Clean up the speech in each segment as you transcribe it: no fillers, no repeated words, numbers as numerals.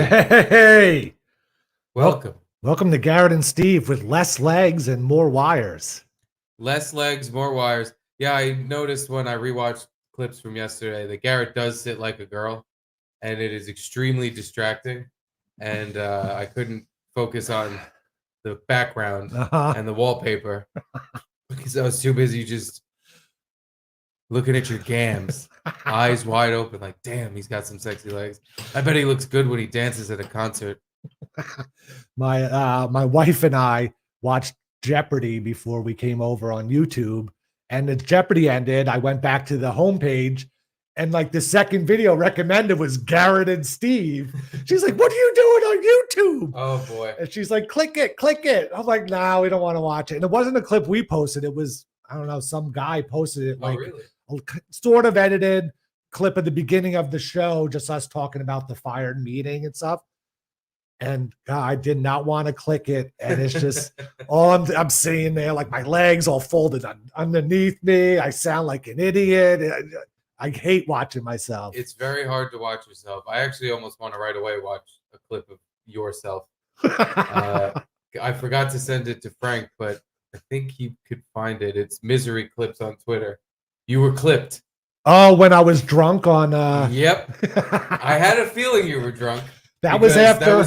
Hey, Welcome. Welcome to Garrett and Steve with less legs and more wires. Less legs, more wires. Yeah, I noticed when I rewatched clips from yesterday that Garrett does sit like a girl, and it is extremely distracting. And I couldn't focus on the background and the wallpaper because I was too busy just looking at your gams, eyes wide open, like, damn, he's got some sexy legs. I bet he looks good when he dances at a concert. My wife and I watched Jeopardy before we came over on YouTube, and the Jeopardy ended. I went back to the homepage, and like the second video recommended was Garrett and Steve. She's like, "What are you doing on YouTube?" Oh boy! And she's like, "Click it, click it." I'm like, "No, we don't want to watch it." And it wasn't a clip we posted. It was, I don't know, some guy posted it, like sort of edited clip at the beginning of the show, just us talking about the fired meeting and stuff. And I did not want to click it. And it's just all I'm seeing there, like my legs all folded underneath me. I sound like an idiot. I hate watching myself. It's very hard to watch yourself. I actually almost want to right away watch a clip of yourself. I forgot to send it to Frank, but I think he could find it. It's Misery Clips on Twitter. You were clipped. Oh, when I was drunk on Yep. I had a feeling you were drunk. That was after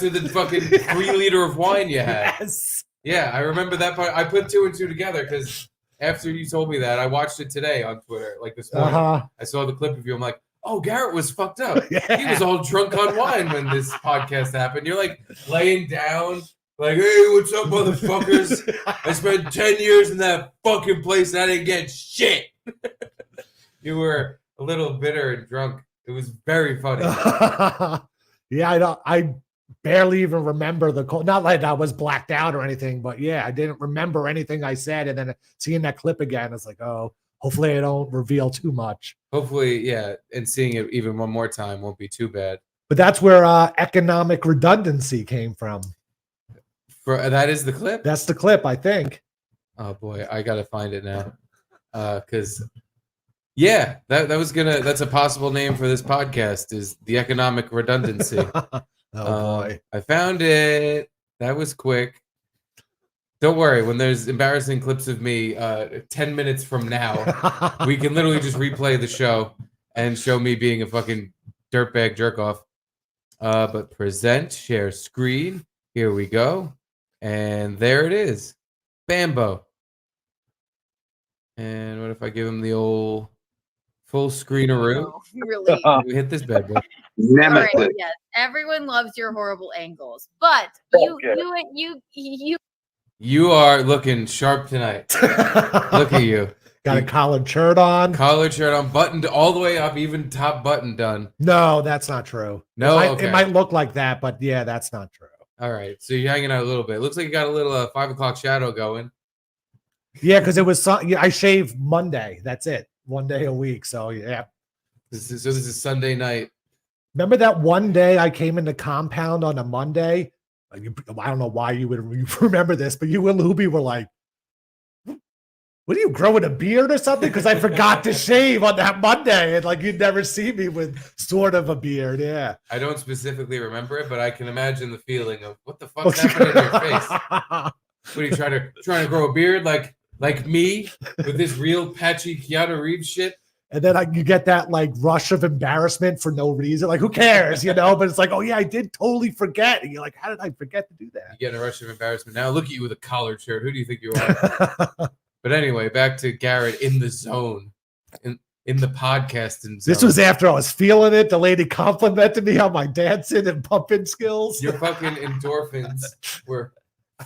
the fucking 3 liter of wine you had. Yes. Yeah, I remember that part. I put 2 and 2 together because after you told me that, I watched it today on Twitter, like this morning. I saw the clip of you. I'm like, oh, Garrett was fucked up. Yeah. He was all drunk on wine when this podcast happened. You're like laying down, like, hey, what's up, motherfuckers? I spent 10 years in that fucking place and I didn't get shit. You were a little bitter and drunk. It was very funny. Yeah, I barely even remember the call. Not like I was blacked out or anything, but yeah, I didn't remember anything I said. And then seeing that clip again, it's like, oh, hopefully I don't reveal too much. Hopefully, yeah, and seeing it even one more time won't be too bad. But that's where economic redundancy came from. That is the clip? That's the clip, I think. Oh boy, I gotta find it now. Because yeah, that's a possible name for this podcast, is the economic redundancy. Oh boy. I found it. That was quick. Don't worry, when there's embarrassing clips of me 10 minutes from now, we can literally just replay the show and show me being a fucking dirtbag jerk off. But present, share screen. Here we go. And there it is. Bambo. And what if I give him the old full screeneroo? Oh, really? We hit this bad boy. Right, yes, everyone loves your horrible angles, but you are looking sharp tonight. Look at you. Got a collared shirt on. Collared shirt on, buttoned all the way up, even top button done. No, that's not true. No, it might look like that, but yeah, that's not true. All right, so you're hanging out a little bit. Looks like you got a little 5 o'clock shadow going. Yeah, because it was I shave Monday. That's it. 1 day a week. So yeah. This is Sunday night. Remember that one day I came in the compound on a Monday? I don't know why you would remember this, but you and Luby were like, what are you, growing a beard or something? Because I forgot to shave on that Monday, and like you'd never see me with sort of a beard. Yeah. I don't specifically remember it, but I can imagine the feeling of what the fuck's happening in your face. What are you trying to grow a beard like me with this real patchy Keanu Reeves shit? And then you get that like rush of embarrassment for no reason. Like, who cares, you know? But it's like, oh yeah, I did totally forget. And you're like, how did I forget to do that? You get a rush of embarrassment now. Look at you with a collared shirt. Who do you think you are? But anyway, back to Garrett in the zone, in the podcasting zone. This was after I was feeling it. The lady complimented me on my dancing and pumping skills. Your fucking endorphins were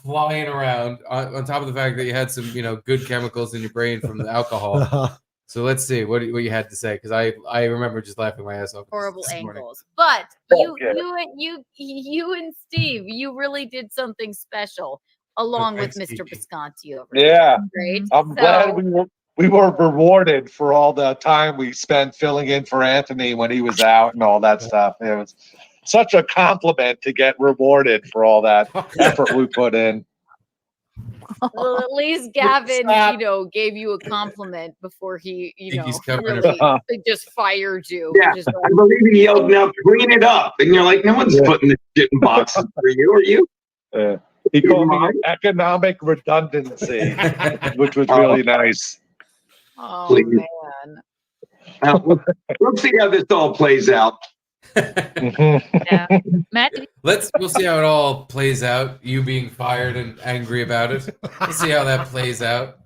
flying around on top of the fact that you had some, good chemicals in your brain from the alcohol. So let's see what you had to say, because I remember just laughing my ass off. Horrible angles, but you and Steve, you really did something special along with Mr. Bisconti over there. Yeah, great. I'm glad we were rewarded for all the time we spent filling in for Anthony when he was out and all that stuff. It was such a compliment to get rewarded for all that effort we put in. Well, at least Gavin, Stop. gave you a compliment before he, He's covering really just fired you. Yeah, Just I believe he yelled, "Now clean it up!" And you're like, "No one's putting this shit in boxes for you, are you?" He called me economic redundancy, which was really nice. oh Please. man. We'll see how this all plays out. Yeah. Matt, We'll see how it all plays out. You being fired and angry about it. We'll see how that plays out.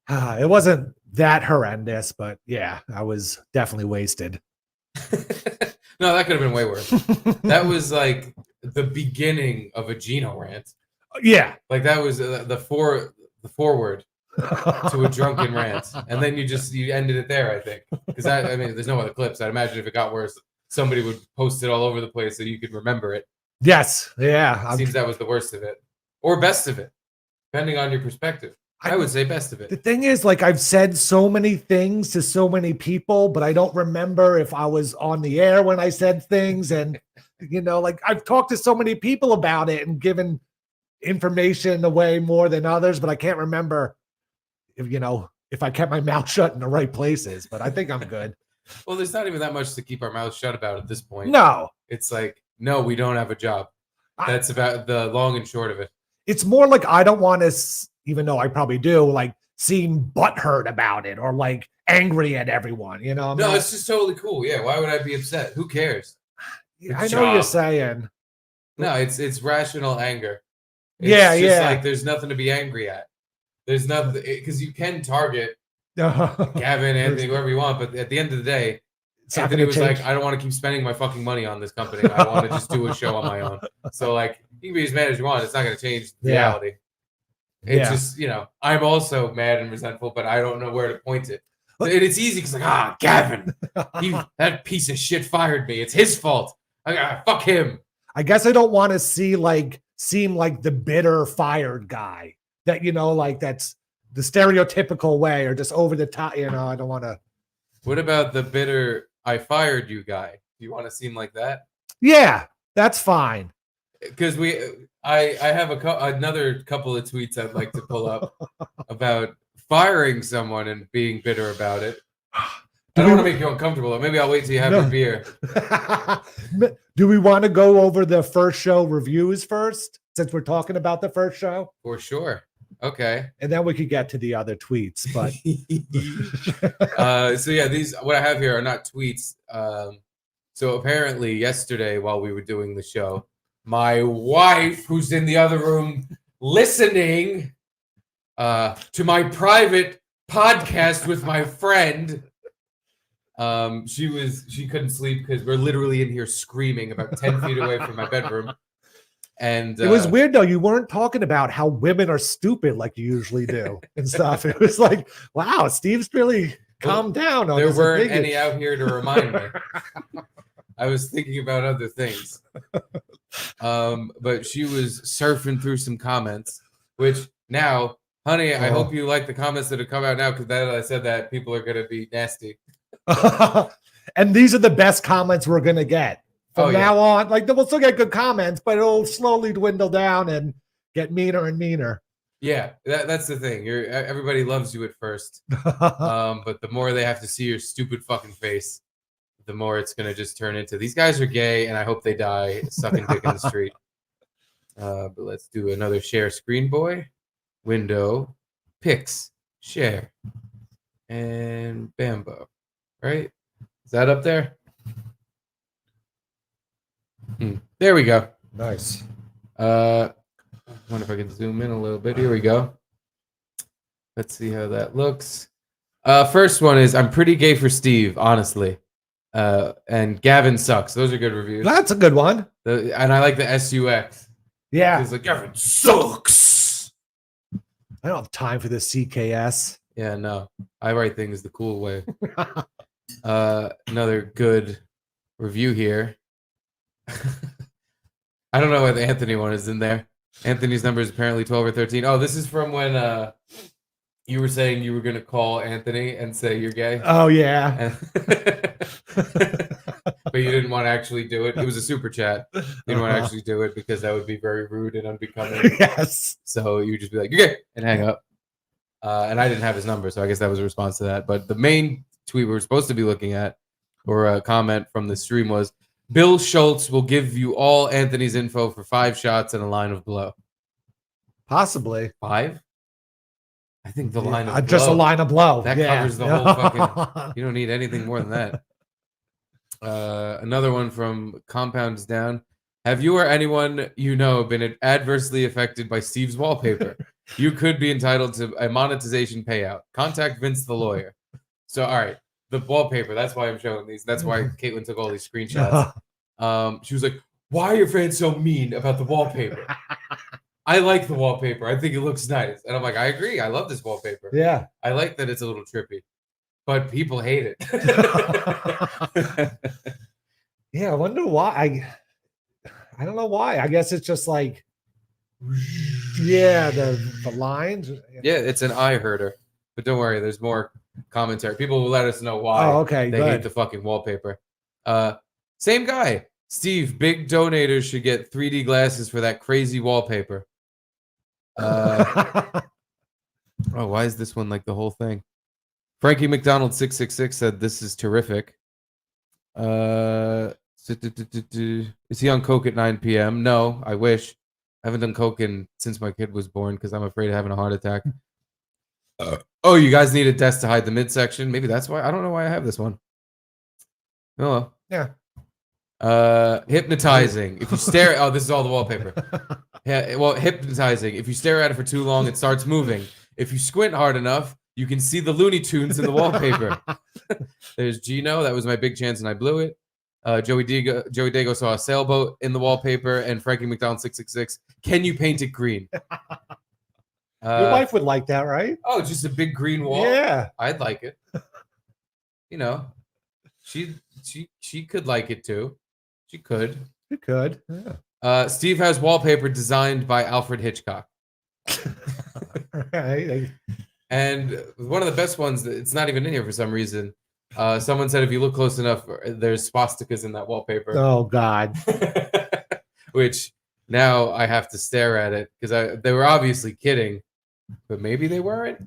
It wasn't that horrendous, but yeah, I was definitely wasted. No, that could have been way worse. That was like the beginning of a Gino rant. Yeah. Like that was the forward to a drunken rant, and then you ended it there. I think because I mean, there's no other clips. I'd imagine if it got worse, somebody would post it all over the place so you could remember it. Yes. Yeah. Seems that was the worst of it, or best of it, depending on your perspective. I would say best of it. The thing is, like, I've said so many things to so many people, but I don't remember if I was on the air when I said things. And, like I've talked to so many people about it and given information away more than others, but I can't remember if I kept my mouth shut in the right places, but I think I'm good. Well, there's not even that much to keep our mouths shut about at this point. No. It's like, no, we don't have a job. That's about the long and short of it. It's more like I don't want to, even though I probably do, like seem butthurt about it or like angry at everyone, No, it's just totally cool. Yeah, why would I be upset? Who cares? I know what you're saying. No, it's rational anger. It's just like there's nothing to be angry at. There's nothing because you can target Gavin, Anthony, whoever you want, but at the end of the day, Anthony was like, I don't want to keep spending my fucking money on this company. I want to just do a show on my own. So like, you can be as mad as you want. It's not going to change reality. It's just, I'm also mad and resentful, but I don't know where to point it. And it's easy because Gavin, that piece of shit fired me. It's his fault. Fuck him. I guess I don't want to seem like the bitter fired guy that, like that's the stereotypical way or just over the top. I don't want to. What about the bitter I fired you guy? Do you want to seem like that? Yeah, that's fine. Because I have another couple of tweets I'd like to pull up about firing someone and being bitter about it. I don't want to make you uncomfortable. Though. Maybe I'll wait till you have your beer. Do we want to go over the first show reviews first, since we're talking about the first show? For sure. Okay. And then we could get to the other tweets. But so yeah, these what I have here are not tweets. So apparently yesterday while we were doing the show, my wife, who's in the other room listening to my private podcast with my friend, she couldn't sleep because we're literally in here screaming about 10 feet away from my bedroom. And it was weird though. You weren't talking about how women are stupid like you usually do and stuff. It was like, wow, Steve's really calmed down. There weren't any out here to remind me. I was thinking about other things. But she was surfing through some comments, which now, honey, I hope you like the comments that have come out now because now that I said that, people are going to be nasty. And these are the best comments we're going to get. From now on, like we'll still get good comments, but it'll slowly dwindle down and get meaner and meaner. Yeah, that's the thing. Everybody loves you at first, but the more they have to see your stupid fucking face, the more it's gonna just turn into these guys are gay, and I hope they die sucking dick in the street. But let's do another share screen, boy. Window, pics, share, and Bambo. Right? Is that up there? There we go. Nice. I wonder if I can zoom in a little bit. Here we go. Let's see how that looks. First one is I'm pretty gay for Steve, honestly. And Gavin sucks. Those are good reviews. That's a good one. And I like the SUX. Yeah. He's like, Gavin sucks. I don't have time for this CKS. Yeah, no. I write things the cool way. Another good review here. I don't know why the Anthony one is in there. Anthony's number is apparently 12 or 13. Oh, this is from when you were saying you were going to call Anthony and say you're gay. Oh, yeah. but you didn't want to actually do it. It was a super chat. You didn't want to actually do it because that would be very rude and unbecoming. Yes. So you just be like, "You're good," and hang up. And I didn't have his number, so I guess that was a response to that. But the main tweet we were supposed to be looking at, or a comment from the stream, was Bill Schultz will give you all Anthony's info for 5 shots and a line of blow. Possibly 5? I think the line of just blow, a line of blow. that covers the whole fucking. You don't need anything more than that. Another one from Compounds Down. Have you or anyone you know been adversely affected by Steve's wallpaper? You could be entitled to a monetization payout. Contact Vince the lawyer. So, all right, the wallpaper. That's why I'm showing these. That's why Caitlin took all these screenshots. She was like, "Why are your fans so mean about the wallpaper?" I like the wallpaper. I think it looks nice. And I'm like, I agree. I love this wallpaper. Yeah. I like that it's a little trippy, but people hate it. Yeah, I wonder why. I don't know why. I guess it's just like, yeah, the lines. Yeah, it's an eye herder. But don't worry, there's more commentary. People will let us know why okay, they hate the fucking wallpaper. Same guy. Steve, big donators should get 3D glasses for that crazy wallpaper. Oh, why is this one like the whole thing? Frankie McDonald 666 said this is terrific. Is he on coke at 9 p.m.? No, I wish. I haven't done coke since my kid was born because I'm afraid of having a heart attack. Oh, you guys need a desk to hide the midsection. Maybe that's why. I don't know why I have this one. Oh, well. Yeah. Hypnotizing. If you stare at, this is all the wallpaper. Yeah, well, hypnotizing. If you stare at it for too long, it starts moving. If you squint hard enough, you can see the Looney Tunes in the wallpaper. There's Gino. That was my big chance, and I blew it. Joey Dago saw a sailboat in the wallpaper, and Frankie McDonald 666. Can you paint it green? Your wife would like that, right? Oh, just a big green wall. Yeah, I'd like it. You know, she could like it too. She could. You could. Yeah. Steve has wallpaper designed by Alfred Hitchcock. Right. And one of the best ones, it's not even in here for some reason. Someone said if you look close enough, there's swastikas in that wallpaper. Oh, God. Which now I have to stare at it because they were obviously kidding, but maybe they weren't.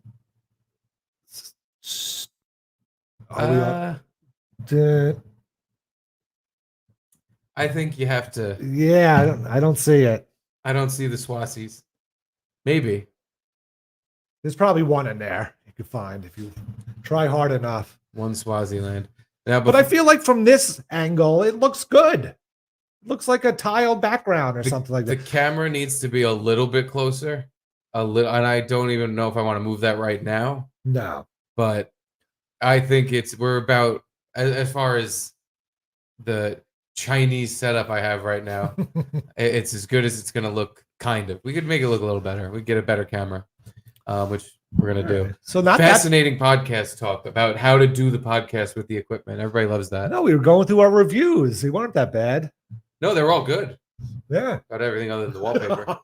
I think you have to. Yeah, I don't see it. I don't see the Swazies. Maybe. There's probably one in there you could find if you try hard enough. One Swaziland. Now, but I feel like from this angle, it looks good. It looks like a tiled background or something like that. The camera needs to be a little bit closer. And I don't even know if I want to move that right now. No. But I think we're about, as far as the Chinese setup I have right now, it's as good as it's going to look, kind of. We could make it look a little better. We get a better camera, which we're going to do. So not fascinating podcast talk about how to do the podcast with the equipment. Everybody loves that. No, we were going through our reviews. They weren't that bad. No, they were all good. Yeah. About everything other than the wallpaper.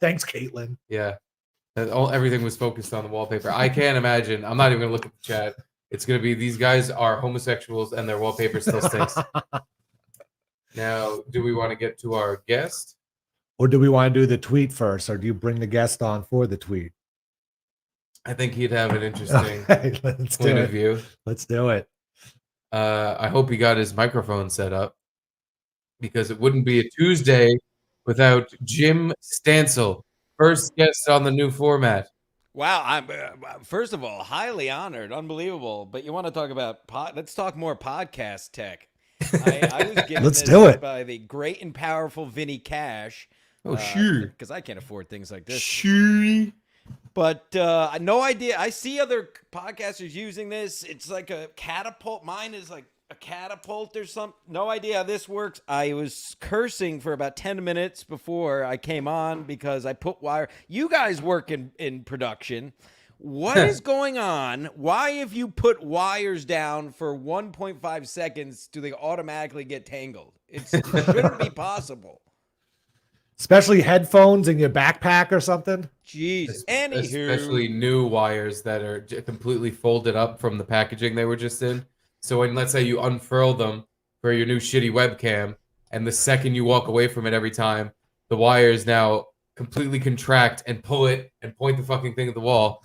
Thanks, Caitlin. Yeah. Everything was focused on the wallpaper. I can't imagine. I'm not even going to look at the chat. It's going to be these guys are homosexuals and their wallpaper still stinks. Now, do we want to get to our guest? Or do we want to do the tweet first? Or do you bring the guest on for the tweet? I think he'd have an interesting point of view. Let's do it. I hope he got his microphone set up because it wouldn't be a Tuesday without Jim Stancil, first guest on the new format. Wow, I'm first of all highly honored, unbelievable. But you want to talk about let's talk more podcast tech. I was given Let's this do it by the great and powerful Vinny Cash. Oh, sure. Because I can't afford things like this. Sure. But no idea. I see other podcasters using this. It's like a catapult. Mine is like a catapult or something. No idea how this works. I was cursing for about 10 minutes before I came on because I put wire. You guys work in production. What is going on? Why, if you put wires down for 1.5 seconds, do they automatically get tangled? It shouldn't be possible. Especially headphones in your backpack or something. Jeez. Especially new wires that are completely folded up from the packaging they were just in. So when, let's say, you unfurl them for your new shitty webcam, and the second you walk away from it every time, the wires now completely contract and pull it and point the fucking thing at the wall,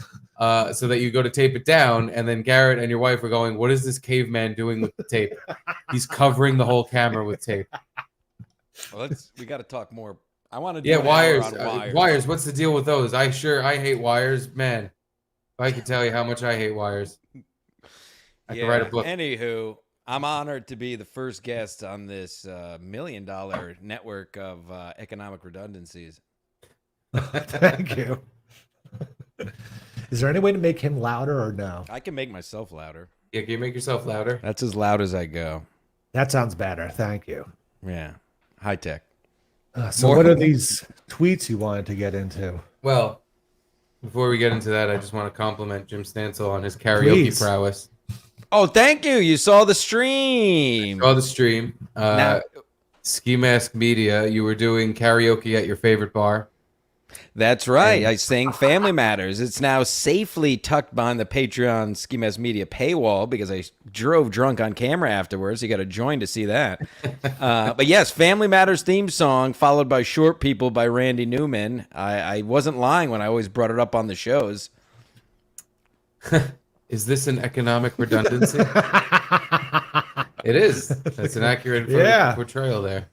so that you go to tape it down, and then Garrett and your wife are going, "What is this caveman doing with the tape? He's covering the whole camera with tape." Well, we got to talk more. I want to do Yeah, an hour wires. on wires. Wires. What's the deal with those? I hate wires, man. If I could tell you how much I hate wires, I could write a book. Anywho, I'm honored to be the first guest on this $1 million network of economic redundancies. Thank you. Is there any way to make him louder or no? I can make myself louder. Yeah, can you make yourself louder? That's as loud as I go. That sounds better. Thank you. Yeah, high tech. So what are these tweets you wanted to get into? Well, before we get into that, I just want to compliment Jim Stancil on his karaoke prowess. Oh, thank you. You saw the stream. Saw the stream. Ski Mask Media, you were doing karaoke at your favorite bar. That's right. I sang Family Matters. It's now safely tucked behind the Patreon Ski Mask Media paywall because I drove drunk on camera afterwards. You got to join to see that. But yes, Family Matters theme song followed by Short People by Randy Newman. I wasn't lying when I always brought it up on the shows. Is this an economic redundancy? It is. That's an accurate portrayal there.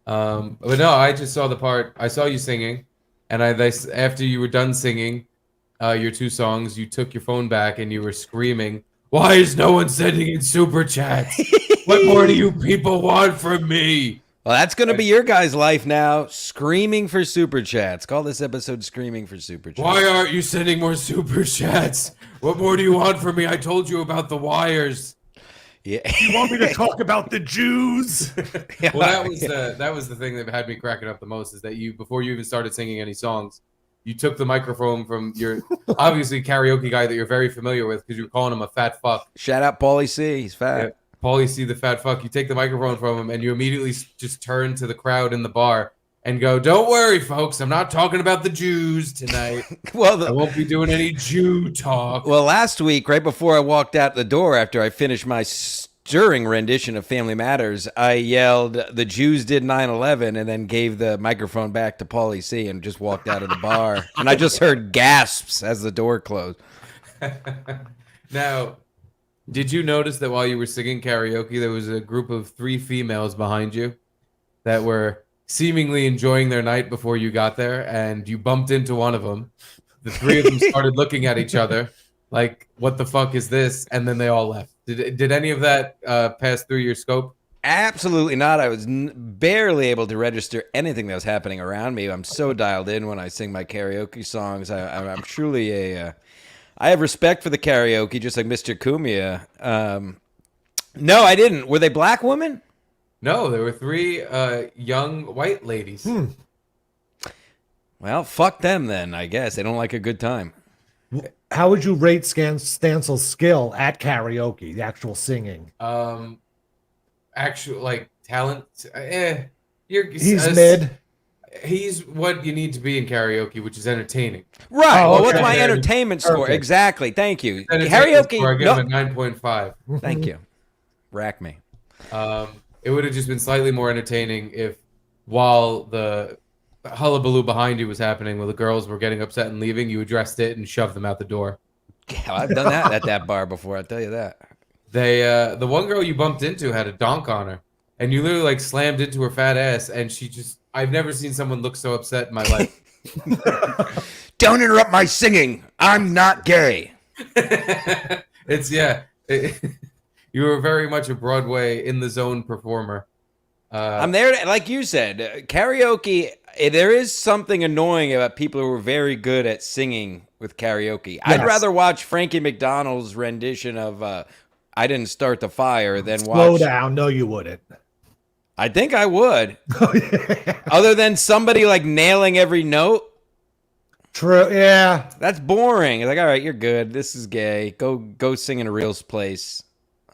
But no, I just saw the part. I saw you singing. And after you were done singing your two songs, you took your phone back and you were screaming, "Why is no one sending in super chats? What more do you people want from me?" Well, that's going to be your guys' life now, screaming for super chats. Call this episode Screaming for Super Chats. Why aren't you sending more super chats? What more do you want from me? I told you about the wires. Yeah. You want me to talk about the Jews? Well, that was the thing that had me cracking up the most, is that you, before you even started singing any songs, you took the microphone from your obviously karaoke guy that you're very familiar with because you were calling him a fat fuck. Shout out Paulie C. He's fat. Yeah, Paulie C, the fat fuck. You take the microphone from him and you immediately just turn to the crowd in the bar and go, "Don't worry, folks. I'm not talking about the Jews tonight. I won't be doing any Jew talk." Well, last week, right before I walked out the door after I finished my stirring rendition of Family Matters, I yelled, "The Jews did 9/11," and then gave the microphone back to Paulie C. and just walked out of the bar. And I just heard gasps as the door closed. Now, did you notice that while you were singing karaoke, there was a group of 3 females behind you that were seemingly enjoying their night before you got there, and you bumped into one of them. The 3 of them started looking at each other like, "What the fuck is this?" And then they all left. Did any of that pass through your scope? Absolutely not. I was barely able to register anything that was happening around me. I'm so dialed in when I sing my karaoke songs. I'm truly I have respect for the karaoke, just like Mr. Cumia. No, I didn't. Were they black women? No, there were 3 young white ladies. Well, fuck them then, I guess. They don't like a good time. How would you rate Stancil's skill at karaoke, the actual singing? Actual, like, talent, He's mid. He's what you need to be in karaoke, which is entertaining. Right. Oh, well, okay. what's my entertainment score? Perfect. Exactly. Thank you. Karaoke. I Karaoke. give him a 9.5. Thank you. Rack me. It would have just been slightly more entertaining if, while the hullabaloo behind you was happening, while the girls were getting upset and leaving, you addressed it and shoved them out the door. Yeah, I've done that at that bar before. I'll tell you that. The one girl you bumped into had a donk on her, and you literally like slammed into her fat ass, and she just, I've never seen someone look so upset in my life. Don't interrupt my singing. I'm not gay. You were very much a Broadway in the zone performer. I'm there, like you said, karaoke. There is something annoying about people who are very good at singing with karaoke. Yes. I'd rather watch Frankie McDonald's rendition of "I Didn't Start the Fire" than Slow watch. down. No, you wouldn't. I think I would. Oh, yeah. Other than somebody like nailing every note. True. Yeah. That's boring. It's like, all right, you're good. This is gay. Go sing in a real place.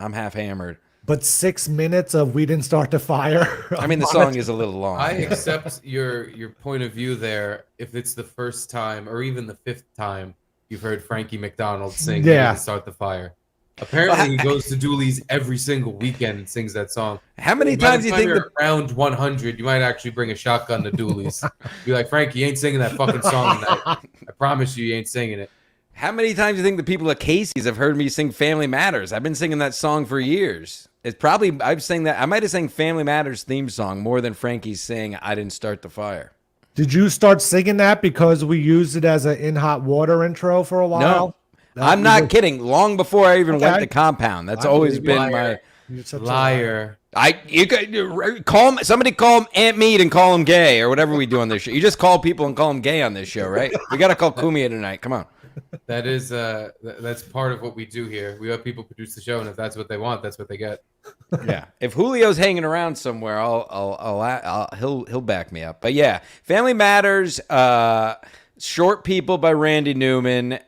I'm half hammered. But 6 minutes of "We Didn't Start the Fire." I mean, the song is a little long. I accept your point of view there if it's the first time or even the 5th time you've heard Frankie McDonald sing Yeah. "Start the Fire." Apparently, he goes to Dooley's every single weekend and sings that song. How many By the times do you time think you're around 100, you might actually bring a shotgun to Dooley's. Be like, Frank, you ain't singing that fucking song tonight. I promise you ain't singing it. How many times do you think the people at Casey's have heard me sing Family Matters? I've been singing that song for years. It's probably, I've sang that. I might have sang Family Matters theme song more than Frankie's saying I didn't start the fire. Did you start singing that because we used it as an In Hot Water intro for a while? No, I'm not kidding. Long before I even went to Compound. That's I always believe been you. my You're such a liar. You could call him, somebody call him Aunt Mead and call him gay or whatever we do on this show. You just call people and call them gay on this show, right? We got to call Kumia tonight. Come on. That is that's part of what we do here. We have people produce the show, and if that's what they want, that's what they get. Yeah. If Julio's hanging around somewhere, he'll back me up. But yeah, Family Matters, Short People by Randy Newman,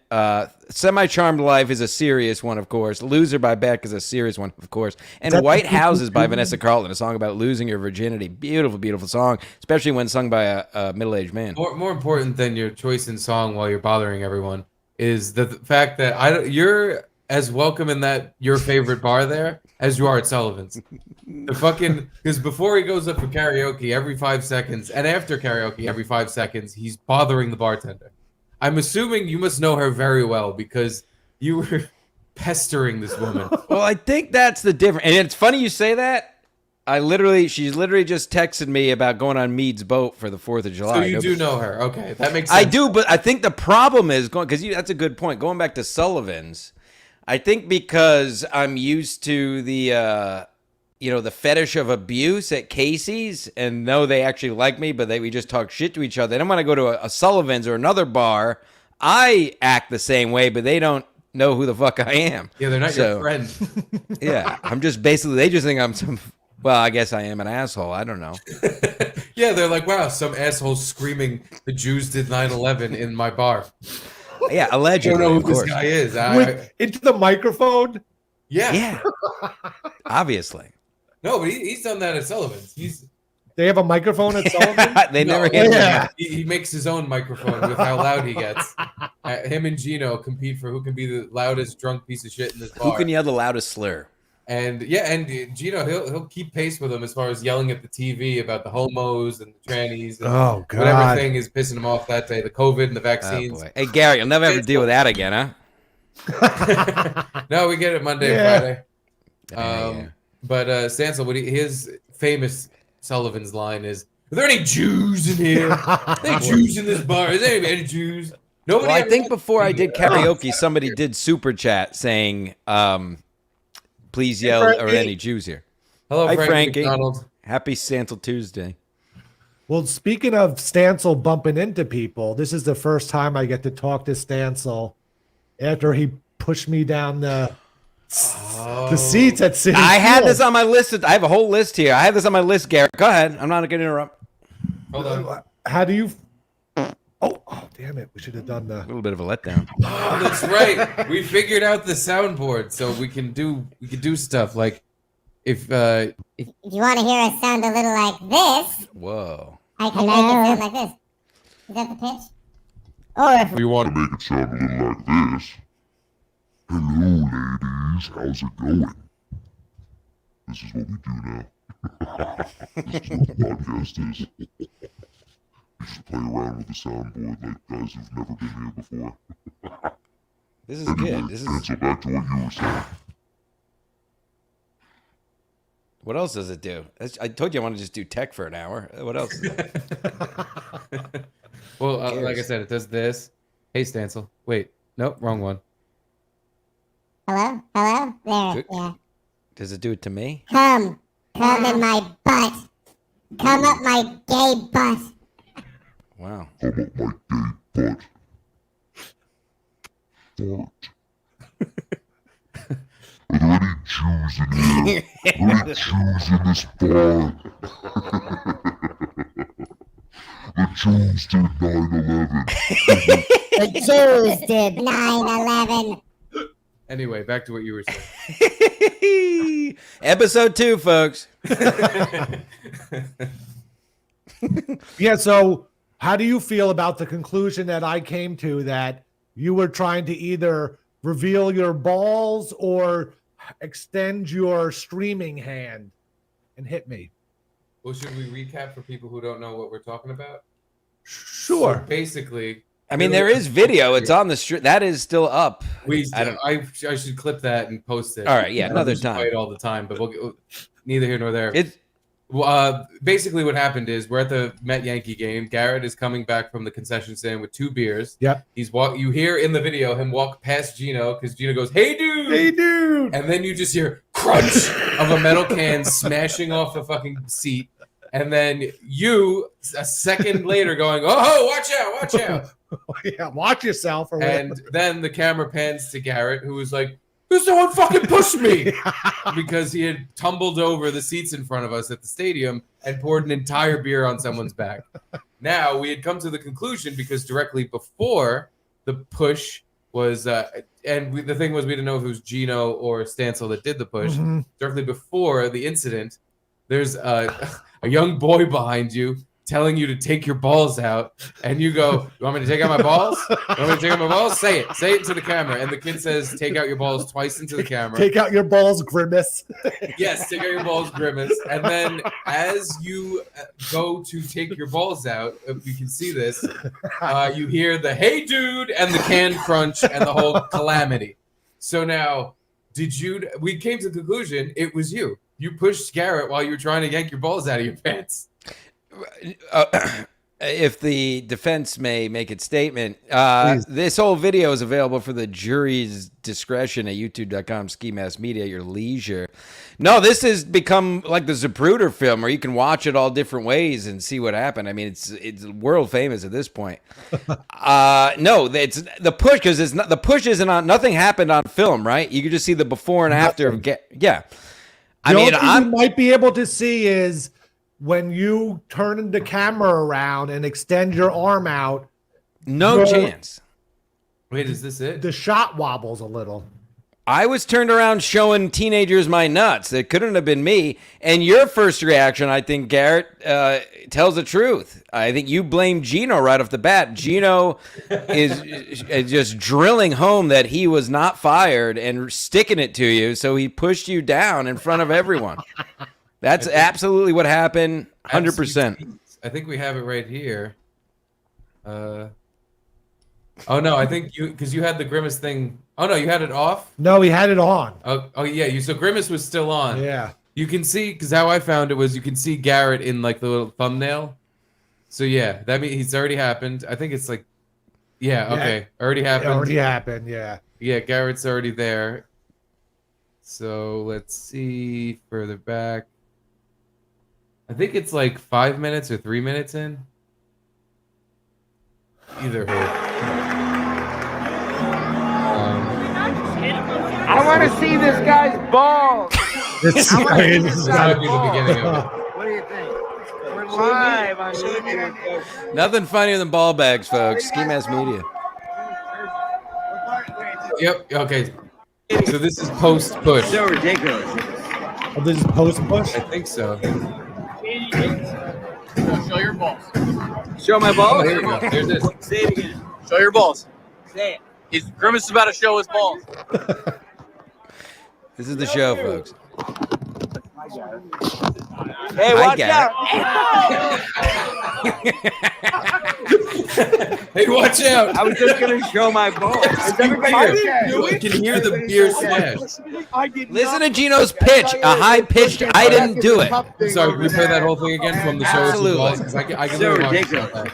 Semi-Charmed Life is a serious one, of course. Loser by Beck is a serious one, of course. And White Houses by Vanessa Carlton, a song about losing your virginity. Beautiful, beautiful song, especially when sung by a middle-aged man. More important than your choice in song while you're bothering everyone is the fact that you're as welcome in that your favorite bar there as you are at Sullivan's. Because before he goes up for karaoke every 5 seconds, and after karaoke every 5 seconds, he's bothering the bartender. I'm assuming you must know her very well because you were pestering this woman. Well, I think that's the difference. And it's funny you say that. She's literally just texted me about going on Mead's boat for the 4th of July. So you do know her. Okay, that makes sense. I do, but I think the problem is because that's a good point. Going back to Sullivan's, I think because I'm used to the the fetish of abuse at Casey's and know they actually like me, but we just talk shit to each other. Then when I go to a Sullivan's or another bar, I act the same way, but they don't know who the fuck I am. Yeah, they're not your friend. Yeah, I'm just basically, they just think I'm some. Well, I guess I am an asshole. I don't know. Yeah, they're like, wow, some asshole screaming the Jews did 9/11 in my bar. Yeah, allegedly. I don't know who this guy is. Into the microphone? Yeah. Yeah. Obviously. No, but he's done that at Sullivan's. They have a microphone at Sullivan's? They never hit him. He makes his own microphone with how loud he gets. Him and Gino compete for who can be the loudest drunk piece of shit in this bar. Who can yell the loudest slur? And Gino, he'll keep pace with him as far as yelling at the TV about the homos and the trannies. And oh, God. Whatever thing is pissing him off that day, the COVID and the vaccines. Oh, boy. Hey, Gary, you'll never have to deal with that again, huh? No, we get it Monday and Friday. But Stancil, his famous Sullivan's line is, "Are there any Jews in here? Are there any Jews in this bar? Is there any Jews?" Nobody. Well, I think before I did karaoke, somebody did super chat saying, please yell, are any Jews here? Hello, Hi, Frankie. McDonald. Happy Stancil Tuesday. Well, speaking of Stancil bumping into people, this is the first time I get to talk to Stancil after he pushed me down the seats at City I had Field. this on my list. I have a whole list here. I have this on my list, Garrett. Go ahead. I'm not going to interrupt. Hold on. How do you... Oh, damn it. We should have done A the... little bit of a letdown. Oh, that's right. We figured out the soundboard, so we can do stuff like if you want to hear us sound a little like this, Whoa. I can make it sound like this. Is that the pitch? Or if We want to make it sound a little like this. Hello, ladies. How's it going? This is what we do now. This is what the podcast is. You should play around with the soundboard like guys who've never been here before. This is Anyway, good. This is. Answer back to what you were saying. What else does it do? I told you I want to just do tech for an hour. What else? well, like I said, it does this. Hey, Stancil. Wait, nope, wrong one. hello? There, Good. yeah. Does it do it to me? Come in my butt. Come up my gay butt. Wow. How about my gay butt? Fart. Are there any Jews in here? Are there any Jews in this bar? The Jews did 9/11. The Jews did 9/11. Anyway, back to what you were saying. Episode 2, folks. Yeah, so how do you feel about the conclusion that I came to that you were trying to either reveal your balls or extend your streaming hand and hit me. Well, should we recap for people who don't know what we're talking about? Sure. So basically, I mean, there is video. It's on the street. That is still up. I should clip that and post it. All right, yeah, another We should time. play it all the time, but neither here nor there. It's Basically, what happened is we're at the Met Yankee game. Garrett is coming back from the concession stand with 2 beers. Yep. You hear in the video him walk past Gino because Gino goes, "Hey, dude!" Hey, dude. And then you just hear crunch of a metal can smashing off the fucking seat. And then you, a second later, going, "Oh, watch out, watch out." Yeah, watch yourself. Or And then the camera pans to Garrett, who was like, "Someone fucking pushed me," because he had tumbled over the seats in front of us at the stadium and poured an entire beer on someone's back. Now, we had come to the conclusion because directly before the push was, the thing was we didn't know if it was Gino or Stancil that did the push. Mm-hmm. Directly before the incident, there's a young boy behind you telling you to take your balls out, and you go, "You want me to take out my balls? You want me to take out my balls? Say it into the camera." And the kid says, "Take out your balls" twice into the camera. Take out your balls, Grimace. Yes, take out your balls, Grimace. And then as you go to take your balls out, if you can see this, you hear the "Hey, dude," and the can crunch and the whole calamity. So now, we came to the conclusion it was you. You pushed Garrett while you were trying to yank your balls out of your pants. If the defense may make its statement, this whole video is available for the jury's discretion at youtube.com/Ski Mask Media at your leisure. No, this has become like the Zapruder film where you can watch it all different ways and see what happened. I mean, it's world famous at this point. No, it's the push because it's not the push isn't on. Nothing happened on film, right? You can just see the before and after. Yeah, The only thing you might be able to see is when you turn the camera around and extend your arm out. No chance. Wait, is this it? The shot wobbles a little. I was turned around showing teenagers my nuts. It couldn't have been me. And your first reaction, I think, Garrett, tells the truth. I think you blame Gino right off the bat. Gino is just drilling home that he was not fired and sticking it to you, so he pushed you down in front of everyone. That's absolutely what happened, 100%. I think we have it right here. Oh no, I think because you had the Grimace thing. Oh no, you had it off? No, he had it on. Oh yeah, so Grimace was still on. Yeah. You can see, because how I found it was you can see Garrett in like the little thumbnail. So yeah, that means it's already happened. I think it's like, okay, already happened. It already happened, yeah. Yeah, Garrett's already there. So let's see further back. I think it's like 5 minutes or 3 minutes in. Either way. I want to see this guy's balls. This might be the beginning of it. What do you think? We're live on YouTube. Nothing funnier than ball bags, folks. Ski Mask Media. Yep. Okay. So this is post push. So ridiculous. Oh, this is post push? I think so. Show your balls. Show my balls? Oh, here we go. There's this. Say it again. Show your balls. Say it. He's Grimace is about to show his balls. This is the show, folks. Hey, watch out. Hey, watch out. I was just going to show my balls. Is everybody okay? You can hear the beer smash. Listen to Gino's pitch, a high-pitched, I didn't do it. Sorry, can we play that whole thing again from the show? Absolutely. Because I can So really watch ridiculous. that.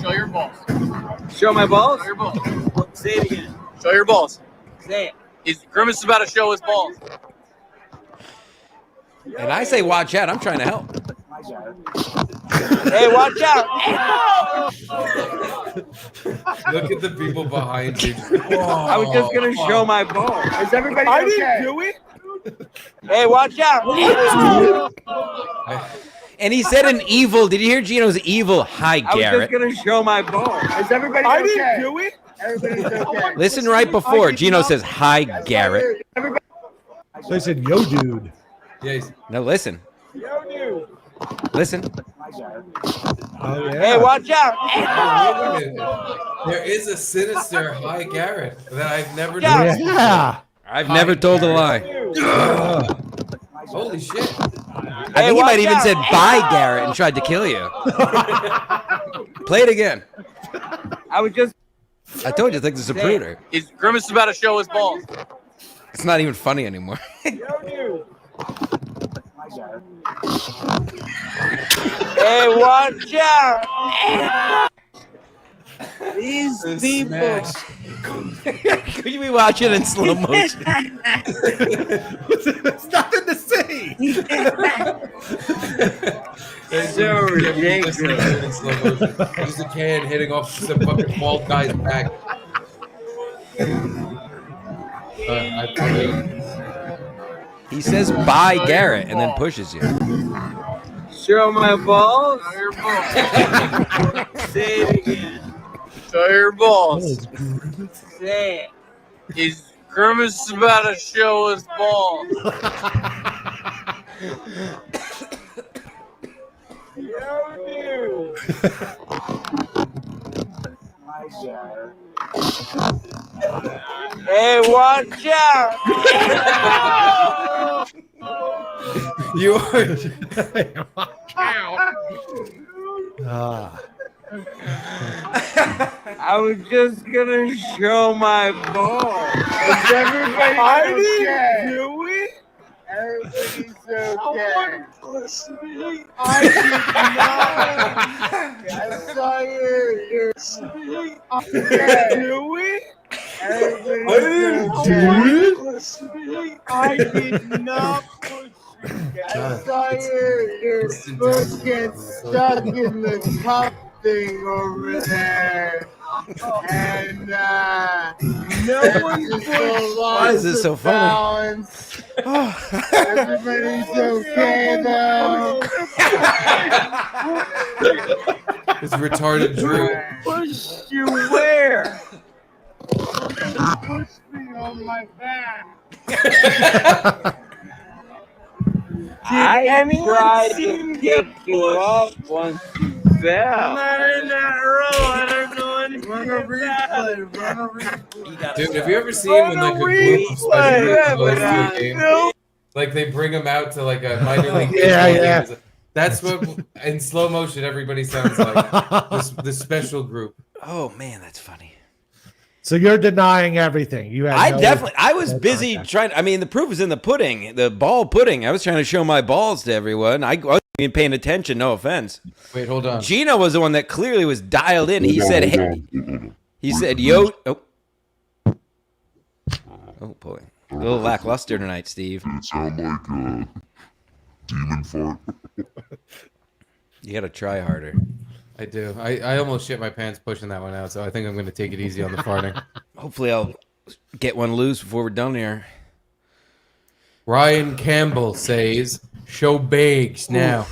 Show your balls. Show my balls? Show your balls. Say it again. Show your balls. Say it. He's Grimace is about to show his balls. And I say watch out. I'm trying to help. Hey, watch out. Look at the people behind you. I was just going to show my balls. Is everybody okay? I didn't do it. Hey, watch out. And he said an evil. Did you hear Gino's evil? Hi, I was Garrett. just going to show my balls. Is everybody okay? I didn't do it. Everybody's okay. Listen right before. Gino says, hi, Garrett. They said, yo, dude. Yes. No, listen. Yo, dude. Listen. Oh yeah. Hey, watch out! Oh, wait a minute. There is a sinister hi Garrett that I've never noticed. Yeah. I've never told a lie. Holy shit. I think he might even said bye, Garrett, and tried to kill you. Play it again. I was just. I told you, I think this is a Zapruder. He's Grimace about to show his balls. It's not even funny anymore. Hey, watch out! These people. Could you be watching in slow motion? There's nothing to see. It's so ridiculous. Just a can hitting off some fucking bald guy's back. He says bye, Garrett, and then pushes you. Show my balls. Show your balls. Say it again. Show your balls. Say it. He's Grimace about to show his balls. Hey, watch out! You are. I was just gonna show my balls. Is everybody okay? Do it? Everybody's okay. I did not. I saw your do it? Everybody's okay. I did not push you. I saw your foot get stuck in the cup thing over there. And no one Why is this so funny? Everybody's okay though. It's retarded Drew. Push you where? Push me on my back. I tried to pick you up once you fell. I'm not in that row. I don't know anything. Run a replay. Dude, have you ever seen when like a group of special groups goes to a game? Like they bring them out to like a minor league baseball game. That's what in slow motion everybody sounds like. This special group. Oh man, that's funny. So you're denying everything. You had I was busy trying. I mean, the proof is in the pudding, the ball pudding. I was trying to show my balls to everyone. I wasn't even paying attention. No offense. Wait, hold on. Gino was the one that clearly was dialed in. He said, "Hey," he said, "Yo." Oh boy, a little lackluster tonight, Steve. Did it sound like a demon fart? You got to try harder. I do. I almost shit my pants pushing that one out, so I think I'm going to take it easy on the farting. Hopefully, I'll get one loose before we're done here. Ryan Campbell says, "Show Bags now."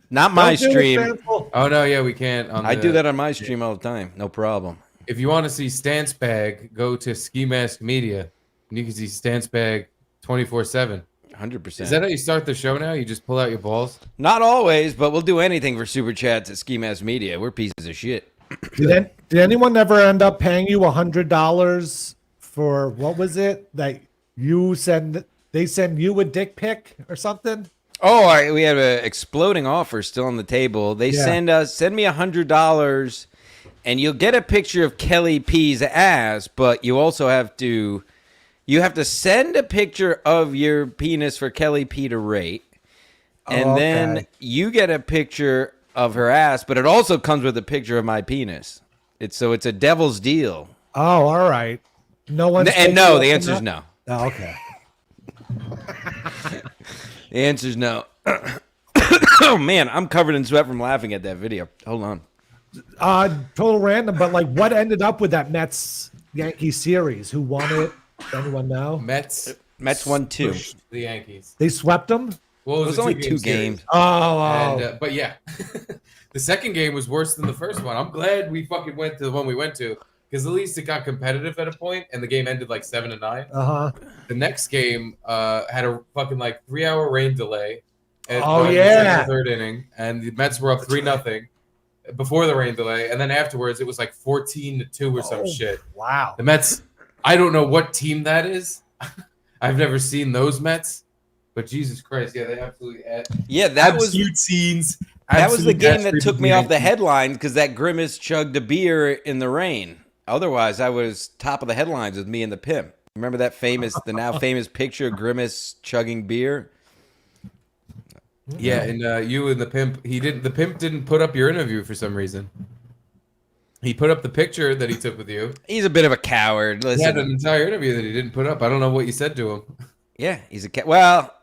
Not my stream. Oh no, yeah, we can't. I do that on my stream all the time. No problem. If you want to see Stance Bag, go to Ski Mask Media, and you can see Stance Bag 24/7. 100%. Is that how you start the show now? You just pull out your balls? Not always, but we'll do anything for super chats at Ski Mask Media. We're pieces of shit. Did anyone ever end up paying you $100 for what was it that you send? They send you a dick pic or something? Oh, we have an exploding offer still on the table. They send me $100, and you'll get a picture of Kelly P's ass, but you also have to send a picture of your penis for Kelly P to rate, and then you get a picture of her ass, but it also comes with a picture of my penis. It's a devil's deal. Oh, all right. No one. And no, the answer is no. Oh, okay. The answer is no. Oh man, I'm covered in sweat from laughing at that video. Hold on. Total random, but like, what ended up with that Mets Yankee series? Who won it? Anyone know? Mets won 2. The Yankees. They swept them. Well, it was only 2 games. And, but yeah, the second game was worse than the first one. I'm glad we fucking went to the one we went to because at least it got competitive at a point, and the game ended like 7-9. Uh huh. The next game had a fucking like 3-hour rain delay, Oh, in the yeah. third inning, and the Mets were up 3-0 before the rain delay, and then afterwards it was like 14-2 or some shit. Wow. The Mets. I don't know what team that is. I've never seen those Mets, but Jesus Christ, yeah, they absolutely. Yeah, that was scenes. That was the Absolute game that absolute took me off the scenes. headlines because that Grimace chugged a beer in the rain. Otherwise, I was top of the headlines with me and the pimp. Remember that the now famous picture of Grimace chugging beer? Yeah, and you and the pimp. The pimp didn't put up your interview for some reason. He put up the picture that he took with you. He's a bit of a coward. He had an Listen, entire interview that he didn't put up. I don't know what you said to him. yeah, he's a well.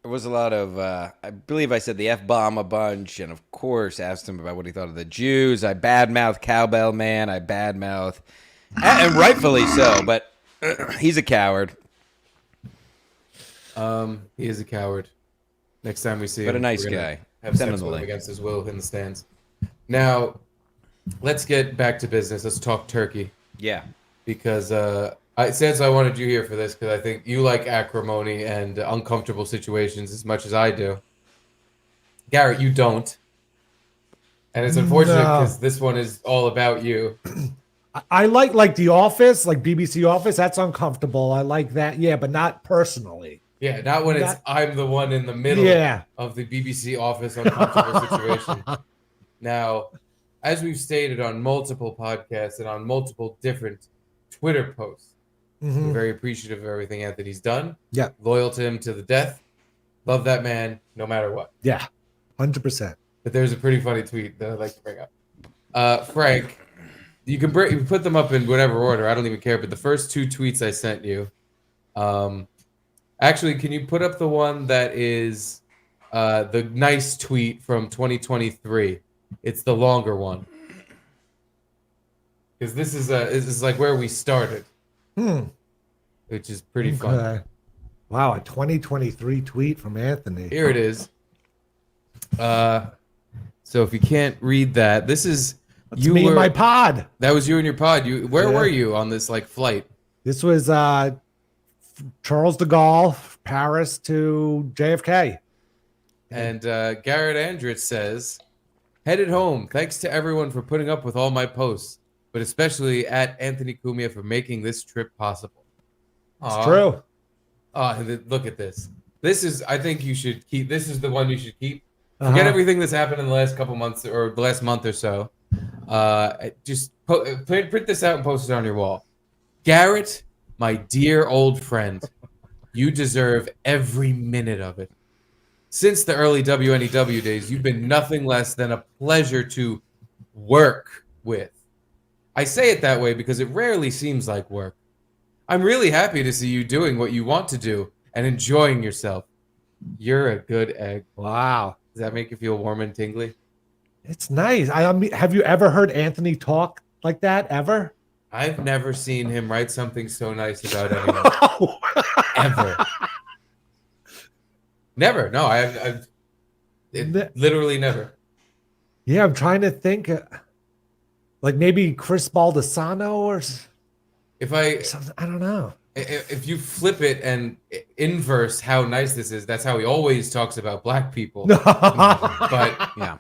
There was a lot of, I believe I said the F-bomb a bunch, and of course asked him about what he thought of the Jews. I badmouth Cowbell Man. I badmouth, and rightfully so, but he's a coward. He is a coward. Next time we see him, But a nice we're gonna guy. Have Send him sex the with him link. against his will in the stands. Now, let's get back to business. Let's talk turkey. Yeah. Because since I wanted you here for this, because I think you like acrimony and uncomfortable situations as much as I do. Garrett, you don't. And it's unfortunate because this one is all about you. I like The Office, like BBC Office. That's uncomfortable. I like that. Yeah, but not personally. Yeah, not when it's I'm the one in the middle of the BBC Office uncomfortable situation. Now, as we've stated on multiple podcasts and on multiple different Twitter posts, we're very appreciative of everything Anthony's done. Yeah. Loyal to him to the death. Love that man no matter what. Yeah, 100%. But there's a pretty funny tweet that I'd like to bring up. Frank, you can put them up in whatever order. I don't even care. But the first two tweets I sent you, actually, can you put up the one that is the nice tweet from 2023? It's the longer one. Because this is like where we started. Which is pretty fun. Wow, a 2023 tweet from Anthony. Here it is. So if you can't read that, this is me and my pod. That was you and your pod. Where were you on this flight? This was Charles de Gaulle, Paris to JFK. And Garrett Andrich says, headed home. Thanks to everyone for putting up with all my posts, but especially at Anthony Cumia for making this trip possible. It's true. Look at this. I think you should keep. This is the one you should keep. Forget everything that's happened in the last couple months or the last month or so. Just print this out and post it on your wall. Garrett, my dear old friend, you deserve every minute of it. Since the early WNEW days, you've been nothing less than a pleasure to work with. I say it that way because it rarely seems like work. I'm really happy to see you doing what you want to do and enjoying yourself. You're a good egg. Wow. Does that make you feel warm and tingly? It's nice. Have you ever heard Anthony talk like that ever? I've never seen him write something so nice about anyone. Ever. Never. No, I've literally never. Yeah, I'm trying to think. Like maybe Chris Baldessano or something. I don't know. If you flip it and inverse how nice this is, that's how he always talks about black people. But yeah,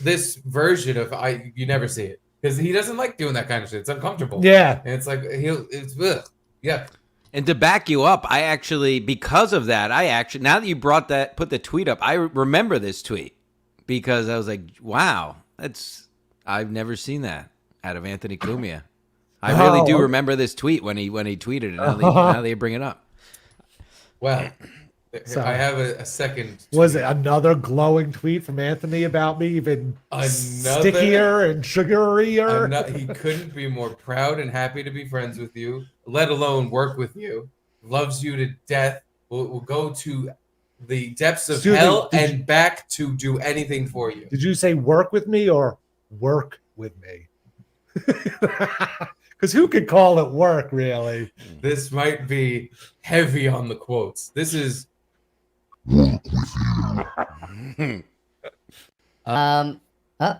this version of you never see it because he doesn't like doing that kind of shit. It's uncomfortable. Yeah, and it's like yeah. And to back you up, because of that, now that you put the tweet up, I remember this tweet because I was like, wow, I've never seen that out of Anthony Cumia. I really do remember this tweet when he tweeted it. Now they bring it up. Well, I have a second tweet. Was it another glowing tweet from Anthony about me, even stickier and sugarier? He couldn't be more proud and happy to be friends with you, let alone work with you. Loves you to death. Will go to the depths of hell and back to do anything for you. Did you say work with me or work with me? Because who could call it work, really? This might be heavy on the quotes. This is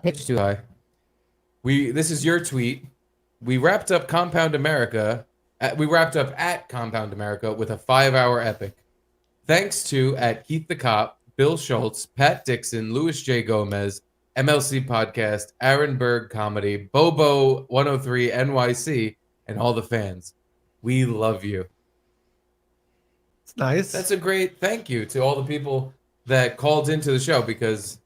pitch too high. This is your tweet. We wrapped up Compound America. We wrapped up at Compound America with a 5-hour epic. Thanks to at Keith the Cop, Bill Schultz, Pat Dixon, Louis J. Gomez, MLC Podcast, Aaron Berg Comedy, Bobo 103 NYC, and all the fans. We love you. It's nice. That's a great thank you to all the people that called into the show, because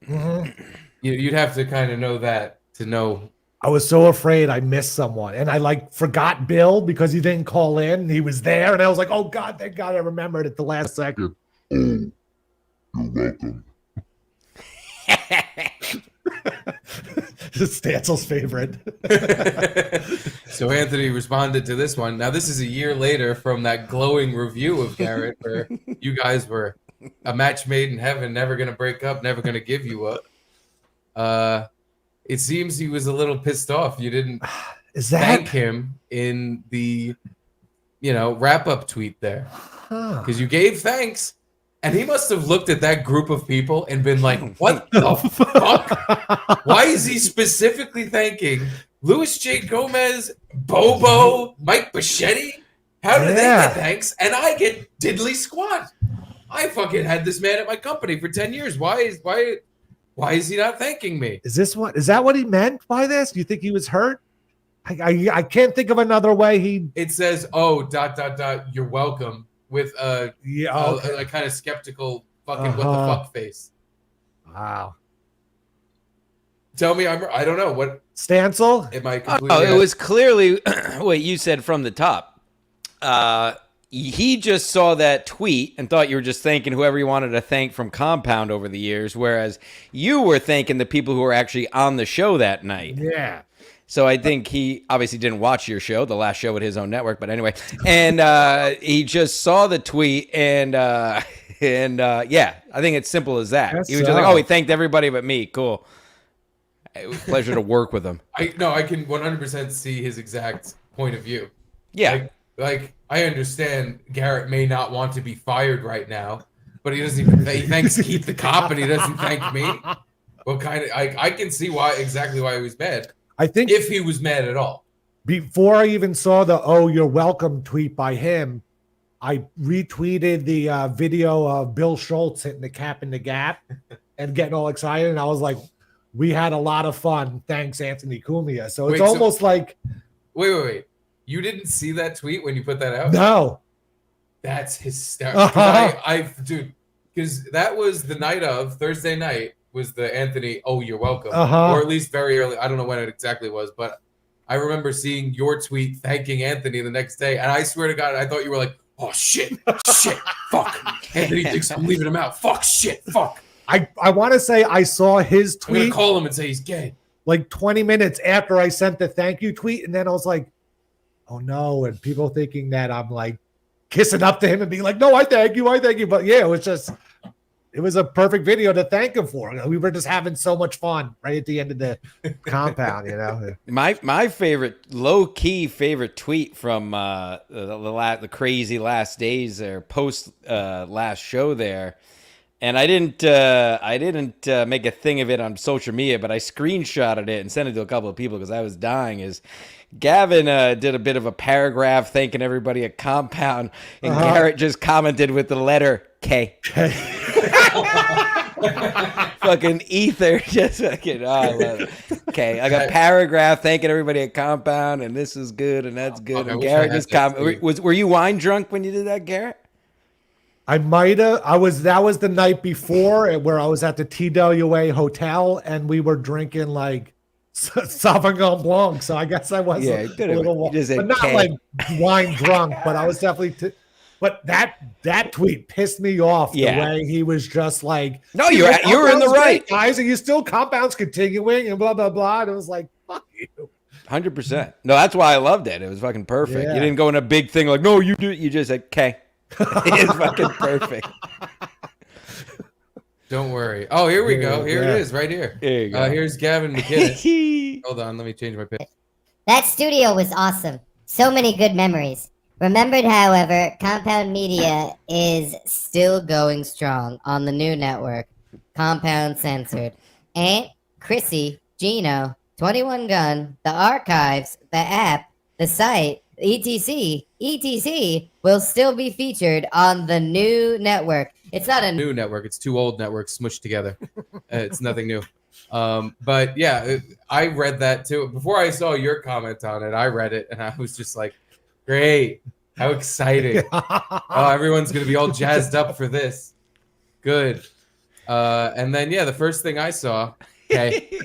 you'd have to kind of know that to know. I was so afraid I missed someone, and I like forgot Bill because he didn't call in. He was there, and I was like, "Oh God, thank God I remembered at the last second." Oh, you're welcome. This is Stancil's favorite. So Anthony responded to this one. Now this is a year later from that glowing review of Garrett, where you guys were a match made in heaven, never gonna break up, never gonna give you up. It seems he was a little pissed off. You didn't thank him in the, wrap-up tweet there, because you gave thanks, and he must have looked at that group of people and been like, "What the fuck? Why is he specifically thanking Louis J. Gomez, Bobo, Mike Bichetti? How do they get thanks, and I get diddly squat? I fucking had this man at my company for 10 years. Why is he not thanking me?" Is that what he meant by this? Do you think he was hurt? I can't think of another way It says, "Oh, ... you're welcome," with a kind of skeptical fucking what the fuck face. Wow. Tell me, I don't know what Stancil. Am I completely? Oh, it was clearly what you said from the top. He just saw that tweet and thought you were just thanking whoever you wanted to thank from Compound over the years, whereas you were thanking the people who were actually on the show that night. Yeah. So I think he obviously didn't watch your show, the last show with his own network, but anyway. And he just saw the tweet and I think it's simple as that. He was just like, "Oh, he thanked everybody but me. Cool. It was a pleasure to work with him." I can 100% see his exact point of view. Yeah. Like I understand Garrett may not want to be fired right now, but he doesn't even he thanks Keith the Cop and he doesn't thank me. Well, kind of, I can see exactly why he was mad. I think if he was mad at all. Before I even saw the "Oh, you're welcome" tweet by him, I retweeted the video of Bill Schultz hitting the cap in the gap and getting all excited. And I was like, "We had a lot of fun. Thanks, Anthony Cumia." So it's almost like. Wait. You didn't see that tweet when you put that out? No. That's hysterical. Dude, because that was the night of Thursday night was the Anthony, "Oh, you're welcome." Or at least very early. I don't know when it exactly was, but I remember seeing your tweet thanking Anthony the next day. And I swear to God, I thought you were like, "Oh, shit, fuck. Anthony thinks I'm leaving him out. Fuck, shit, fuck." I want to say I saw his tweet. I'm going to call him and say he's gay. Like 20 minutes after I sent the thank you tweet. And then I was like, "Oh no." And people thinking that I'm like kissing up to him and being like, "No, I thank you. But yeah, it was a perfect video to thank him for. We were just having so much fun right at the end of the compound, My favorite, low-key favorite tweet from the crazy last days or post last show there, and I didn't make a thing of it on social media, but I screenshotted it and sent it to a couple of people because I was dying. Is Gavin did a bit of a paragraph thanking everybody at Compound, and Garrett just commented with the letter K. Fucking ether, just fucking. Oh, I love it. Okay, I got paragraph thanking everybody at Compound, and this is good, and that's good. And Garrett just commented. Were you wine drunk when you did that, Garrett? I might have. That was the night before where I was at the TWA hotel, and we were drinking like Sauvignon Blanc. So I guess I was a little, but not like wine drunk. But I was definitely. But that tweet pissed me off the way he was just like, "No, you're in the right, guys, and you still Compound's continuing and blah blah blah." And it was like, "Fuck you." 100%. No, that's why I loved it. It was fucking perfect. Yeah. You didn't go in a big thing like, "No, you do." You just said, "K." It's fucking perfect. Don't worry. Oh, here we go. Here it is, right here. Here you go. Here's Gavin McKinnon. Hold on, let me change my picture. That studio was awesome. So many good memories. Remembered, however, Compound Media is still going strong on the new network, Compound Censored. Aunt, Chrissy, Gino, 21 Gun, the archives, the app, the site, ETC will still be featured on the new network. It's not a New network. It's two old networks smushed together. It's nothing new. But yeah, I read that too. Before I saw your comment on it, I read it and I was just like, great. How exciting. Oh, everyone's going to be all jazzed up for this. Good. And then, yeah, the first thing I saw, okay.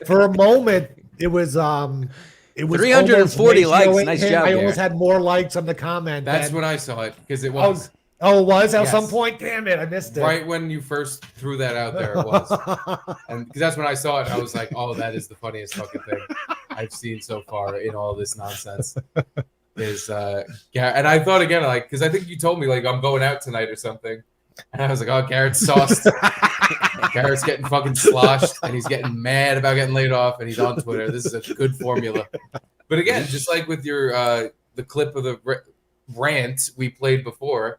For a moment, it was 340 likes. Nice job, I almost Garrett. had more likes on the comment. That's when I saw it because it was. Oh, it was at Yes. some point. Damn it, I missed it. Right when you first threw that out there, it was. And because that's when I saw it, I was like, oh, that is the funniest fucking thing I've seen so far in all this nonsense. Is and I thought again, like, because I think you told me like I'm going out tonight or something. And I was like, oh, Garrett's sauced. Garrett's getting fucking sloshed and he's getting mad about getting laid off and he's on Twitter. This is a good formula. But again, just like with your the clip of the rant we played before,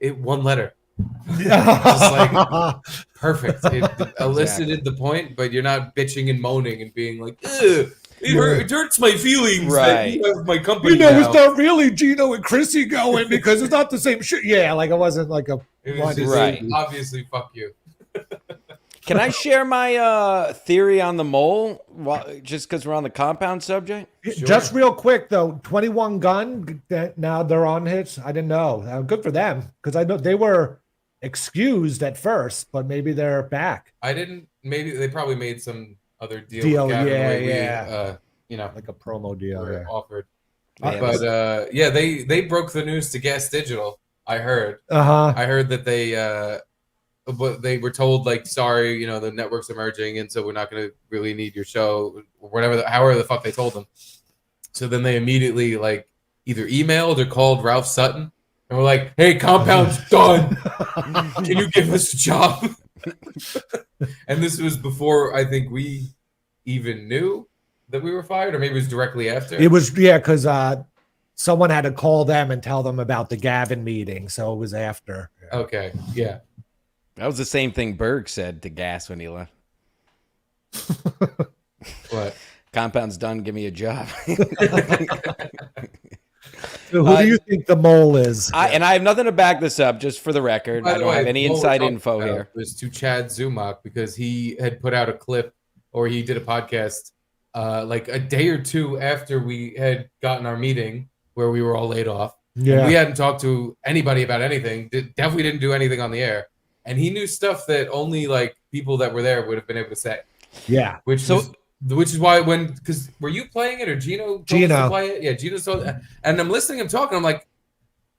it one letter. Just like perfect. It elicited the point, but you're not bitching and moaning and being like, ugh. It hurts my feelings that you have my company now. It's not really Gino and Chrissy going because it's not the same shit. Yeah, like it wasn't like a it was just right. Obviously, fuck you. Can I share my theory on the mole? Just because we're on the compound subject. Sure. Just real quick though, 21 Gun. Now they're on hits. I didn't know. Good for them because I know they were excused at first, but maybe they're back. I didn't. Maybe they probably made some other deal. With Gavin yeah. We, like a promo deal. were Yeah. offered. Yeah, But yeah, they broke the news to Gas Digital. I heard. I heard that they were told like, sorry, the network's emerging, and so we're not going to really need your show, or whatever, however the fuck they told them. So then they immediately like either emailed or called Ralph Sutton and were like, "Hey, Compound's done. Can you give us a job?" And this was before I think we even knew that we were fired, or maybe it was directly after. It was because someone had to call them and tell them about the Gavin meeting, so it was after. Okay, yeah. That was the same thing Berg said to Gas when he left. What? Compound's done. Give me a job. So who do you think the mole is? And I have nothing to back this up, just for the record. I don't have any inside info here. It was to Chad Zumach because he had put out a clip, or he did a podcast like a day or two after we had gotten our meeting where we were all laid off. Yeah. And we hadn't talked to anybody about anything. Definitely didn't do anything on the air. And he knew stuff that only like people that were there would have been able to say. Yeah. Which is why because were you playing it or Gino told us to play it? Yeah, Gino told, and I'm listening to him talking. I'm like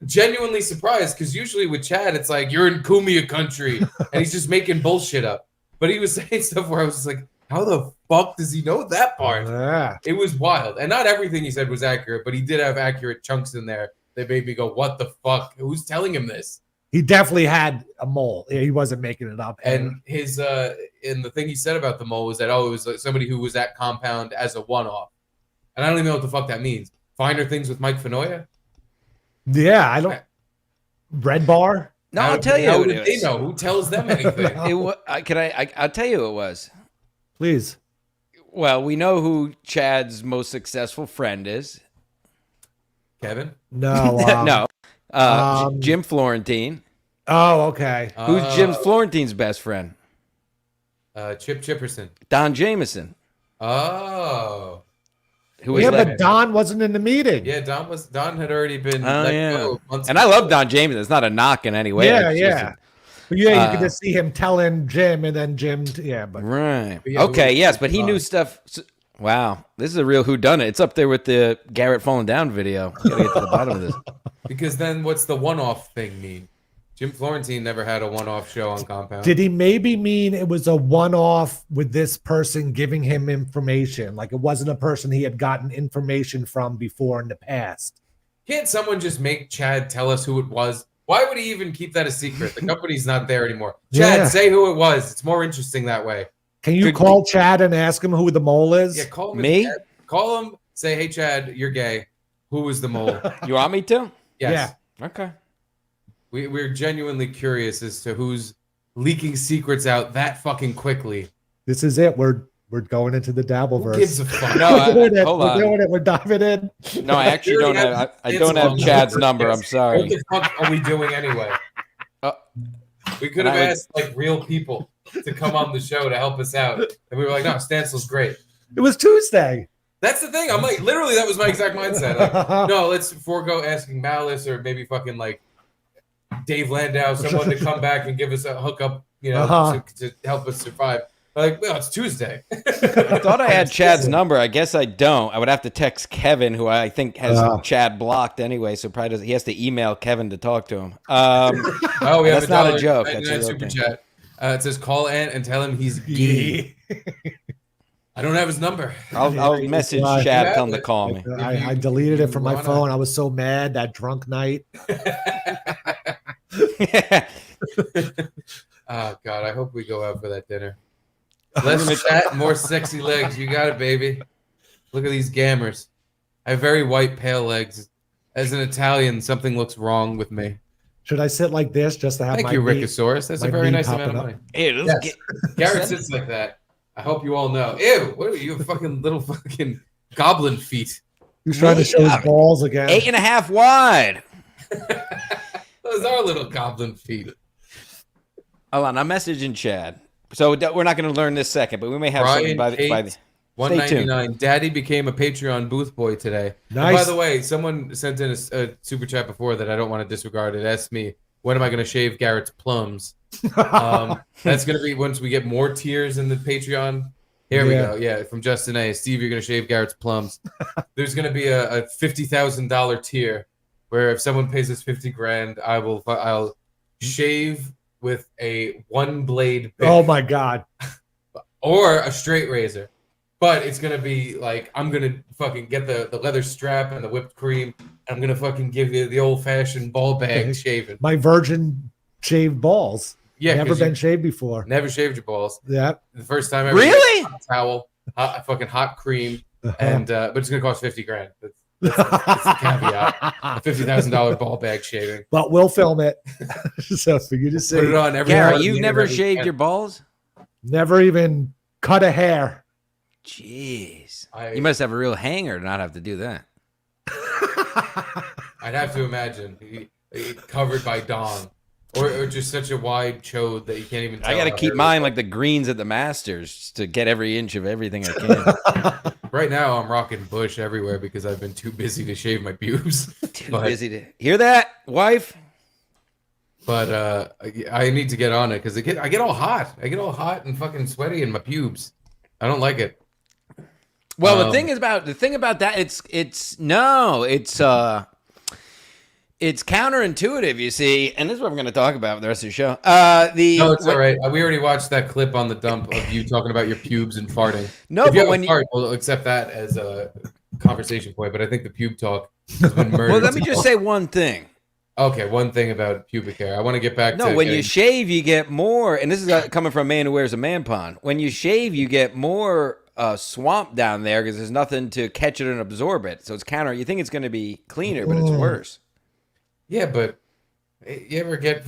genuinely surprised because usually with Chad, it's like you're in Kumia country and he's just making bullshit up. But he was saying stuff where I was just like, how the fuck does he know that part? Yeah. It was wild. And not everything he said was accurate, but he did have accurate chunks in there that made me go, what the fuck? Who's telling him this? He definitely had a mole. He wasn't making it up. And his and the thing he said about the mole was that it was like somebody who was at Compound as a one-off. And I don't even know what the fuck that means. Finer Things with Mike Fenoya? Yeah, I don't. Red Bar? No, I'll tell you. How did they know? Who tells them anything? I'll tell you who it was. Please. Well, we know who Chad's most successful friend is. Kevin? No. No. Jim Florentine. Oh, okay. Who's Jim Florentine's best friend? Chip Chipperson. Don Jameson. Oh. Who was but Don wasn't in the meeting. Yeah, Don had already been let go months ago. I love Don Jameson. It's not a knock in any way. Yeah. But you could just see him telling Jim, and then Jim. Right. Okay. Yes, but he knew stuff. Wow, this is a real whodunit. It's up there with the Garrett falling down video. Gotta get to the bottom of this. Because then, what's the one-off thing mean? Jim Florentine never had a one-off show on Compound. Did he maybe mean it was a one-off with this person giving him information? Like it wasn't a person he had gotten information from before in the past? Can't someone just make Chad tell us who it was? Why would he even keep that a secret? The company's not there anymore. Chad, say who it was. It's more interesting that way. Can you call Chad and ask him who the mole is? Yeah, call him. Me? Call him. Say, hey, Chad, you're gay. Who was the mole? You want me to? Yes. Yeah. Okay. We're genuinely curious as to who's leaking secrets out that fucking quickly. This is it. We're We're going into the Dabbleverse. Who gives a fuck? No, We're doing it. hold We're on. doing it. We're diving in. No, I actually don't have. I don't have Chad's number. I'm sorry. What the fuck are we doing anyway? We could have asked like real people to come on the show to help us out, and we were like, "No, Stancil's great." It was Tuesday. That's the thing. I'm like, literally, that was my exact mindset. Like, no, let's forego asking Malice or maybe fucking like Dave Landau, someone to come back and give us a hookup, you know, to help us survive. Like, well, it's Tuesday. I thought I had Chad's number. I guess I don't. I would have to text Kevin, who I think has Chad blocked anyway, so probably he has to email Kevin to talk to him. Oh, we have that's not a joke. That's a real super thing. chat. It says call Ant and tell him he's gay. I don't have his number. I'll message Chad, tell him to call me. I deleted it from my phone. I was so mad that drunk night. Oh God, I hope we go out for that dinner. Less chat, more sexy legs. You got it, baby. Look at these gammers. I have very white, pale legs. As an Italian, something looks wrong with me. Should I sit like this just to have Thank my you, knee- Rickosaurus. That's my a very knee nice amount of popping money. Hey, Yes. Garrett sits like that. I hope you all know. Ew, what are you, fucking little fucking goblin feet? He's trying to show his balls again. 8.5 wide. Those are little goblin feet. Hold on, I'm messaging Chad. So we're not going to learn this second, but we may have something by the. Stay tuned. $1.99. Daddy became a Patreon booth boy today. Nice. And by the way, someone sent in a super chat before that I don't want to disregard. It asked me, when am I going to shave Garrett's plums? That's going to be once we get more tiers in the Patreon. Here we go. Yeah, from Justin A. Steve, you're going to shave Garrett's plums. There's going to be a $50,000 tier where if someone pays us $50,000, I'll shave with a one blade bit. Oh my God. Or a straight razor. But it's going to be like, I'm going to fucking get the leather strap and the whipped cream. And I'm going to fucking give you the old fashioned ball bag shaving. My virgin shaved balls. Yeah. Never been shaved before. Never shaved your balls. Yeah. The first time ever. Really? Hot towel, fucking hot cream. And, but it's going to cost $50,000. That's the caveat. A $50,000 ball bag shaving. But we'll film it. So for you to see. Put it on every Garrett, you've never shaved your balls? Never even cut a hair. Jeez. You must have a real hanger to not have to do that. I'd have to imagine. Covered by dong. Or just such a wide chode that you can't even tell. I got to keep mine like the greens at the Masters to get every inch of everything I can. Right now, I'm rocking bush everywhere because I've been too busy to shave my pubes. Too busy to hear that, wife. But I need to get on it because I get all hot. I get all hot and fucking sweaty in my pubes. I don't like it. Well, the thing about that, it's counterintuitive, you see, and this is what we're going to talk about for the rest of the show. No, it's all right. We already watched that clip on the dump of you talking about your pubes and farting. No, if you but have when a fart, we'll accept that as a conversation point. But I think the pube talk has been murdered. Well, let me just say one thing. Okay, one thing about pubic hair. I want to get back to. No, when you shave, you get more, and this is coming from a man who wears a man pond. When you shave, you get more swamp down there because there's nothing to catch it and absorb it. So it's counter. You think it's going to be cleaner, but it's worse. Yeah, but you ever get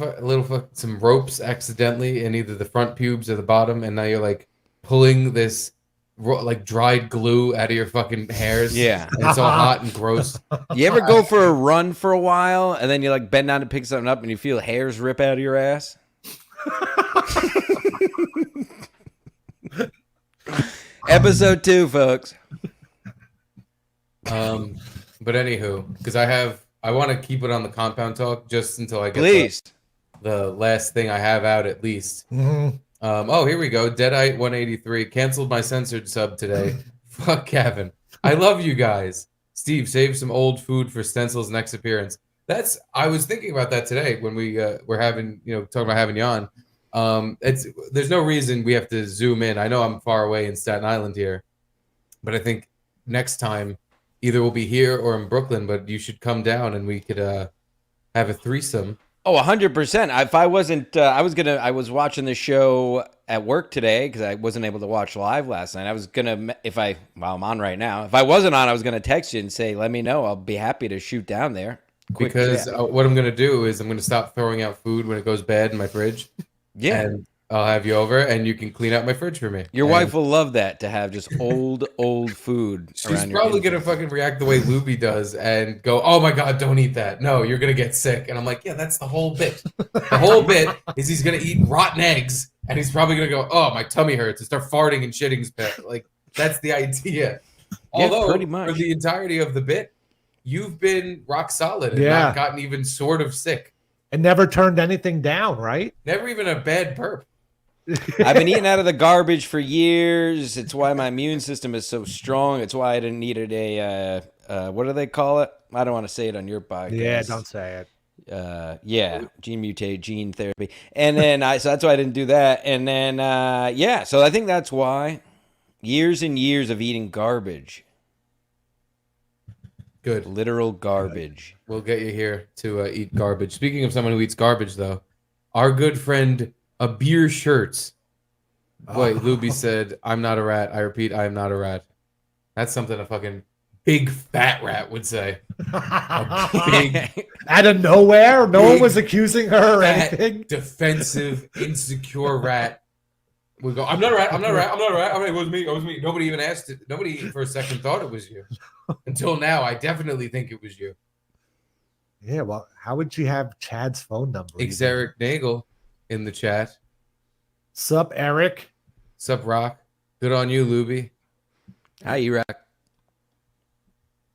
some ropes accidentally in either the front pubes or the bottom, and now you're like pulling this like dried glue out of your fucking hairs? Yeah, and it's all hot and gross. You ever go for a run for a while, and then you like bend down to pick something up, and you feel hairs rip out of your ass? Episode 2, folks. But anywho, because I want to keep it on the compound talk just until I get the last thing I have out at least. Mm-hmm. Oh, here we go. Deadite 183 canceled my censored sub today. Fuck Kevin. I love you guys. Steve, save some old food for Stancil's next appearance. I was thinking about that today when we were having, talking about having you on. There's no reason we have to zoom in. I know I'm far away in Staten Island here, but I think next time either we'll be here or in Brooklyn, but you should come down and we could have a threesome. Oh, 100%. If I wasn't, I was watching the show at work today because I wasn't able to watch live last night. I was gonna, I'm on right now. If I wasn't on, I was gonna text you and say, let me know. I'll be happy to shoot down there. Because what I'm gonna do is I'm gonna stop throwing out food when it goes bad in my fridge. Yeah. And I'll have you over, and you can clean out my fridge for me. Your And wife will love that, to have just old food. She's around your probably kitchen. gonna fucking react the way Luby does and go, "Oh my god, don't eat that! No, you're gonna get sick." And I'm like, "Yeah, that's the whole bit. The whole bit is he's gonna eat rotten eggs, and he's probably gonna go, "Oh, my tummy hurts," and start farting and shitting his pet." Like that's the idea. Yeah, Although pretty much. for the entirety of the bit, you've been rock solid and Yeah. not gotten even sort of sick. And never turned anything down, right? Never even a bad burp. I've been eating out of the garbage for years. It's why my immune system is so strong. It's why I didn't need a what do they call it? I don't want to say it on your podcast. Yeah, don't say it. Yeah, gene therapy. And then so that's why I didn't do that. And then yeah, so I think that's why years and years of eating garbage. Good. Literal garbage. We'll get you here to eat garbage. Speaking of someone who eats garbage, though, our good friend A Beer Shirts. Boy, Luby said, "I'm not a rat. I repeat, I am not a rat." That's something a fucking big fat rat would say. A big, Out of nowhere, no one big, was accusing her or fat, anything. defensive, insecure rat would go, "I'm not a rat. I'm not a rat. I'm not a rat. It was me. It was me." Nobody even asked it. Nobody for a second thought it was you. Until now, I definitely think it was you. Yeah, well, how would she have Chad's phone number? Xeric Nagel in the chat. Sup, Eric? Sup, Rock? Good on you, Luby. Hi, E-Rock.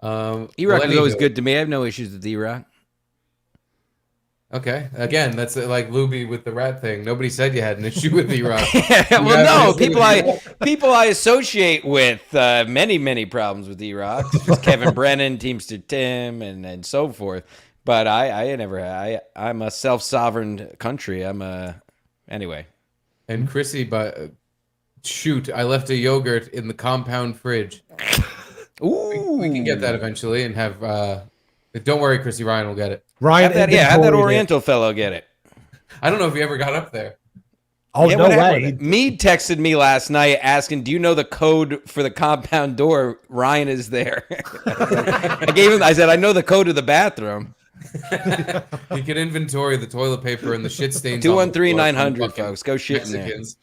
E-Rock E-Rock is always good to me. I have no issues with E-Rock. Okay. Again, that's like Luby with the rat thing. Nobody said you had an issue with E-Rock. Well, no, people I associate with many problems with E-Rock. Kevin Brennan, Teamster Tim, and so forth. But I'm a self-sovereign country. Anyway. And Chrissy, but shoot, I left a yogurt in the compound fridge. Ooh. We can get that eventually and have. Don't worry, Chrissy. Ryan will get it. Ryan, have that Oriental fellow get it. I don't know if he ever got up there. Oh, Yeah, no way. Mead texted me last night asking, "Do you know the code for the compound door?" Ryan is there. I said, "I know the code to the bathroom." He can inventory the toilet paper and the shit stains. 213-900, folks. Go shit in there. Mexicans.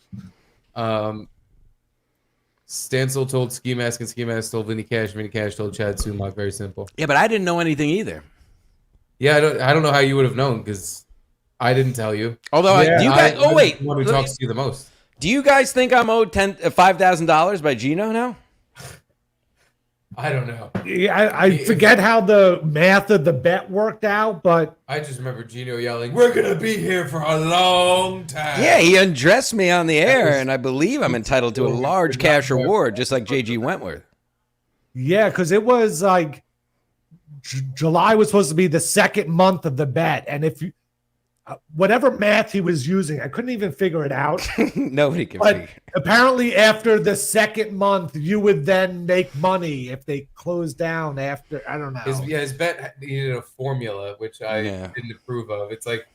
Stancil told Ski Mask, and Ski Mask told Vinny Cash. Vinny Cash told Chad Sumac. Very simple. Yeah, but I didn't know anything either. Yeah, I don't know how you would have known because I didn't tell you. Although, do you guys? Oh wait, the one who talks to you the most. Do you guys think I'm owed $5,000 by Gino now? I don't know. Yeah, I forget how the math of the bet worked out, but I just remember Gino yelling, "We're gonna be here for a long time." Yeah, he undressed me on the air, and I believe I'm entitled to a large cash reward, just like JG Wentworth. yeah, because it was like July was supposed to be the second month of the bet, and if you whatever math he was using, I couldn't even figure it out. Nobody can But figure. apparently, after the second month, you would then make money if they closed down after. I don't know. His bet needed a formula, which I didn't approve of. It's like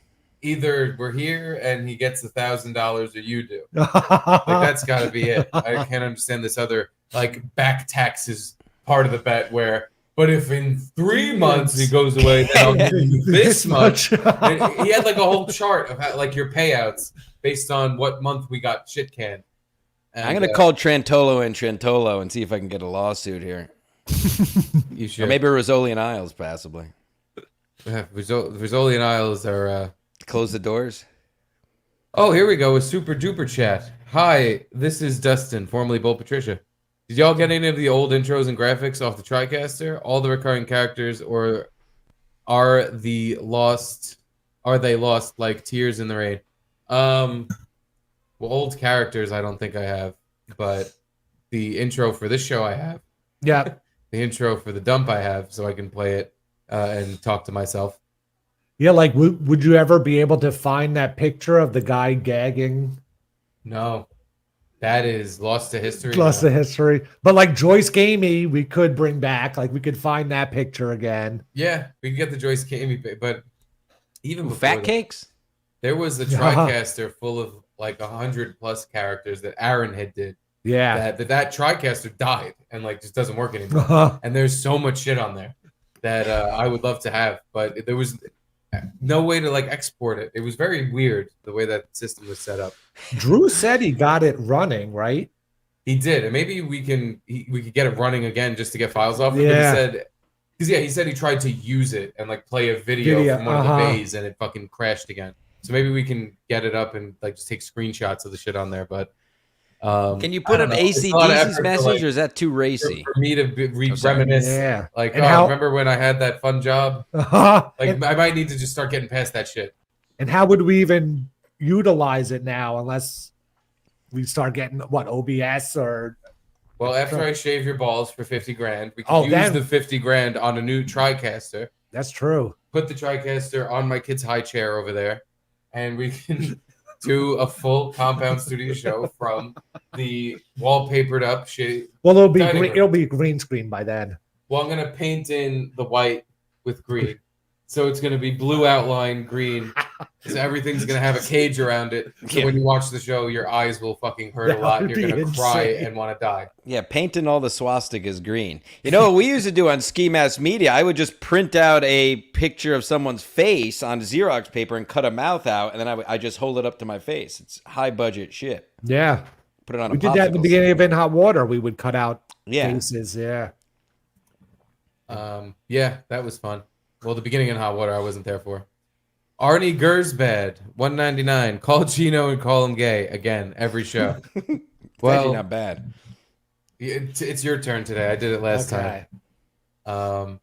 either we're here and he gets $1,000, or you do. Like that's got to be it. I can't understand this other like back taxes part of the bet where. But if in 3 months he goes away, then I'll give you this much. And he had like a whole chart of how, like your payouts based on what month we got shit canned. And, I'm gonna call Trantolo and see if I can get a lawsuit here. You should. Or maybe Rizzoli and Isles, possibly. Rizzoli and Isles are close the doors. Oh, here we go with Super Duper Chat. Hi, this is Dustin, formerly Bull Patricia. Did y'all get any of the old intros and graphics off the TriCaster? All the recurring characters, or are they lost like Tears in the Rain? Well, old characters I don't think I have, but the intro for this show I have. Yeah. The intro for the dump I have, so I can play it and talk to myself. Yeah, like would you ever be able to find that picture of the guy gagging? No. That is lost to history. Lost to history. But like Joyce Gamey, we could bring back. Like we could find that picture again. Yeah, we can get the Joyce Gamey, but even before Fat Cakes? There was a TriCaster full of like 100+ characters that Aaron had did. Yeah. That TriCaster died and like just doesn't work anymore. And there's so much shit on there that I would love to have. But there was no way to like export it. It was very weird the way that system was set up. Drew said he got it running, right? He did, and maybe we could get it running again just to get files off. Yeah. But he said he tried to use it and like play a video from one of the bays, and it fucking crashed again. So maybe we can get it up and like just take screenshots of the shit on there. But can you put up AC/DC's message, or is that too racy for me to reminisce? Yeah, like and how, remember when I had that fun job? Like I might need to just start getting past that shit. And how would we even utilize it now unless we start getting what, OBS or? Well, after I shave your balls for 50 grand, we can use the 50 grand on a new TriCaster. That's true. Put the TriCaster on my kid's high chair over there, and we can do a full compound studio show from the wallpapered up shit. Well, it'll be green screen by then. Well, I'm gonna paint in the white with green, so it's gonna be blue outline, green. So everything's gonna have a cage around it. So when you watch the show, your eyes will fucking hurt a lot. You're gonna cry and want to die. Yeah, painting all the swastikas green. You know what we used to do on Ski Mask Media? I would just print out a picture of someone's face on Xerox paper and cut a mouth out, and then I just hold it up to my face. It's high budget shit. Yeah, put it on. We did that in the beginning of In Hot Water. We would cut out faces. Yeah, that was fun. Well, the beginning in Hot Water, I wasn't there for. Arnie Gersbad, $1.99. Call Gino and call him gay again every show. Well, actually not bad. It's your turn today. I did it last time. But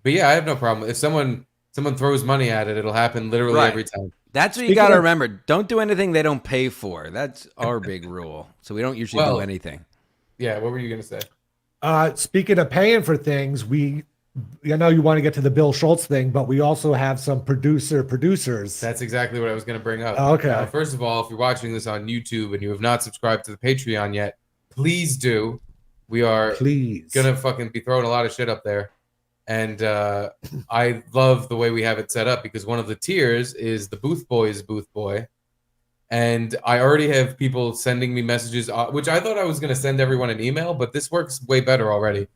yeah, I have no problem. If someone throws money at it, it'll happen literally every time. That's what you got to remember. Don't do anything they don't pay for. That's our big rule. So we don't usually do anything. Yeah, what were you gonna say? Speaking of paying for things, I know you want to get to the Bill Schultz thing, but we also have some producers. That's exactly what I was going to bring up. Okay. First of all, if you're watching this on YouTube and you have not subscribed to the Patreon yet, please do. We are going to fucking be throwing a lot of shit up there. And I love the way we have it set up because one of the tiers is the Booth Boys Booth Boy. And I already have people sending me messages, which I thought I was going to send everyone an email, but this works way better already.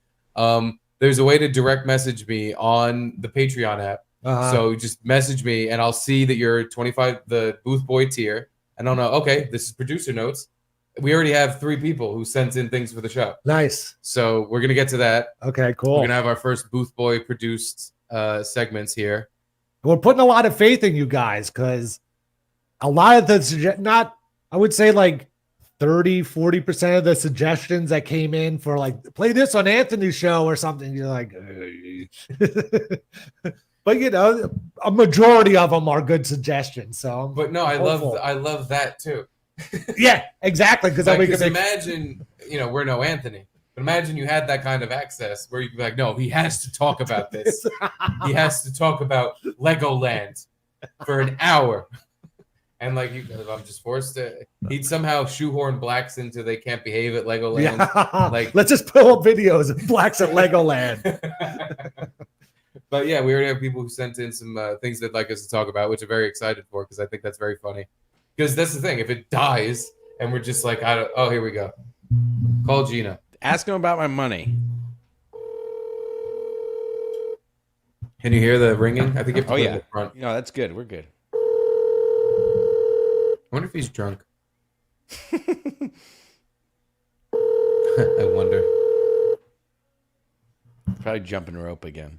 There's a way to direct message me on the Patreon app. So just message me and I'll see that you're 25, the Booth Boy tier. And I'll know, okay, this is producer notes. We already have 3 people who sent in things for the show. Nice. So we're going to get to that. Okay, cool. We're going to have our first Booth Boy produced segments here. We're putting a lot of faith in you guys because a lot of the, I would say like 30-40% of the suggestions that came in for like play this on Anthony's show or something, you're like but you know, a majority of them are good suggestions. So but no, I love that too. Yeah, exactly, because like, imagine we're no Anthony, but imagine you had that kind of access where you could be like, no, he has to talk about this. He has to talk about Legoland for an hour. And like I'm just forced to. He'd somehow shoehorn blacks into they can't behave at Legoland. Yeah. Like let's just pull up videos of blacks at Legoland. But yeah, we already have people who sent in some things they'd like us to talk about, which I'm very excited for because I think that's very funny. Because that's the thing, if it dies and we're just like, oh, here we go. Call Gina. Ask him about my money. Can you hear the ringing? I think you have to put it in the front. No, that's good. We're good. I wonder if he's drunk. I wonder. Probably jumping rope again.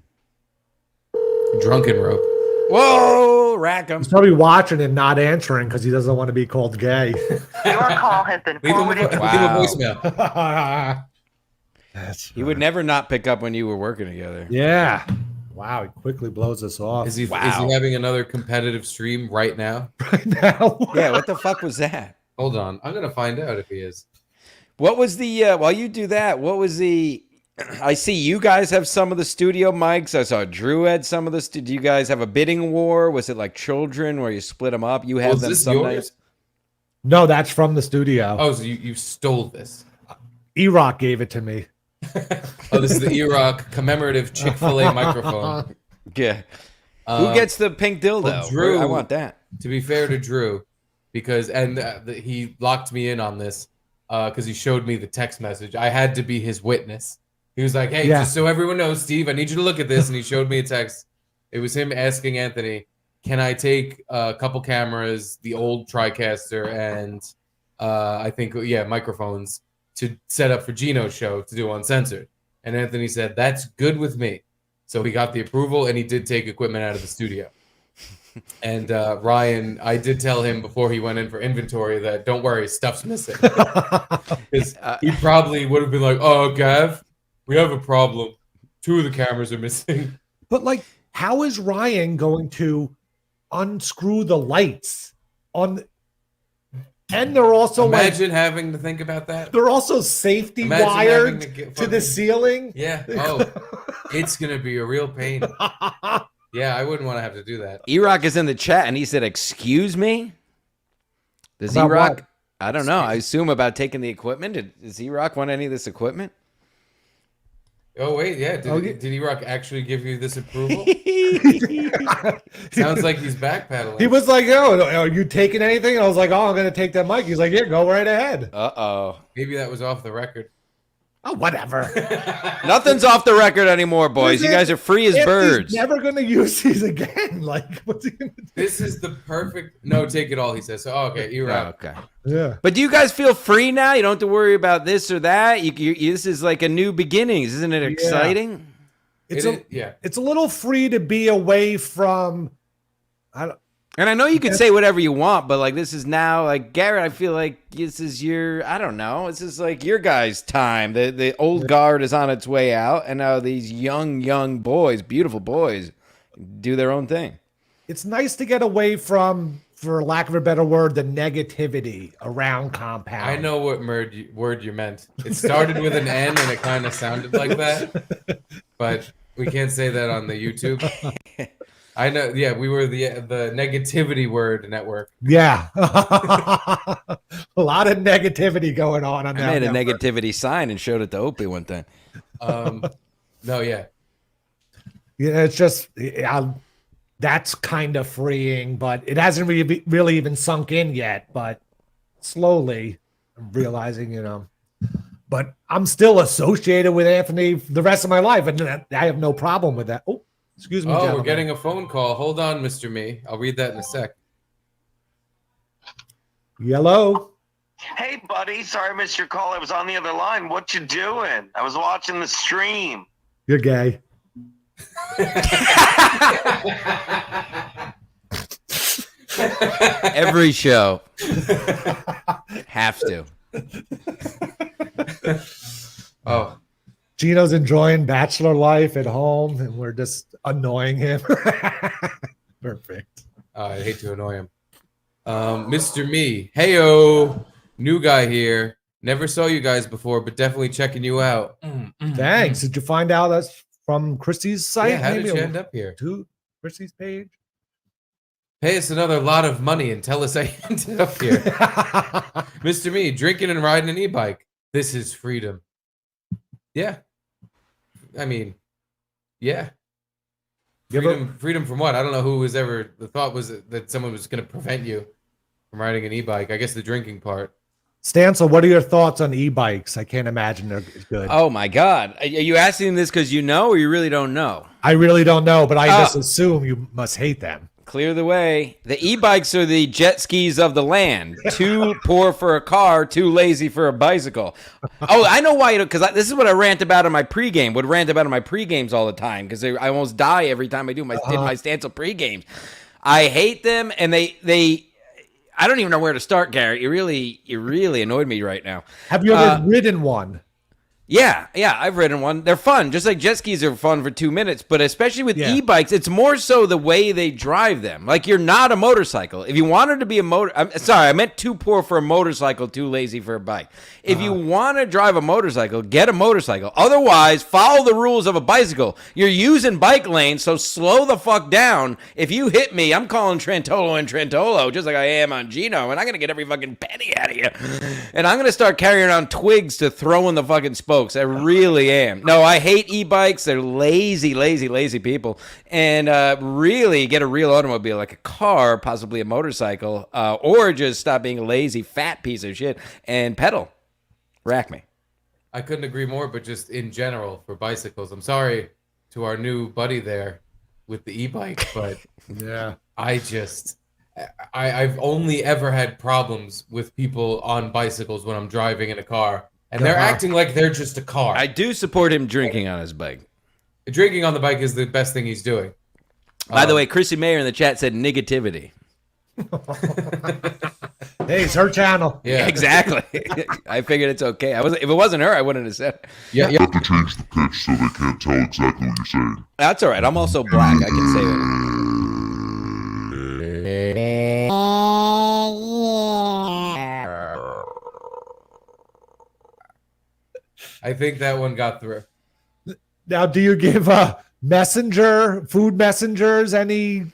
Drunken rope. Whoa, Rackham. He's probably watching and not answering because he doesn't want to be called gay. Your call has been forwarded. Leave him a voicemail. He would never not pick up when you were working together. Yeah. Wow, he quickly blows us off. Is he having another competitive stream right now? Right now? Yeah, what the fuck was that? Hold on. I'm going to find out if he is. What was the, while you do that, what was the, I see you guys have some of the studio mics. I saw Drew had some of the, did you guys have a bidding war? Was it like children where you split them up? You had them some nights? No, that's from the studio. Oh, so you stole this. E-Rock gave it to me. Oh, this is the E-Rock commemorative Chick-fil-A microphone. Yeah. Who gets the pink dildo? Well, Drew, I want that. To be fair to Drew, because he locked me in on this because he showed me the text message. I had to be his witness. He was like, hey, just so everyone knows, Steve, I need you to look at this. And he showed me a text. It was him asking Anthony can I take a couple cameras, the old TriCaster, and I think microphones to set up for Gino's show to do Uncensored? And Anthony said, that's good with me. So he got the approval, and he did take equipment out of the studio. And Ryan, I did tell him before he went in for inventory that don't worry, stuff's missing. Because he probably would have been like, oh, Gav, we have a problem. 2 of the cameras are missing. But like, how is Ryan going to unscrew the lights on? And they're also imagine having to think about that. They're also safety imagine wired to the ceiling. Yeah. Oh, it's gonna be a real pain. Yeah, I wouldn't want to have to do that. E-Rock is in the chat, and he said, excuse me? Does About E-Rock... what? I don't know. I assume about taking the equipment. Does E-Rock want any of this equipment? Oh, wait, yeah. Did E-Rock actually give you this approval? Sounds like he's backpedaling. He was like, "Oh, are you taking anything?" And I was like, "Oh, I'm going to take that mic." He's like, "Yeah, go right ahead." Uh-oh. Maybe that was off the record. Oh, whatever. Nothing's off the record anymore, boys. You guys are free as birds. He's never going to use these again. Like, what's he going to do? This is the perfect... No, take it all, he says. So, okay, E-Rock. Okay. Yeah. But do you guys feel free now? You don't have to worry about this or that? This is like a new beginnings. Isn't it exciting? It's a little free to be away from... And I know you can say whatever you want, but like this is now like Garrett, I feel like this is your, I don't know, this is like your guys' time. The old guard is on its way out, and now these young boys, beautiful boys, do their own thing. It's nice to get away from, for lack of a better word, the negativity around Compound. I know what word you meant. It started with an N and it kind of sounded like that, but we can't say that on the YouTube. I know. Yeah, we were the negativity word network. Yeah, a lot of negativity going on. I made a negativity sign and showed it to Opie one time. No, yeah, it's just that's kind of freeing, but it hasn't really even sunk in yet. But slowly, I'm realizing, But I'm still associated with Anthony the rest of my life, and I have no problem with that. Oh. Excuse me, gentlemen. We're getting a phone call. Hold on, Mr. Me. I'll read that in a sec. Hello. Hey, buddy. Sorry I missed your call. I was on the other line. What you doing? I was watching the stream. You're gay. Every show. Have to. Oh. Gino's enjoying bachelor life at home, and we're just annoying him. Perfect. I hate to annoy him. Mr. Me. Heyo. New guy here. Never saw you guys before, but definitely checking you out. Thanks. Did you find out that's from Christy's site? Yeah, how did you end up here? To Christy's page? Pay us another lot of money and tell us how you ended up here. Mr. Me, drinking and riding an e-bike. This is freedom. Yeah. I mean, yeah. Freedom from what? I don't know who was ever... The thought was that someone was going to prevent you from riding an e-bike. I guess the drinking part. Stancil, what are your thoughts on e-bikes? I can't imagine they're good. Oh, my God. Are you asking this because you know or you really don't know? I really don't know, but I just assume you must hate them. Clear the way. The e-bikes are the jet skis of the land. Too poor for a car, too lazy for a bicycle. Oh, I know why. Because this is what I rant about in my pregame. Would rant about in my pregames all the time because I almost die every time I do my Stancil pregames. I hate them, and they. I don't even know where to start, Garrett. You really annoyed me right now. Have you ever ridden one? Yeah, I've ridden one. They're fun, just like jet skis are fun for 2 minutes. But especially with e-bikes, it's more so the way they drive them. Like you're not a motorcycle. If you wanted to be I meant too poor for a motorcycle, too lazy for a bike. If you want to drive a motorcycle, get a motorcycle. Otherwise, follow the rules of a bicycle. You're using bike lanes, so slow the fuck down. If you hit me, I'm calling Trentolo and Trentolo, just like I am on Gino, and I'm going to get every fucking penny out of you. And I'm going to start carrying around twigs to throw in the fucking spokes. I really am. No, I hate e-bikes. They're lazy people. And really get a real automobile, like a car, possibly a motorcycle, or just stop being a lazy, fat piece of shit and pedal. Rack me. I couldn't agree more, but just in general for bicycles. I'm sorry to our new buddy there with the e-bike, but Yeah. I've only ever had problems with people on bicycles when I'm driving in a car, and they're acting like they're just a car. I do support him drinking on his bike. Drinking on the bike is the best thing he's doing. By the way, Chrissy Mayer in the chat said negativity. Hey, it's her channel. Yeah, exactly. I figured it's okay. If it wasn't her, I wouldn't have said it. Yeah. You have to change the pitch so they can't tell exactly what you're saying. That's all right. I'm also black. I can say that. I think that one got through. Now, do you give food messengers any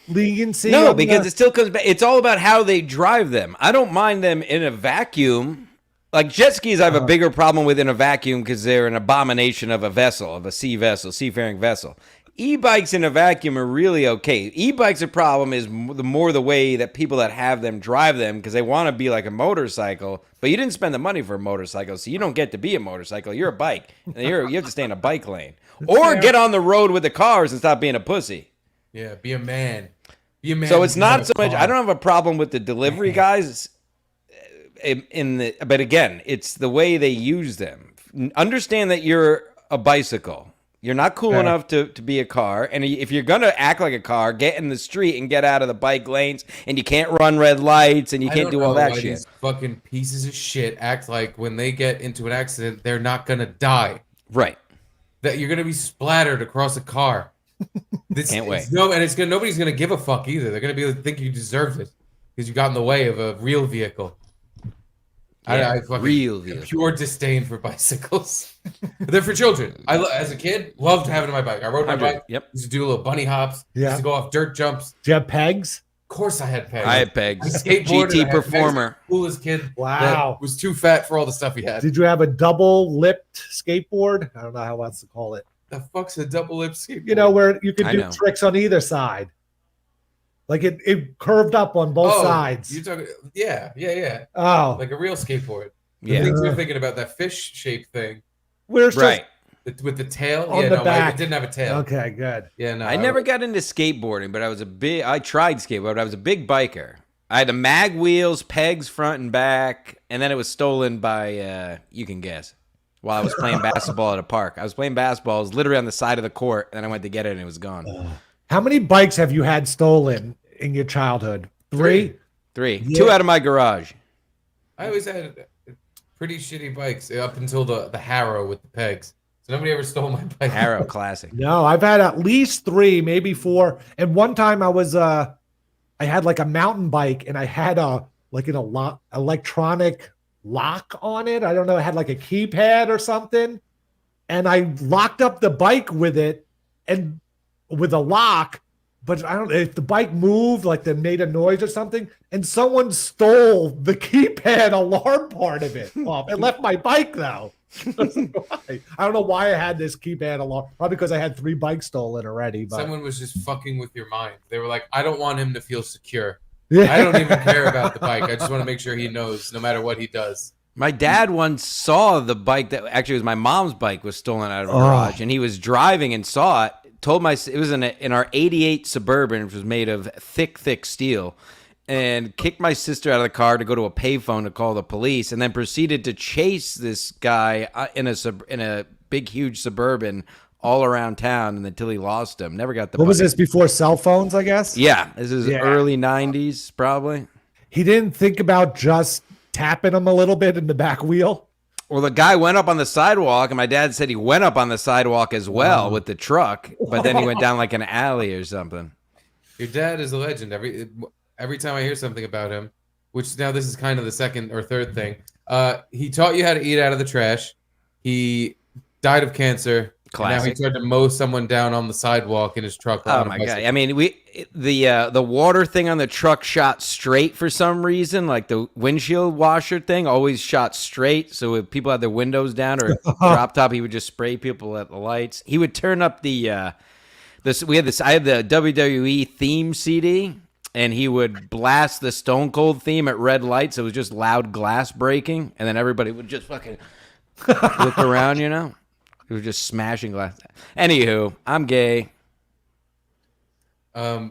leniency? No, because it still comes back. It's all about how they drive them. I don't mind them in a vacuum. Like jet skis, I have a bigger problem with in a vacuum because they're an abomination of a vessel, of a seafaring vessel. E-bikes in a vacuum are really okay. E-bikes, a problem is the way that people that have them drive them because they want to be like a motorcycle, but you didn't spend the money for a motorcycle, so you don't get to be a motorcycle. You're a bike. And you have to stay in a bike lane. Or get on the road with the cars and stop being a pussy. Yeah, be a man. Be a man. So it's not so much. I don't have a problem with the delivery guys. But again, it's the way they use them. Understand that you're a bicycle. You're not cool enough to be a car. And if you're going to act like a car, get in the street and get out of the bike lanes. And you can't run red lights and you can't do all that shit. These fucking pieces of shit act like when they get into an accident, they're not going to die. Right. That you're going to be splattered across a car. Can't wait. Nobody's going to give a fuck either. They're going to think you deserved it because you got in the way of a real vehicle. Yeah, I real vehicle. Pure disdain for bicycles. They're for children. As a kid, loved having my bike. I rode my bike. Yep. Used to do little bunny hops. Yeah. Used to go off dirt jumps. Do you have pegs? Of course I had pegs. I had pegs. Skateboarded, GT performer. Coolest kid. Wow. That was too fat for all the stuff he had. Did you have a double-lipped skateboard? I don't know how else to call it. The fuck's a double lip skateboard? You know, where you could I do know. tricks on either side. Like it curved up on both sides. You're talking, yeah. Oh. Like a real skateboard. The Yeah. things you're thinking about, that fish-shaped thing. Where's Right. With the tail? On the back. It didn't have a tail. Okay, good. Yeah, no. I never got into skateboarding, but I tried skateboarding. I was a big biker. I had the mag wheels, pegs front and back, and then it was stolen by, you can guess, while I was playing basketball at a park. I was playing basketball. It was literally on the side of the court, and I went to get it, and it was gone. How many bikes have you had stolen in your childhood? Three? Yeah. 2 out of my garage. I always had pretty shitty bikes up until the Harrow with the pegs. So nobody ever stole my bike. Harrow classic. No, I've had at least 3, maybe 4. And one time I was I had like a mountain bike and I had an electronic lock on it. I don't know, it had like a keypad or something. And I locked up the bike with it and with a lock, but I don't know if the bike moved, like they made a noise or something, and someone stole the keypad alarm part of it off. It left my bike though. I don't know why I had this keypad alarm. Probably because I had 3 bikes stolen already. But Someone was just fucking with your mind. They were like, I don't want him to feel secure. Yeah. I don't even care about the bike. I just want to make sure he knows no matter what he does. My dad once saw the bike that actually was my mom's bike was stolen out of a garage, and he was driving and saw it. It was in our '88 Suburban, which was made of thick steel, and kicked my sister out of the car to go to a payphone to call the police, and then proceeded to chase this guy in a big huge Suburban all around town, and until he lost him. Never got the. What was bike. this, before cell phones? I guess. Yeah, this is early '90s, probably. He didn't think about just tapping him a little bit in the back wheel. Well, the guy went up on the sidewalk, and my dad said he went up on the sidewalk as well with the truck, but then he went down like an alley or something. Your dad is a legend. Every time I hear something about him, which now this is kind of the second or third thing, he taught you how to eat out of the trash. He died of cancer. Classic. Now he tried to mow someone down on the sidewalk in his truck. Oh my god! I mean, the water thing on the truck shot straight for some reason. Like the windshield washer thing always shot straight. So if people had their windows down or drop top, he would just spray people at the lights. He would turn up I had the WWE theme CD, and he would blast the Stone Cold theme at red lights. It was just loud glass breaking, and then everybody would just fucking look around, you know. He was just smashing glass. Anywho, I'm gay.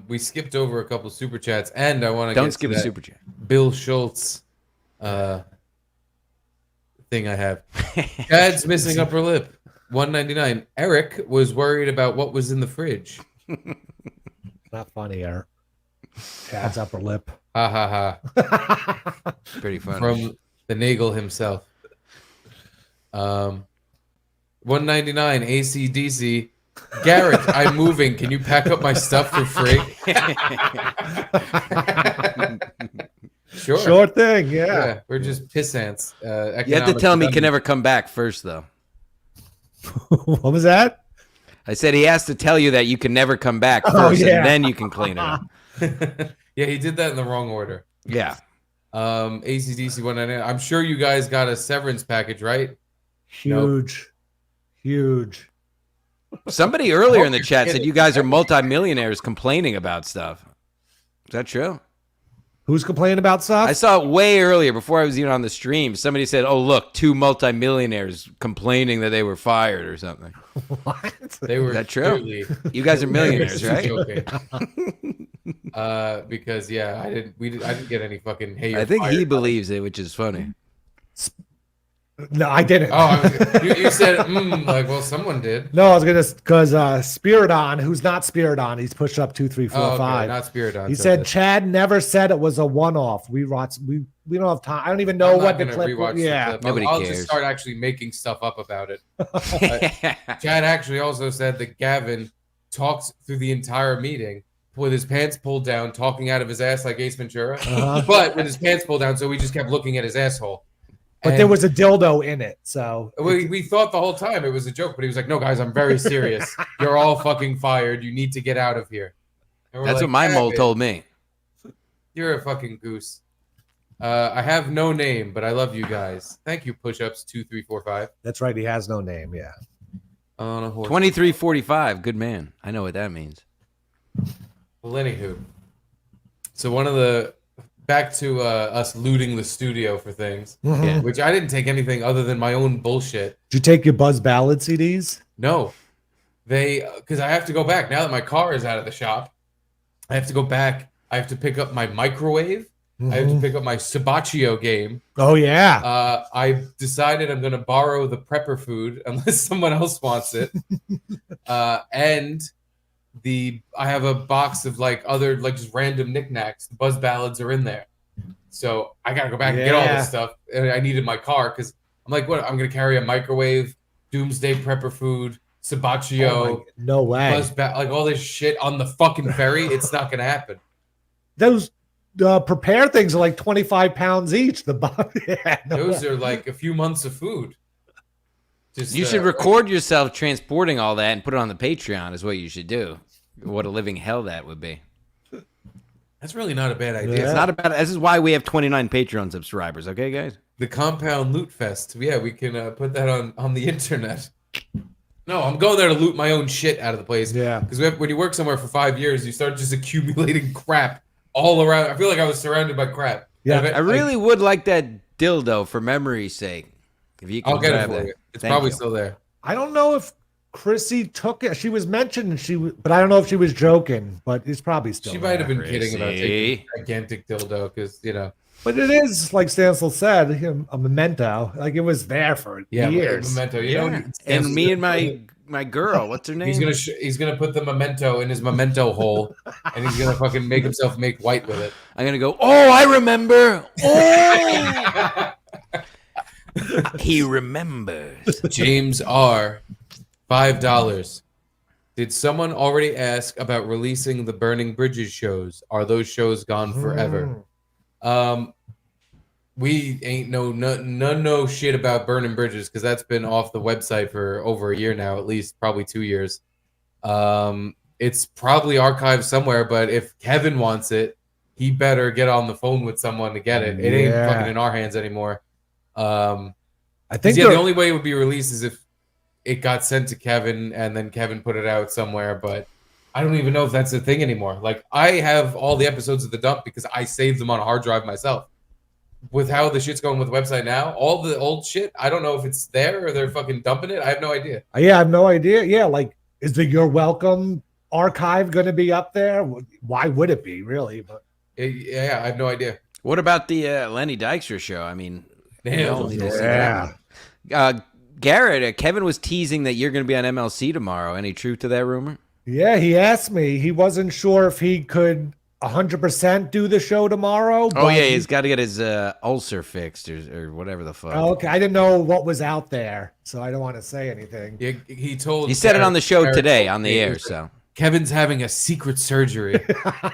We skipped over a couple super chats, and I want to Don't get skip to a that super chat. Bill Schultz thing I have. Chad's missing upper lip. $1.99. Eric was worried about what was in the fridge. Not funny, Eric. Chad's upper lip. Ha ha ha. Pretty funny. From the Nagel himself. $1.99 ACDC. Garrett, I'm moving. Can you pack up my stuff for free? Sure thing. Yeah. We're just piss ants. You have to tell him he can never come back first, though. What was that? I said he has to tell you that you can never come back first, and then you can clean it up. Yeah, he did that in the wrong order. Yeah. ACDC 199. I'm sure you guys got a severance package, right? Huge. Huge. Somebody earlier in the chat said you guys are multimillionaires complaining about stuff. Is that true? Who's complaining about stuff? I saw it way earlier before I was even on the stream. Somebody said, "Oh, look, 2 multimillionaires complaining that they were fired or something." What? They were. Is that true? Clearly, you guys are millionaires, right? Because I didn't get any fucking. Hey, I think he believes it, which is funny. No, I didn't. Oh, you said like, well, someone did. No, I was gonna because Spiridon, who's not Spiridon, he's pushed up 2, 3, 4, 5. Not Spiridon. He said Chad never said it was a one-off. We don't have time. I don't even know what the clip was. Yeah, nobody I'll cares. just start actually making stuff up about it. Chad actually also said that Gavin talked through the entire meeting with his pants pulled down, talking out of his ass like Ace Ventura, but with his pants pulled down, so we just kept looking at his asshole. But there was a dildo in it, so we thought the whole time it was a joke. But he was like, "No, guys, I'm very serious. You're all fucking fired. You need to get out of here." That's what my mole told me. You're a fucking goose. I have no name, but I love you guys. Thank you, push-ups 2, 3, 4, 5. That's right. He has no name. Yeah. On a horse. 2345. Good man. I know what that means. Well, anywho, so one of the back to us looting the studio for things, which I didn't take anything other than my own bullshit. Did you take your Buzz Ballad CDs? No, because I have to go back now that my car is out of the shop. I have to go back. I have to pick up my microwave. I have to pick up my Sabaccio game. Oh yeah. I decided I'm gonna borrow the prepper food unless someone else wants it. And I have a box of other just random knickknacks. The Buzz Ballads are in there, so I gotta go back and get all this stuff. And I needed my car because I'm like, what? I'm gonna carry a microwave, Doomsday Prepper food, Sabaccio, no way, Buzz all this shit on the fucking ferry. It's not gonna happen. Those prepare things are like 25 pounds each. Those are like a few months of food. You should record yourself transporting all that and put it on the Patreon is what you should do. What a living hell that would be. That's really not a bad idea. Yeah. It's not a bad. This is why we have 29 Patreon subscribers. Okay, guys. The Compound Loot Fest. Yeah, we can put that on the internet. No, I'm going there to loot my own shit out of the place. Yeah. Because when you work somewhere for 5 years, you start just accumulating crap all around. I feel like I was surrounded by crap. Yeah. I really would like that dildo for memory's sake. If you can I'll get it for that. you. It's probably still there. I don't know if Chrissy took it. She was mentioned, but I don't know if she was joking. But it's probably still. She there. might have been kidding about taking a gigantic dildo because But it is like Stancil said, a memento. Like it was there for years. Memento. And me and my girl, what's her name? He's gonna put the memento in his memento hole, and he's gonna fucking make himself make white with it. I'm gonna go. Oh, I remember. Oh. He remembers. James R. $5. Did someone already ask about releasing the Burning Bridges shows? Are those shows gone forever? We ain't no shit about Burning Bridges because that's been off the website for over a year now, at least probably 2 years. It's probably archived somewhere, but if Kevin wants it, he better get on the phone with someone to get it. It ain't fucking in our hands anymore. I think the only way it would be released is if it got sent to Kevin and then Kevin put it out somewhere, but I don't even know if that's a thing anymore. Like I have all the episodes of The Dump because I saved them on a hard drive myself. With how the shit's going with the website now, all the old shit, I don't know if it's there or they're fucking dumping it. I have no idea. Yeah, I have no idea. Yeah, like is the You're Welcome archive going to be up there? Why would it be, really? But Yeah, I have no idea. What about the Lenny Dykstra show? I mean, we all need to see yeah. that. Garrett, Kevin was teasing that you're going to be on MLC tomorrow. Any truth to that rumor? Yeah, he asked me. He wasn't sure if he could 100% do the show tomorrow. Oh, yeah, he's got to get his ulcer fixed or whatever the fuck. Okay, I didn't know what was out there, so I don't want to say anything. Yeah, he told. He said it on the show today on the air, so. Kevin's having a secret surgery,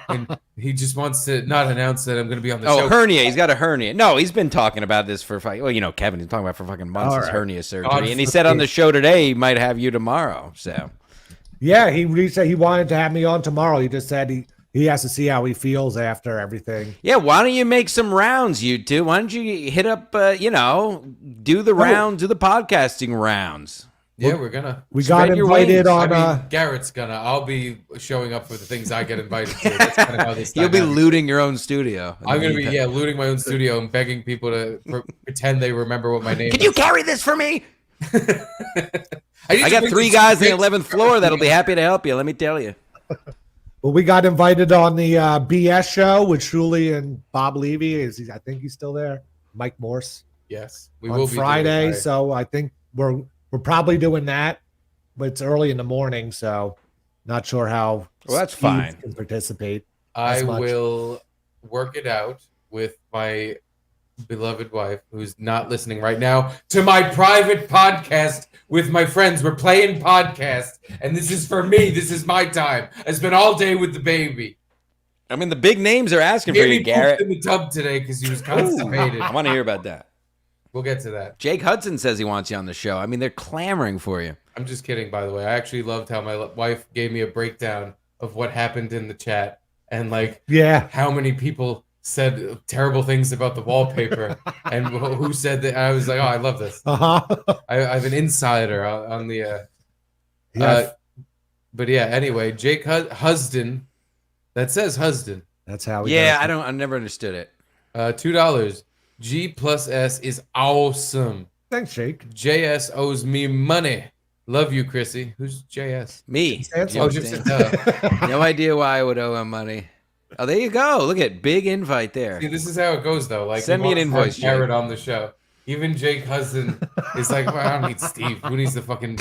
and he just wants to not announce that I'm going to be on the show. Oh, hernia. He's got a hernia. No, he's been talking about this for, well, you know, Kevin, he's talking about for fucking months, his hernia surgery. And he said on the show today he might have you tomorrow, so. Yeah, he said he wanted to have me on tomorrow. He just said he has to see how he feels after everything. Yeah, why don't you make some rounds, you two? Why don't you hit up, do the rounds, do the podcasting rounds? Yeah, we're gonna. We got invited on. I mean, Garrett's gonna. I'll be showing up for the things I get invited to. That's kind of how this. You'll be looting your own studio. I'm gonna be looting my own studio and begging people to pretend they remember what my name. Can you carry this for me? I got 3 guys on the 11th floor that'll be happy to help you. Let me tell you. Well, we got invited on the BS show with Shuli and Bob Levy. I think he's still there. Mike Morse. Yes, we will be Friday. So I think we're probably doing that, but it's early in the morning, so not sure how. Well, that's Steve fine. Can participate. I will work it out with my beloved wife, who's not listening right now, to my private podcast with my friends. We're playing podcast, and this is for me. This is my time. I spent all day with the baby. I mean, the big names are asking for you, Garrett. In the tub today because he was constipated. I want to hear about that. We'll get to that. Jake Hudson says he wants you on the show. I mean, they're clamoring for you. I'm just kidding, by the way. I actually loved how my wife gave me a breakdown of what happened in the chat and how many people said terrible things about the wallpaper and who said that. I was like, oh, I love this. I have an insider on the. But yeah, anyway, Jake Husden. That says Husden. That's how. I never understood it. $2. G plus S is awesome. Thanks, Jake. JS owes me money. Love you, Chrissy. Who's JS? Me. Jim No idea why I would owe him money. Oh, there you go. Look at big invite there. See, this is how it goes, though. Like, send me an invoice, Garrett on the show. Even Jake Hudson is like, well, I don't need Steve. Who needs the fucking?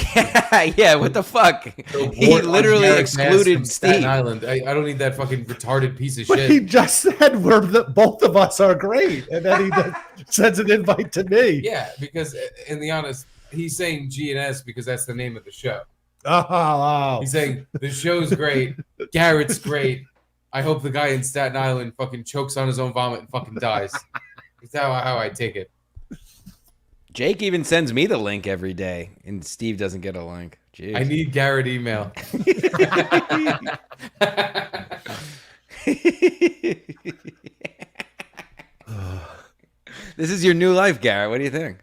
Yeah, what the fuck? He literally excluded Steve. Staten Island. I don't need that fucking retarded piece of But shit. he just said both of us are great, and then he sends an invite to me. Yeah, because in the honest, he's saying G and S because that's the name of the show. Oh. He's saying the show's great, Garrett's great. I hope the guy in Staten Island fucking chokes on his own vomit and fucking dies. That's how I take it. Jake even sends me the link every day, and Steve doesn't get a link. Jeez. I need Garrett email. This is your new life, Garrett. What do you think?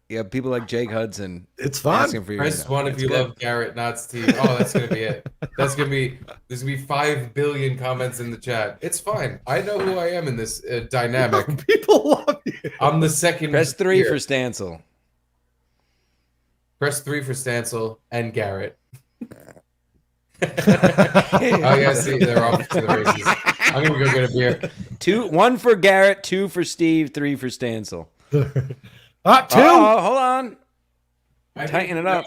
You have people like Jake Hudson. It's fun. Asking for your Press email. one if you love Garrett, not Steve. Oh, that's gonna be it. There's gonna be 5 billion comments in the chat. It's fine. I know who I am in this dynamic. People love you. I'm the second. Press 3 here. for Stancil. Press 3 for Stancil and Garrett. Oh yeah, see, they're off to the races. I'm gonna go get a beer. 1 for Garrett, 2 for Steve, 3 for Stancil. 2. Oh, hold on. Tighten it up.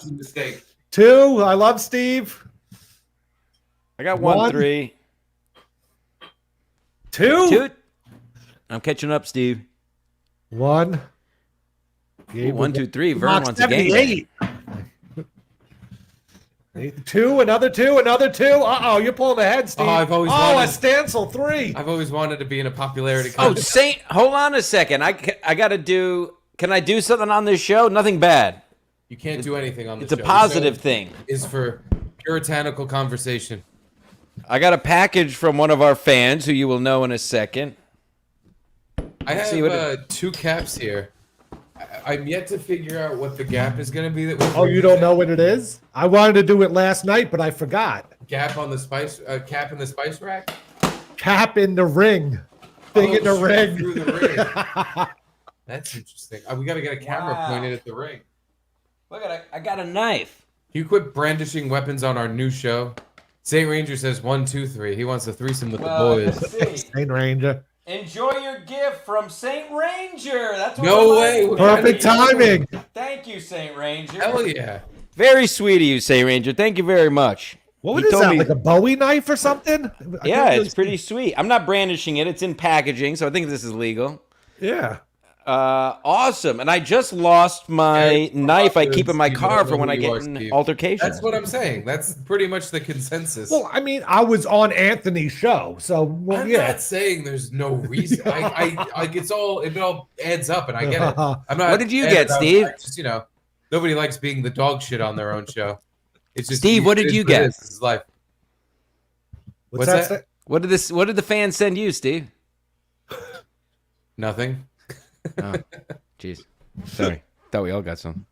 2. I love Steve. I got 1, 3. 2. I'm catching up, Steve. 1. Ooh, 1, 2, 3. Vern wants a game. 2. Another 2. Another 2. Uh-oh, you're pulling ahead, Steve. I've always a wanted. Stancil 3. I've always wanted to be in a popularity Oh, contest. Saint, hold on a second. I got to do. Can I do something on this show? Nothing bad. You can't do anything on this It's show. a positive thing. Is for puritanical conversation. I got a package from one of our fans who you will know in a second. I have See what 2 caps here. I'm yet to figure out what the gap is going to be. Oh, you don't know what it is? I wanted to do it last night, but I forgot. Gap on the spice, cap in the spice rack? Cap in the ring. Thing in the ring. Through the ring. That's interesting. We got to get a camera pointed at the ring. Look at I got a knife. Can you quit brandishing weapons on our new show? Saint Ranger says 1, 2, 3. He wants a threesome with Well, the boys. let's see. Saint Ranger. Enjoy your gift from Saint Ranger. That's what No reminded way. me. Perfect timing. Thank you, Saint Ranger. Hell yeah. Very sweet of you, Saint Ranger. Thank you very much. What He is told that? me- Like a Bowie knife or something? I Yeah, can't really it's pretty sweet. I'm not brandishing it. It's in packaging, so I think this is legal. Yeah. Awesome. And I just lost my knife I keep in my Steve, car I don't for know when who I you get are, in Steve. altercations. That's what I'm saying. That's pretty much the consensus. Well, I mean, I was on Anthony's show, so well, I'm yeah. not saying there's no reason. It all adds up, and I get it. I'm not. What did you mad get, about Steve? it. Just nobody likes being the dog shit on their own show. It's just Steve, what did it is you it get? is. This is life. What's What's that? What did the fans send you, Steve? Nothing. Oh, jeez. Sorry. Thought we all got some.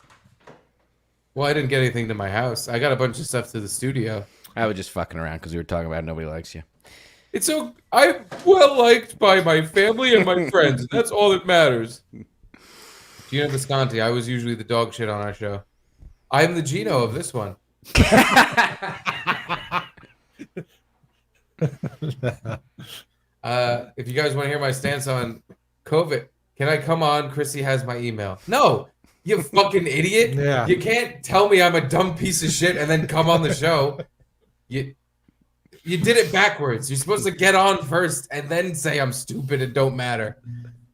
Well, I didn't get anything to my house. I got a bunch of stuff to the studio. I was just fucking around because we were talking about nobody likes you. It's so I'm well liked by my family and my friends. And that's all that matters. Gino Visconti. I was usually the dog shit on our show. I'm the Gino of this one. If you guys want to hear my stance on COVID, can I come on? Chrissy has my email. No, you fucking idiot. Yeah. You can't tell me I'm a dumb piece of shit and then come on the show. You did it backwards. You're supposed to get on first and then say I'm stupid and don't matter.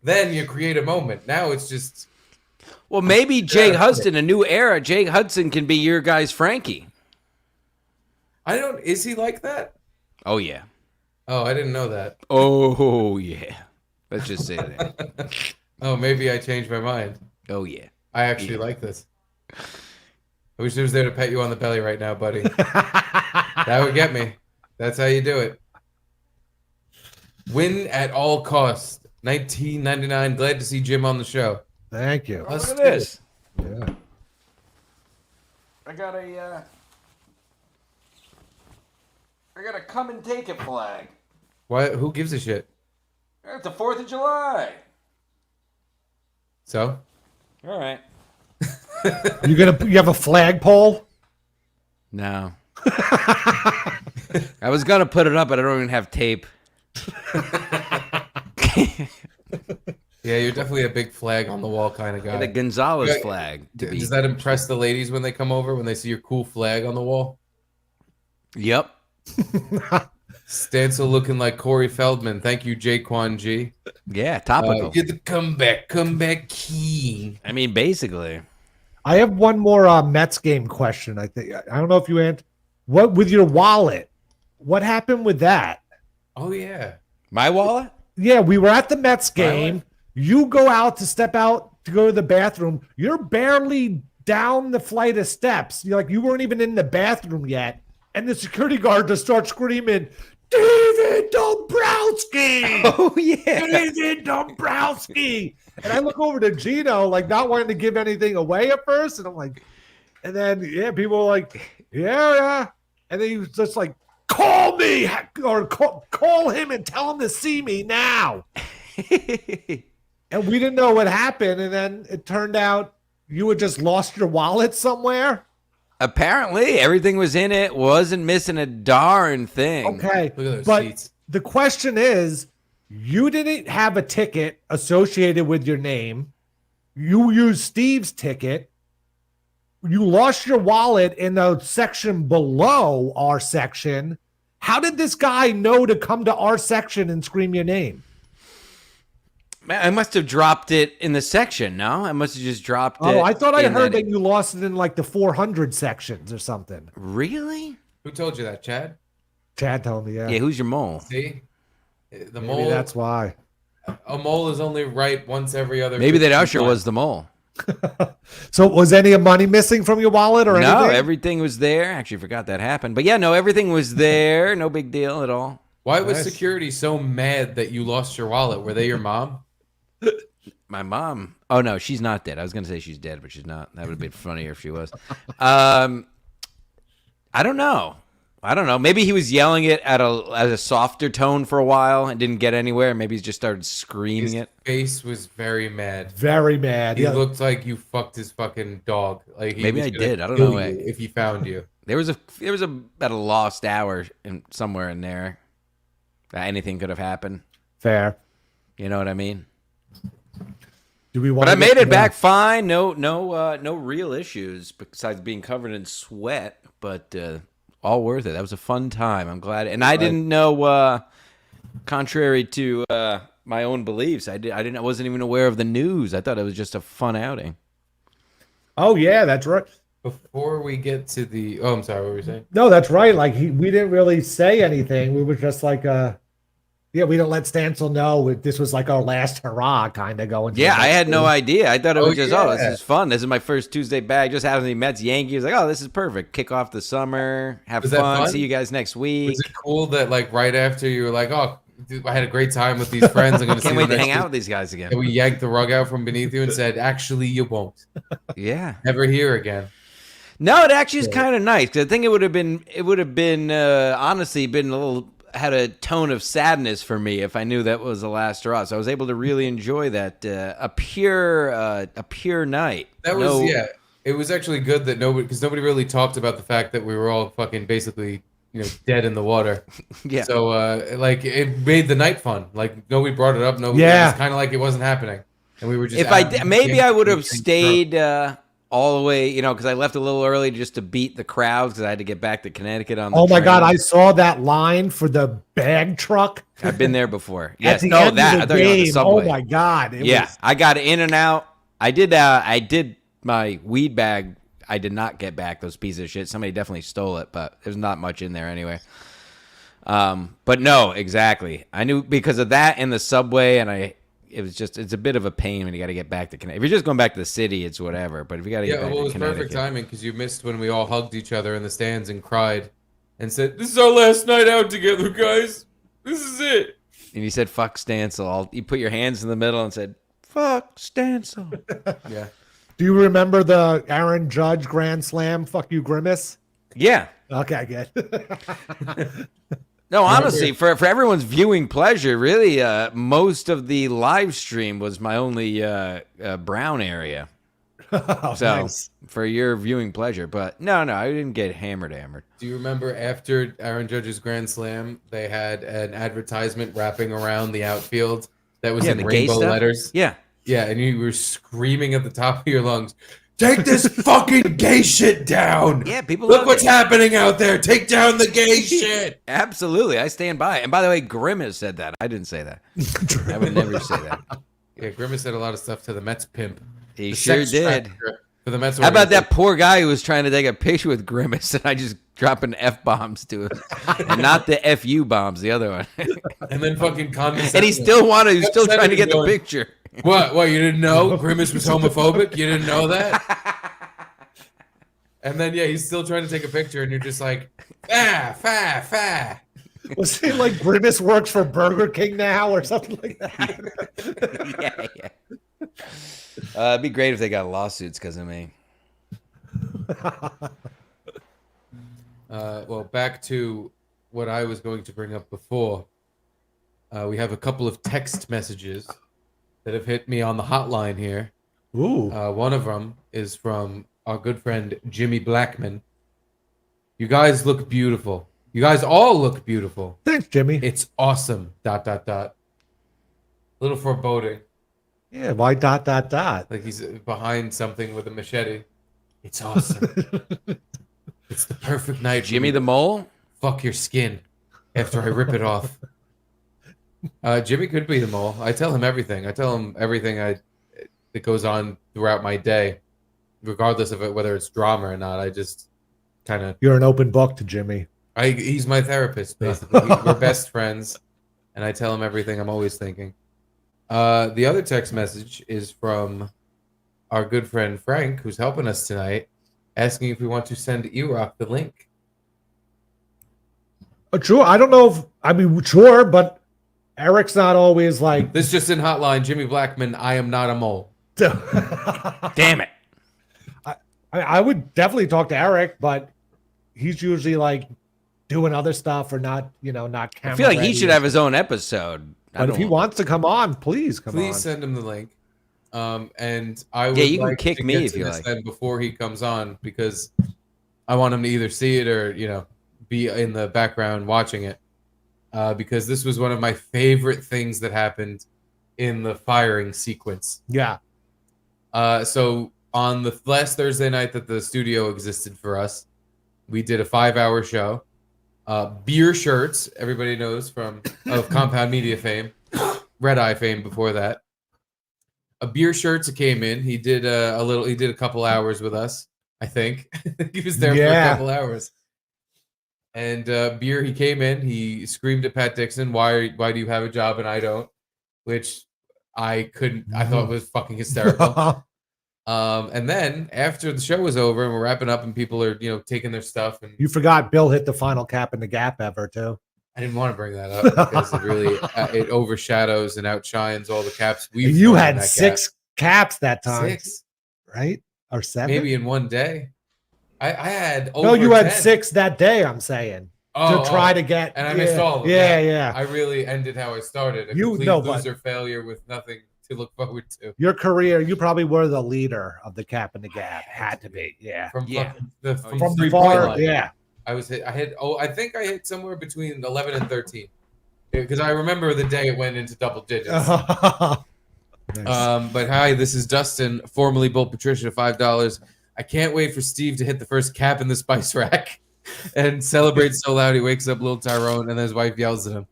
Then you create a moment. Now it's just... Well, maybe Jake Hudson, a new era. Jake Hudson can be your guy's Frankie. Is he like that? Oh, yeah. Oh, I didn't know that. Oh, yeah. Let's just say that. Oh, maybe I changed my mind. Oh, yeah. I actually like this. I wish I was there to pet you on the belly right now, buddy. That would get me. That's how you do it. Win at all costs. $19.99. Glad to see Jim on the show. Thank you. Look at this. Yeah. I got a come and take it flag. Why? Who gives a shit? It's the 4th of July. So? All right. You have a flagpole? No. I was going to put it up, but I don't even have tape. Yeah, you're definitely a big flag on the wall kind of guy. The Gonzalez flag. Does that impress the ladies when they come over, when they see your cool flag on the wall? Yep. Stancil looking like Corey Feldman. Thank you, Jaquan G. Yeah, topical. Get the comeback king. I mean, basically. I have one more Mets game question. I think I don't know if you answered. What with your wallet? What happened with that? Oh yeah, my wallet. Yeah, we were at the Mets game. You go out to step out to go to the bathroom. You're barely down the flight of steps. You weren't even in the bathroom yet, and the security guard just starts screaming, "David Dombrowski!" Oh yeah, David Dombrowski. And I look over to Gino, not wanting to give anything away at first, and I'm like, and then people are like, yeah, and then he was just like, call me or call him and tell him to see me now. And we didn't know what happened, and then it turned out you had just lost your wallet somewhere. Apparently, everything was in it. Wasn't missing a darn thing. Okay, Look at those but seats. the question is, you didn't have a ticket associated with your name. You used Steve's ticket. You lost your wallet in the section below our section. How did this guy know to come to our section and scream your name? Man, I must have dropped it in the section. No, I must have just dropped it. Oh, I thought I in heard that you lost it in the 400 sections or something. Really? Who told you that, Chad? Chad told me, yeah. Yeah, who's your mole? See, the Maybe mole. that's why. A mole is only right once every other. Maybe that 15 usher months. was the mole. So was any money missing from your wallet or No, anything? everything was there. Actually, forgot that happened. But yeah, no, everything was there. No big deal at all. Why was Nice. security so mad that you lost your wallet? Were they your mom? My mom. Oh no, she's not dead. I was gonna say she's dead, but she's not. That would have been funnier if she was. I don't know. Maybe he was yelling it at a softer tone for a while and didn't get anywhere. Maybe he just started screaming His it. face was very mad. Very mad. He Yeah. looked like you fucked his fucking dog. Like he Maybe was I gonna did. I don't kill know. you if he found you. There was about a lost hour somewhere in there. Anything could have happened. Fair. You know what I mean? Do we But I made it back fine. No real issues besides being covered in sweat. But all worth it. That was a fun time. I'm glad. And I didn't know. Contrary to my own beliefs, I wasn't even aware of the news. I thought it was just a fun outing. Oh yeah, that's right. Before we get to the, I'm sorry, what were you saying? No, that's right. Like we didn't really say anything. We were just like, we didn't let Stancil know this was like our last hurrah, kind of going. Yeah, I had no idea. I thought it was just, yeah. this is fun. This is my first Tuesday back. Just having the Mets Yankees. Like, this is perfect. Kick off the summer. Have Was that fun? See you guys next week. Was it cool that like right after you were like, dude, I had a great time with these friends. I'm gonna Can't wait to hang out with these guys again. And we yanked the rug out from beneath you and said, actually, you won't. Yeah. Never here again. No, it actually is kind of nice because I think it would have been honestly been had a tone of sadness for me if I knew that was the last hurrah. So I was able to really enjoy that a pure night. That was It was actually good that nobody really talked about the fact that we were all fucking basically dead in the water. Yeah. So like it made the night fun. Like nobody brought it up. Nobody. Yeah. It was kind of like it wasn't happening, and we were just. If I would have stayed. All the way, because I left a little early just to beat the crowds because I had to get back to Connecticut on the Oh my train. God, I saw that line for the bag truck. I've been there before. At Yes, the no, end of that the I thought you were on the game. subway. Oh my God. I got in and out. I did my weed bag. I did not get back those pieces of shit. Somebody definitely stole it, but there's not much in there anyway. But no, exactly. I knew because of that and the subway, and it's a bit of a pain when you got to get back to Connecticut. If you're just going back to the city, it's whatever. But if you got to get back it to was Connecticut, perfect timing because you missed when we all hugged each other in the stands and cried and said, "This is our last night out together, guys. This is it." and you said "fuck Stancil." You put your hands in the middle and said "fuck Stancil." Yeah. Do you remember the Aaron Judge Grand Slam? Fuck you, Grimace. Yeah. Okay, good. No, honestly, for everyone's viewing pleasure, really, most of the live stream was my only brown area. So Nice. for your viewing pleasure, but no, I didn't get hammered. Do you remember after Aaron Judge's Grand Slam, they had an advertisement wrapping around the outfield that was in the gay rainbow stuff? letters? Yeah. Yeah, and you were screaming at the top of your lungs, "Take this fucking gay shit down!" Yeah, people Look love what's it. happening out there. Take down the gay shit. Absolutely, I stand by it. And by the way, Grimace said that. I didn't say that. I would never say that. Yeah, Grimace said a lot of stuff to the Mets pimp. He The sure sex did. trafficker for the Mets. How about that poor guy who was trying to take a picture with Grimace and I just dropping F-bombs to him? And not the FU bombs, the other one. And then fucking condescending. And he still trying to get the Going, picture. What, you didn't know Grimace was homophobic? You didn't know that? And then, he's still trying to take a picture, and you're just like, fa. Was it like Grimace works for Burger King now or something like that? Yeah. It'd be great if they got lawsuits because of me. Well, back to what I was going to bring up before. We have a couple of text messages that have hit me on the hotline here. Ooh. One of them is from our good friend Jimmy Blackman. You guys look beautiful. You guys all look beautiful. Thanks, Jimmy. It's awesome. ... Little foreboding. Yeah, why ... Like he's behind something with a machete. It's awesome. It's the perfect night. Jimmy the Mole? Fuck your skin after I rip it off. Jimmy could be the mole. I tell him everything. I tell him everything that goes on throughout my day, regardless of whether it's drama or not. I just kind of. You're an open book to Jimmy. He's my therapist, basically. We're best friends, and I tell him everything I'm always thinking. The other text message is from our good friend Frank, who's helping us tonight, asking if we want to send E-Rock the link. Sure. I don't know sure, but Eric's not always like. This just in hotline, Jimmy Blackman, I am not a mole. Damn it. I would definitely talk to Eric, but he's usually like doing other stuff or not, not camera. I feel like he ready. should have his own episode. But if he wants to come on, please come on. Please send him the link. And I would you can like kick to me get if to you this like. then before he comes on, because I want him to either see it or, be in the background watching it. Because this was one of my favorite things that happened in the firing sequence. Yeah. So on the last Thursday night that the studio existed for us, we did a 5-hour show. Beer shirts, everybody knows of Compound Media fame, Red Eye fame before that. A beer shirts came in. He did a couple hours with us, I think. He was there for a couple hours. And Beer, he came in, he screamed at Pat Dixon, why do you have a job and I don't? Which I thought was fucking hysterical. And then after the show was over and we're wrapping up and people are, taking their stuff. And you forgot Bill hit the final cap in the gap ever too. I didn't want to bring that up because it really it overshadows and outshines all the caps we've. You had 6 caps that time, 6, right? Or 7? Maybe in one day. I had over no, you had 10. 6 that day. I'm saying to try to get, and I missed all of them. Yeah. I really ended how I started. A complete loser failure with nothing to look forward to. Your career, you probably were the leader of the cap and the gap. Had to be, yeah. From the 3-point far, line. yeah. I think I hit somewhere between 11 and 13 because I remember the day it went into double digits. Nice. But hi, this is Dustin, formerly Bull Patricia, $5. I can't wait for Steve to hit the first cap in the spice rack and celebrate so loud he wakes up little Tyrone and then his wife yells at him.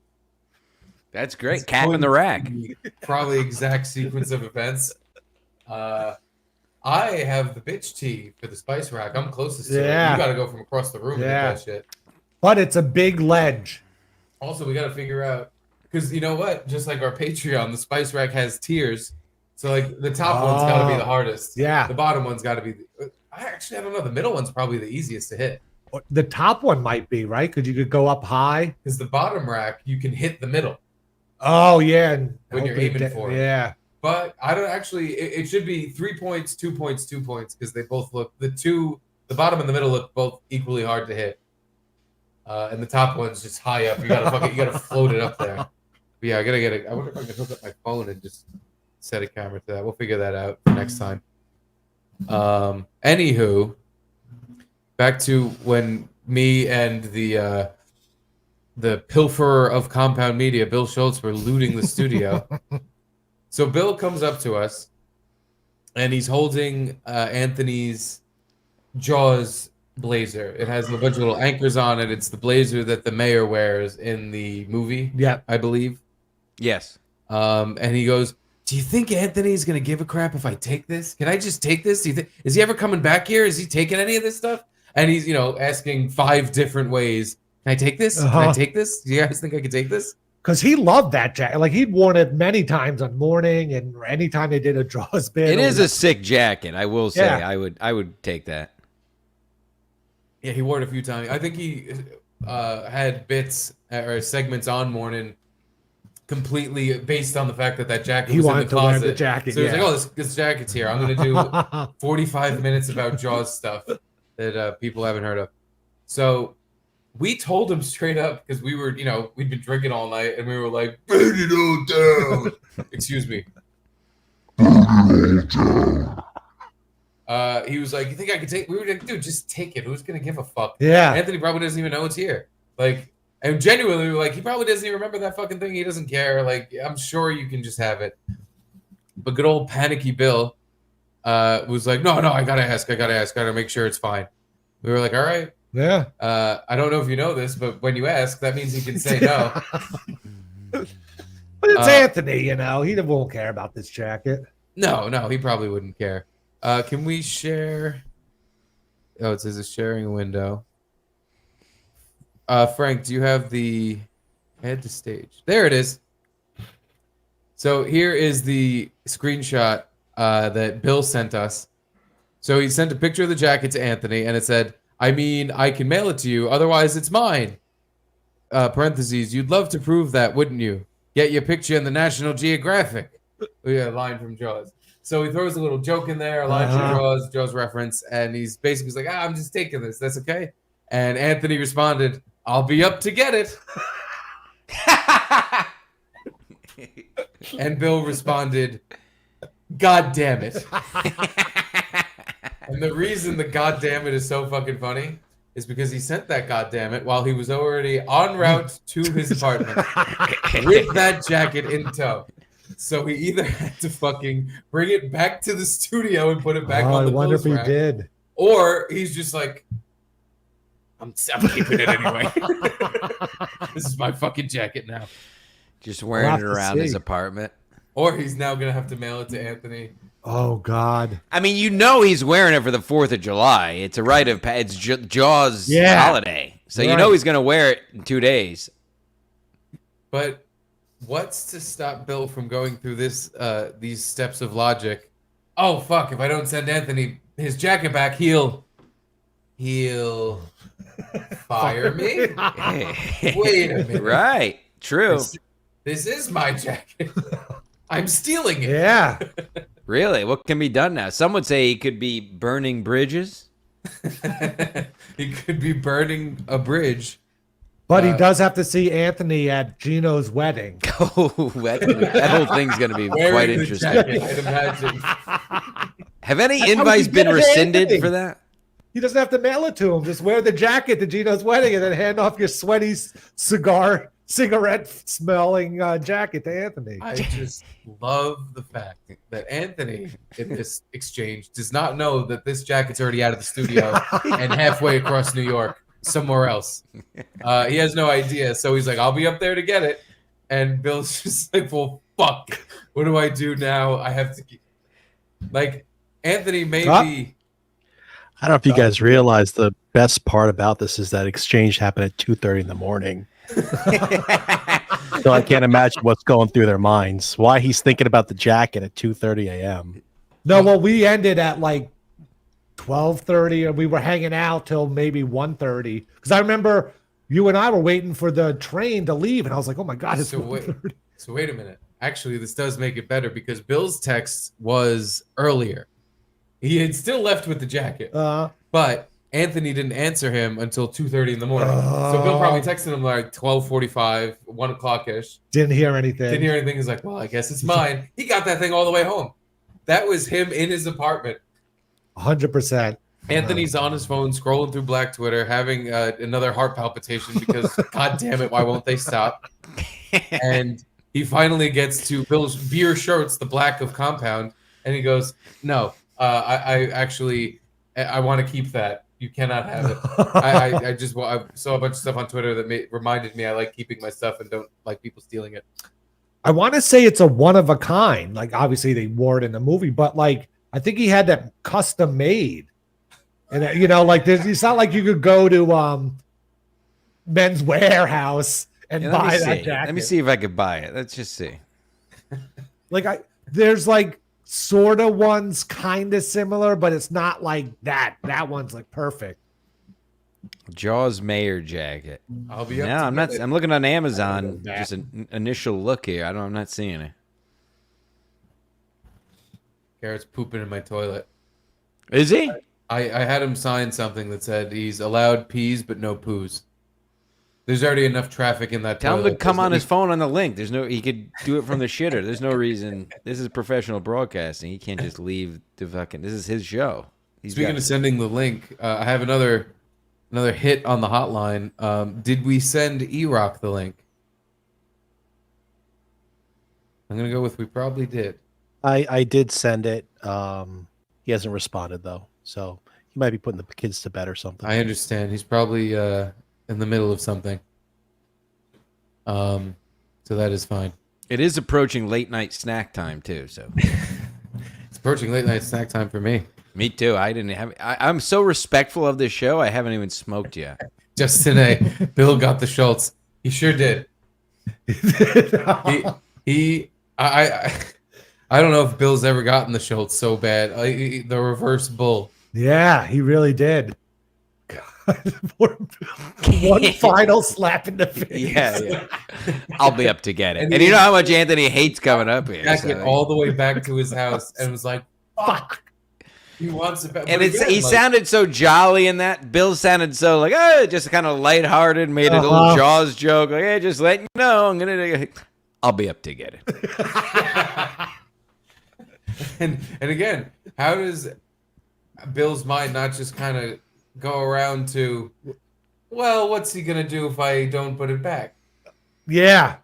That's great. It's cap in the rack. Probably exact sequence of events. I have the bitch tee for the spice rack. I'm closest to it. You got to go from across the room to get that shit. But it's a big ledge. Also, we got to figure out, because you know what? Just like our Patreon, the spice rack has tiers. So like the top one's got to be the hardest. Yeah. The bottom one's got to be. I don't know. The middle one's probably the easiest to hit. The top one might be, right? Because you could go up high. Because the bottom rack, you can hit the middle. Oh, yeah. When you're aiming for it. Yeah. But I don't actually, it should be 3 points, 2 points, 2 points, because they both look, the bottom and the middle look both equally hard to hit. And the top one's just high up. You gotta float it up there. But yeah, I gotta get it. I wonder if I can hook up my phone and just set a camera to that. We'll figure that out for next time. Anywho, back to when me and the pilferer of Compound Media, Bill Schultz, were looting the studio. So Bill comes up to us, and he's holding Anthony's Jaws blazer. It has a bunch of little anchors on it. It's the blazer that the mayor wears in the movie. Yeah, I believe. Yes. And he goes, "Do you think Anthony's gonna give a crap if I take this? Can I just take this? Do you think is he ever coming back here? Is he taking any of this stuff?" And he's asking 5 different ways. Can I take this? Can I take this? Do you guys think I could take this? Because he loved that jacket. Like he'd worn it many times on morning and anytime they did a Jaws bit. It is a sick jacket, I will say. Yeah. I would take that. Yeah, he wore it a few times. I think he had bits or segments on morning completely based on the fact that jacket was in the closet. Wear the jacket. So he was like, "Oh, this jacket's here. I'm going to do 45 minutes about Jaws stuff that people haven't heard of." So we told him straight up because we were, we'd been drinking all night and we were like, "Burn it all down." Excuse me. He was like, "You think I could take?" We were like, "Dude, just take it. Who's gonna give a fuck?" Yeah. Anthony probably doesn't even know it's here. Like, and genuinely, we were like, he probably doesn't even remember that fucking thing. He doesn't care. Like, I'm sure you can just have it. But good old panicky Bill was like, "No, I gotta ask. Gotta make sure it's fine." We were like, "All right." Yeah. I don't know if you know this, but when you ask, that means he can say no. But it's Anthony, he won't care about this jacket. No, he probably wouldn't care. Can we share? Oh, it says it's sharing a window. Frank, do you have the head to stage? There it is. So here is the screenshot that Bill sent us. So he sent a picture of the jacket to Anthony, and it said, "I mean, I can mail it to you. Otherwise, it's mine." Parentheses, "You'd love to prove that, wouldn't you? Get your picture in the National Geographic." Yeah, line from Jaws. So he throws a little joke in there, a line from Jaws reference, and he's basically like, "I'm just taking this. That's okay." And Anthony responded, "I'll be up to get it." And Bill responded, "God damn it." And the reason the goddamn it is so fucking funny is because he sent that goddamn it while he was already en route to his apartment with that jacket in tow. So he either had to fucking bring it back to the studio and put it back on I the wonder if clothes he rack, did. or he's just like, I'm keeping it anyway. This is my fucking jacket now. Just wearing it around his apartment. Or he's now gonna have to mail it to Anthony. Oh God! I mean, he's wearing it for the 4th of July. It's a rite of it's Jaws holiday, so you know he's gonna wear it in 2 days. But what's to stop Bill from going through these steps of logic? Oh fuck! If I don't send Anthony his jacket back, he'll fire me. Wait a minute! Right? True. This is my jacket. I'm stealing it. Yeah. Really? What can be done now? Some would say he could be burning bridges. He could be burning a bridge. But he does have to see Anthony at Gino's wedding. Oh, that whole thing's going to be quite interesting. Jacket, I'd imagine. Have any invites been rescinded for that? He doesn't have to mail it to him. Just wear the jacket to Gino's wedding and then hand off your sweaty cigarette smelling jacket to Anthony. I just love the fact that Anthony in this exchange does not know that this jacket's already out of the studio and halfway across New York somewhere else. He has no idea. So he's like, I'll be up there to get it. And Bill's just like, well, fuck. What do I do now? I have to like Anthony maybe. I don't know if you guys realize the best part about this is that exchange happened at 2:30 in the morning. So I can't imagine what's going through their minds. Why he's thinking about the jacket at 2:30 a.m. No, well, we ended at like 12:30, and we were hanging out till maybe 1:30. Because I remember you and I were waiting for the train to leave, and I was like, "Oh my god, it's So 1:30." So wait a minute. Actually, this does make it better because Bill's text was earlier. He had still left with the jacket, but Anthony didn't answer him until 2:30 in the morning. So Bill probably texted him like 12:45, 1 o'clock ish. Didn't hear anything. Didn't hear anything. He's like, well, I guess it's mine. He got that thing all the way home. That was him in his apartment. 100%. Anthony's on his phone, scrolling through Black Twitter, having another heart palpitation because, God damn it, why won't they stop? And he finally gets to Bill's beer shirts, the black of Compound, and he goes, no, I actually want to keep that. You cannot have it. I saw a bunch of stuff on Twitter that reminded me I like keeping my stuff and don't like people stealing it. I want to say it's a one of a kind. Like, obviously they wore it in the movie, but like, I think he had that custom made. And you know, like it's not like you could go to Men's Warehouse and buy that jacket. Let me see if I could buy it. Let's just see. Like there's like sort of ones kind of similar, but it's not like that. That one's like perfect. Jaws Mayer jacket. I'll be up. No, I'm not. I'm looking on Amazon. Just an initial look here. I'm not seeing it. Garrett's pooping in my toilet. Is he? I had him sign something that said he's allowed peas but no poos. There's already enough traffic in that Tell toilet. him to come on his phone on the link. He could do it from the shitter. There's no reason. This is professional broadcasting. He can't just leave the fucking. This is his show. Speaking of sending the link, I have another hit on the hotline. Did we send E-Rock the link? I'm gonna go with we probably did. I did send it. He hasn't responded though, so he might be putting the kids to bed or something. I understand. He's probably in the middle of something. So that is fine. It is approaching late night snack time too. So it's approaching late night snack time for me. Me too. I'm so respectful of this show. I haven't even smoked yet. Just today, Bill got the Schultz. He sure did. I don't know if Bill's ever gotten the Schultz so bad. The reverse bull. Yeah, he really did. God, one final slap in the face. Yeah. I'll be up to get it. And you know how much Anthony hates coming up here. Jacket all the way back to his house and was like, "Fuck." He wants it back. And he sounded so jolly in that. Bill sounded so like, just kind of lighthearted, made a little Jaws joke. Like, hey, just letting you know, I'll be up to get it. And again, how does Bill's mind not just kind of go around to, well, what's he gonna do if I don't put it back? Yeah.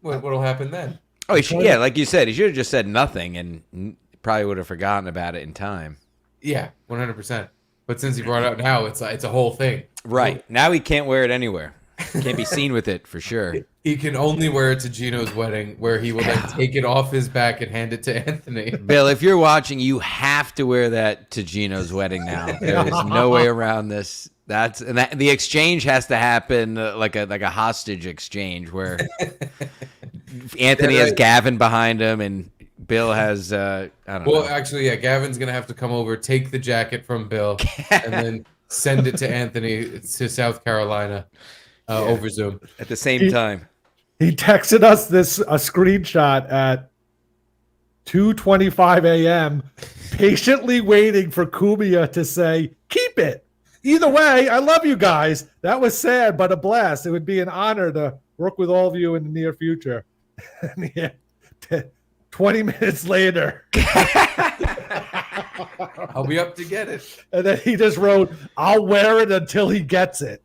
What'll happen then? Oh, yeah, like you said, he should have just said nothing and probably would have forgotten about it in time. Yeah, 100%. But since he brought it up now, it's a whole thing. Right. Now he can't wear it anywhere. Can't be seen with it for sure. He can only wear it to Gino's wedding, where he will then take it off his back and hand it to Anthony. Bill, if you're watching, you have to wear that to Gino's wedding now. There is no way around this. The exchange has to happen like a hostage exchange where Anthony has Gavin behind him and Bill has I don't know. Well, actually, yeah, Gavin's gonna have to come over, take the jacket from Bill, and then send it to Anthony to South Carolina over Zoom at the same time. He texted us a screenshot at 2:25 a.m. patiently waiting for Kumia to say, "Keep it." Either way, I love you guys. That was sad, but a blast. It would be an honor to work with all of you in the near future. Yeah, 20 minutes later. I'll be up to get it. And then he just wrote, "I'll wear it until he gets it."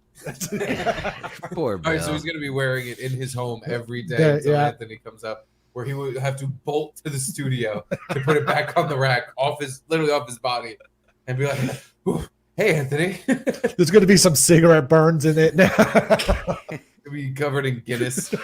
Poor Bill. All right, so he's going to be wearing it in his home every day Yeah, until yeah. Anthony comes up, where he would have to bolt to the studio to put it back on the rack, literally off his body, and be like, "Ooh, hey, Anthony." There's going to be some cigarette burns in it now. It'll be covered in Guinness.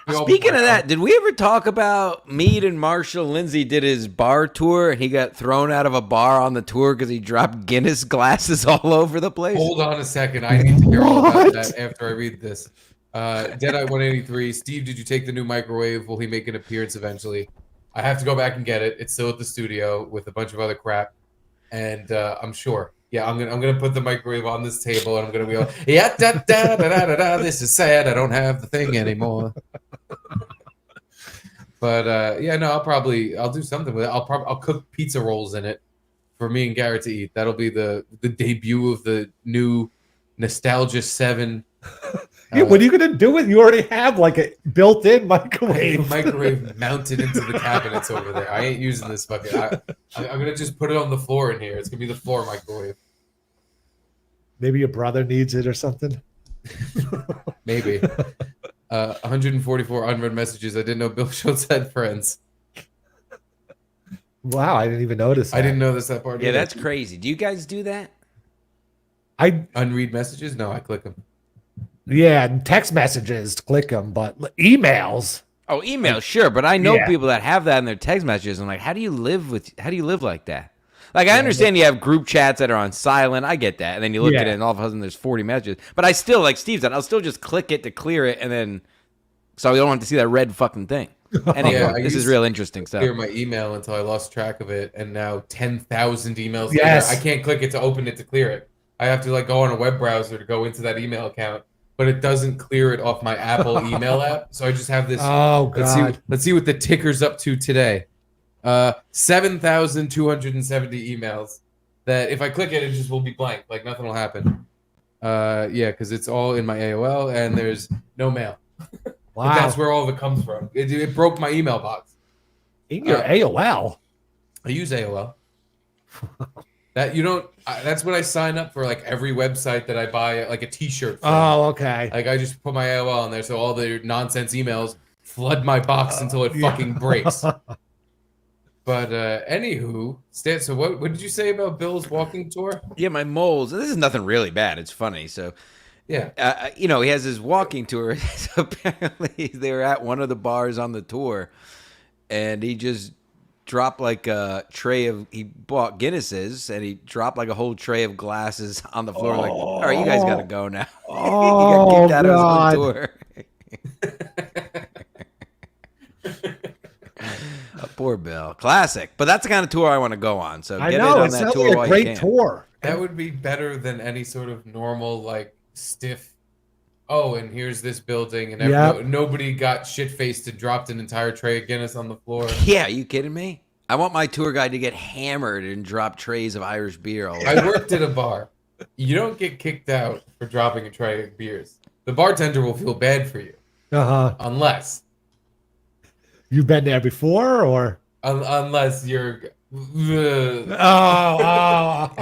Speaking of that, did we ever talk about Meade and Marshall Lindsay did his bar tour and he got thrown out of a bar on the tour because he dropped Guinness glasses all over the place? Hold on a second. I need to hear all about that after I read this. Deadeye 183. Steve, did you take the new microwave? Will he make an appearance eventually? I have to go back and get it. It's still at the studio with a bunch of other crap. And I'm sure. Yeah, I'm gonna put the microwave on this table and I'm gonna be like, yeah, da da da da da. This is sad. I don't have the thing anymore. But yeah, no, I'll do something with it. I'll cook pizza rolls in it for me and Garrett to eat. That'll be the debut of the new Nostalgia 7. Yeah, what are you going to do with it? You already have like a built-in microwave. Microwave mounted into the cabinets over there. I ain't using this fucking. I'm going to just put it on the floor in here. It's going to be the floor microwave. Maybe your brother needs it or something. Maybe. 144 unread messages. I didn't know Bill Schultz had friends. Wow, I didn't even notice that. I didn't notice that part. Yeah, either. that's crazy. Do you guys do that? I unread messages? No, I click them. Yeah, and text messages, click them, but emails. Oh, email, sure, but I know people that have that in their text messages. I'm like, how do you live like that? Like, I understand you have group chats that are on silent. I get that. And then you look at it and all of a sudden there's 40 messages. But I still, like Steve said, I'll still just click it to clear it and then so I don't have to see that red fucking thing. Anyway, this is real interesting stuff. Clear my email until I lost track of it, and now 10,000 emails Yes. later, I can't click it to open it to clear it. I have to like go on a web browser to go into that email account, but it doesn't clear it off my Apple email app. So I just have this. Oh God! Let's see what the ticker's up to today. 7,270 emails. That if I click it, it just will be blank. Like nothing will happen. Yeah, because it's all in my AOL and there's no mail. Wow. But that's where all of it comes from. It broke my email box. In your AOL. I use AOL. That you don't. That's what I sign up for. Like every website that I buy, like a T-shirt. From. Oh, okay. Like I just put my AOL on there, so all the nonsense emails flood my box until it fucking breaks. But anywho, Stan, so what did you say about Bill's walking tour? Yeah, my moles. This is nothing really bad. It's funny. So, yeah, he has his walking tour. So apparently, they were at one of the bars on the tour, and he just dropped like a tray of. He bought Guinnesses, and he dropped like a whole tray of glasses on the floor. Like, all right, you guys got to go now. He got kicked out of his own tour. Poor Bill. Classic. But that's the kind of tour I want to go on. So get in on that tour like while a great you can. tour. That would be better than any sort of normal, like, stiff, oh, and here's this building, and nobody got shit-faced and dropped an entire tray of Guinness on the floor. Yeah, are you kidding me? I want my tour guide to get hammered and drop trays of Irish beer all over. I worked at a bar. You don't get kicked out for dropping a tray of beers. The bartender will feel bad for you. Unless... You've been there before, or unless you're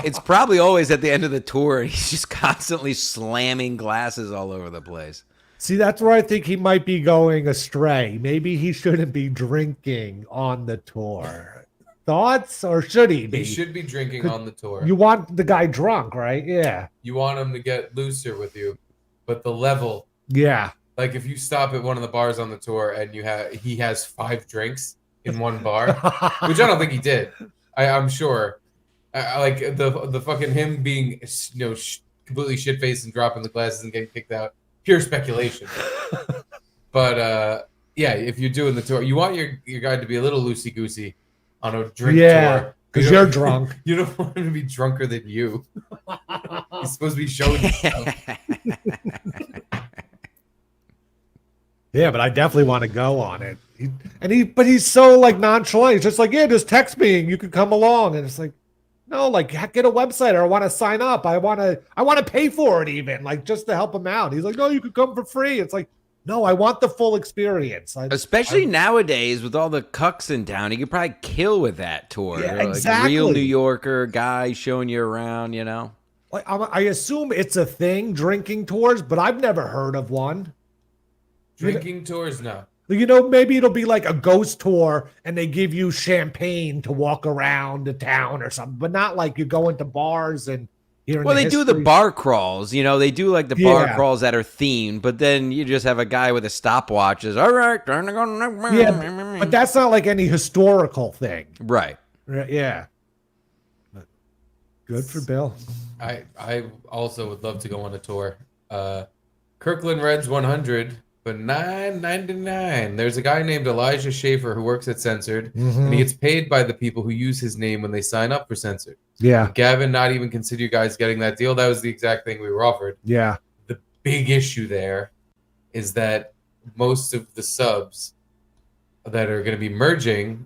It's probably always at the end of the tour, and he's just constantly slamming glasses all over the place. See, that's where I think he might be going astray. Maybe he shouldn't be drinking on the tour. Thoughts, or should he be? He should be drinking on the tour. You want the guy drunk, right? Yeah. You want him to get looser with you, but the level. Yeah. Like if you stop at one of the bars on the tour and he has 5 drinks in one bar, which I don't think he did. I'm sure. Like the fucking him being completely shit faced and dropping the glasses and getting kicked out. Pure speculation. But yeah, if you're doing the tour, you want your guy to be a little loosey goosey on a drink tour. Because you're drunk. You don't want him to be drunker than you. He's supposed to be showing himself. Yeah, but I definitely want to go on it. But he's so like nonchalant. He's just like, yeah, just text me and you can come along. And it's like, no, like get a website, or I want to sign up. I want to pay for it even, like just to help him out. He's like, no, you could come for free. It's like, no, I want the full experience. Especially nowadays with all the cucks in town, you could probably kill with that tour. Yeah, Like exactly. a real New Yorker guy showing you around, you know. Like I assume it's a thing, drinking tours, but I've never heard of one. Drinking tours, no. You know, maybe it'll be like a ghost tour and they give you champagne to walk around the town or something, but not like you go into bars and hearing. Well, they do the bar crawls, you know, they do like the bar crawls that are themed, but then you just have a guy with a stopwatch is all right. Yeah, but that's not like any historical thing. Right. Yeah. Good for Bill. I also would love to go on a tour. Kirkland Reds 100. But $9.99. There's a guy named Elijah Schaefer who works at Censored, and he gets paid by the people who use his name when they sign up for Censored. Yeah. Gavin, not even consider you guys getting that deal. That was the exact thing we were offered. Yeah. The big issue there is that most of the subs that are going to be merging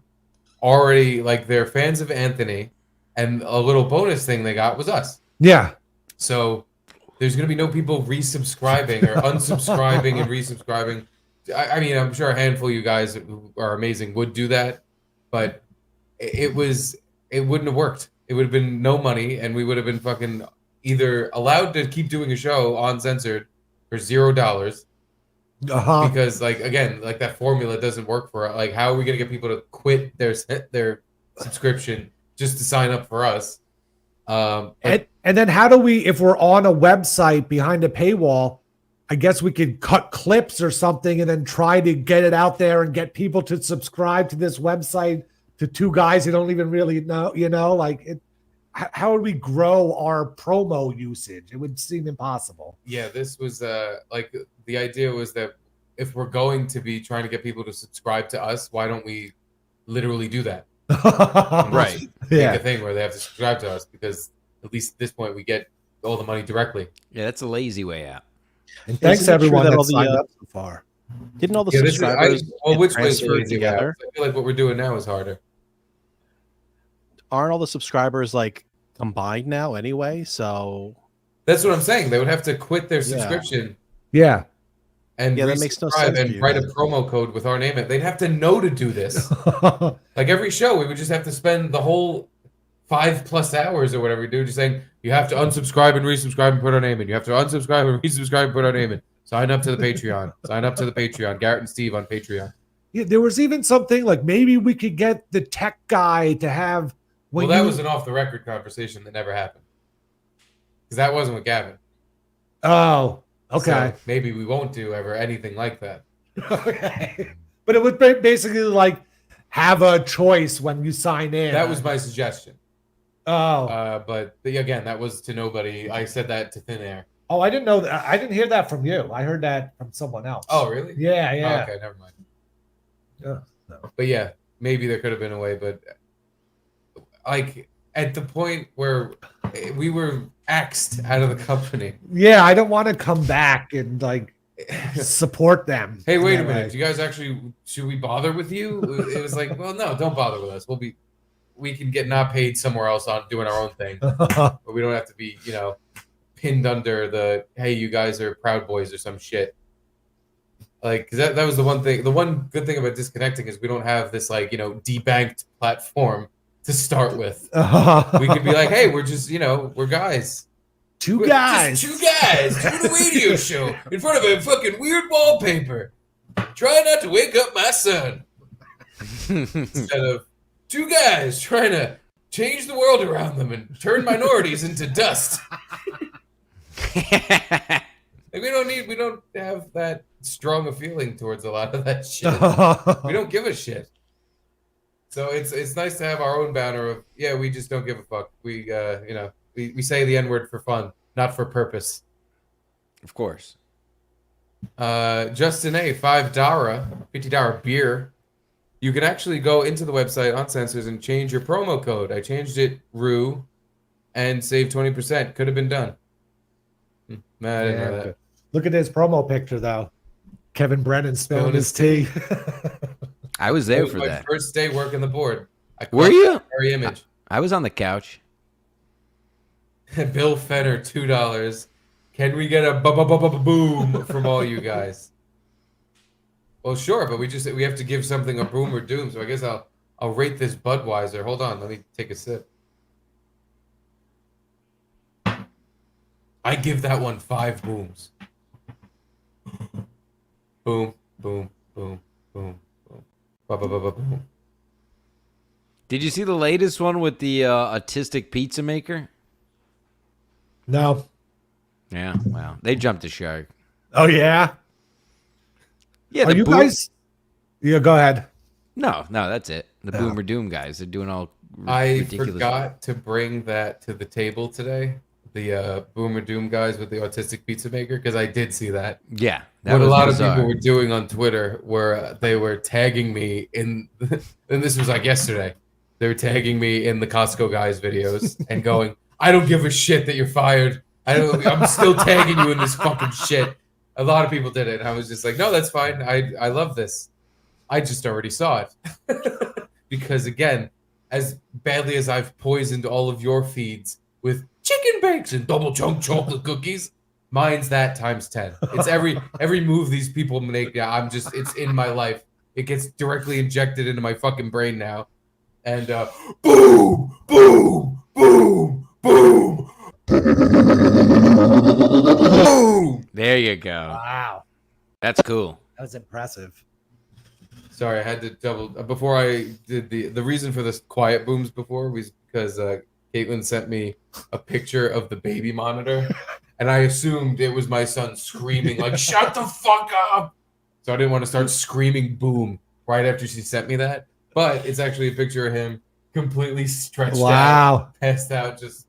already, like, they're fans of Anthony, and a little bonus thing they got was us. Yeah. So there's going to be no people resubscribing or unsubscribing and resubscribing. I mean, I'm sure a handful of you guys who are amazing would do that, but it wouldn't have worked. It would have been no money, and we would have been fucking either allowed to keep doing a show on Censored for $0, because, like, again, like that formula doesn't work for, like, how are we going to get people to quit their subscription just to sign up for us? And then how do we, if we're on a website behind a paywall, I guess we could cut clips or something and then try to get it out there and get people to subscribe to this website to 2 guys who don't even really know, you know, like it. How would we grow our promo usage? It would seem impossible. Yeah, this was like the idea was that if we're going to be trying to get people to subscribe to us, why don't we literally do that? Right. Make Yeah. a thing where they have to subscribe to us, because at least at this point we get all the money directly. Yeah, that's a lazy way out. And thanks Isn't it true everyone that that all the, signed up so far. Didn't all the Yeah, this is, subscribers which get way is transferred lazy way out? together? I feel like what we're doing now is harder. Aren't all the subscribers like combined now anyway? So That's what I'm saying. They would have to quit their subscription Yeah. and Yeah, that makes no resubscribe sense and to you write a guys. promo code with our name in it. They'd have to know to do this. Like every show, we would just have to spend the whole 5+ hours or whatever we do, just saying you have to unsubscribe and resubscribe and put our name in. You have to unsubscribe and resubscribe and put our name in. Sign up to the Patreon. Sign up to the Patreon. Garrett and Steve on Patreon. Yeah, there was even something like maybe we could get the tech guy to have. Well, that was an off-the-record conversation that never happened, because that wasn't with Gavin. Oh, okay. So maybe we won't do ever anything like that. Okay. But it would basically like have a choice when you sign in. That was my suggestion. Oh. But again, that was to nobody. I said that to thin air. Oh, I didn't know that. I didn't hear that from you. I heard that from someone else. Oh, really? Yeah, yeah. Oh, okay, never mind. Yeah, no. But yeah, maybe there could have been a way, but like at the point where we were axed out of the company. Yeah, I don't want to come back and like support them. Hey, wait a that minute. way. Do you guys actually, should we bother with you? It was like, well, no, don't bother with us. We can get not paid somewhere else on doing our own thing. But we don't have to be, pinned under the, hey, you guys are Proud Boys or some shit. Like, 'cause that was the one thing. The one good thing about disconnecting is we don't have this, like, debanked platform to start with. Uh-huh. We could be like, hey, we're just, we're guys. Two We're guys. just two guys doing a radio show in front of a fucking weird wallpaper. Try not to wake up my son. Instead of two guys trying to change the world around them and turn minorities into dust. Like, we don't have that strong a feeling towards a lot of that shit. We don't give a shit. So it's nice to have our own banner of, yeah, we just don't give a fuck. We we say the N-word for fun, not for purpose. Of course. Justin A, $50 beer. You can actually go into the website on Censors and change your promo code. I changed it, Rue, and save 20%. Could have been done. Nah, I didn't know that. Look at his promo picture, though. Kevin Brennan spilling his tea. I was there for my that. first day working the board. Were you? Very image. I was on the couch. Bill Fenner, $2. Can we get a boom from all you guys? Well, sure, but we have to give something a boom or doom. So I guess I'll rate this Budweiser. Hold on, let me take a sip. I give that one 5 booms. Boom, boom, boom, boom, boom, boom. Did you see the latest one with the autistic pizza maker? No. Yeah, wow. They jumped the shark. Oh, yeah? Yeah, Are you guys? Yeah, go ahead. No, that's it. The Boomer Doom guys. They're doing all I ridiculous. forgot to bring that to the table today. The Boomer Doom guys with the autistic pizza maker, because I did see that. Yeah, what a lot bizarre. of people were doing on Twitter were they were tagging me in, and this was like yesterday. They were tagging me in the Costco guys videos and going, "I don't give a shit that you're fired. I'm still tagging you in this fucking shit." A lot of people did it. And I was just like, "No, that's fine. I love this. I just already saw it." Because again, as badly as I've poisoned all of your feeds with chicken bakes and double chunk chocolate cookies, mine's that times 10. It's every move these people make. Yeah, it's in my life. It gets directly injected into my fucking brain now. And boom, boom, boom, boom, boom. There you go. Wow. That's cool. That was impressive. Sorry, I had to double before I did the reason for this quiet booms before was because Caitlin sent me a picture of the baby monitor, and I assumed it was my son screaming like "Shut the fuck up!" So I didn't want to start screaming "boom" right after she sent me that. But it's actually a picture of him completely stretched out, passed out, just.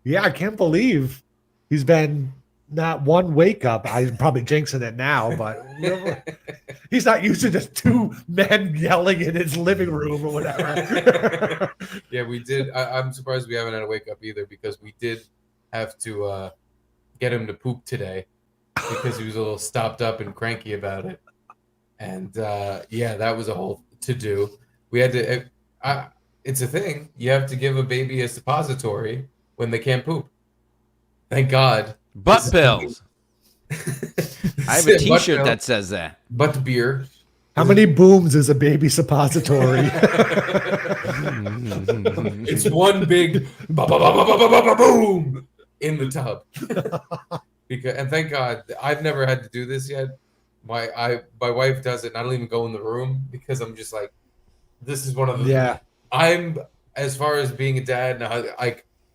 Yeah, I can't believe he's been not one wake up. I'm probably jinxing it now, but he's not used to just 2 men yelling in his living room or whatever. Yeah, we did. I'm surprised we haven't had a wake up either, because we did have to get him to poop today because he was a little stopped up and cranky about it. And yeah, that was a whole to do. We had to. It's a thing. You have to give a baby a suppository when they can't poop. Thank God. Butt pills. I have a T-shirt that says that. Butt beer. How many booms is a baby suppository? It's one big boom in the tub. And thank God, I've never had to do this yet. My wife does it, and I don't even go in the room because I'm just like, this is one of the. Yeah. I'm, as far as being a dad,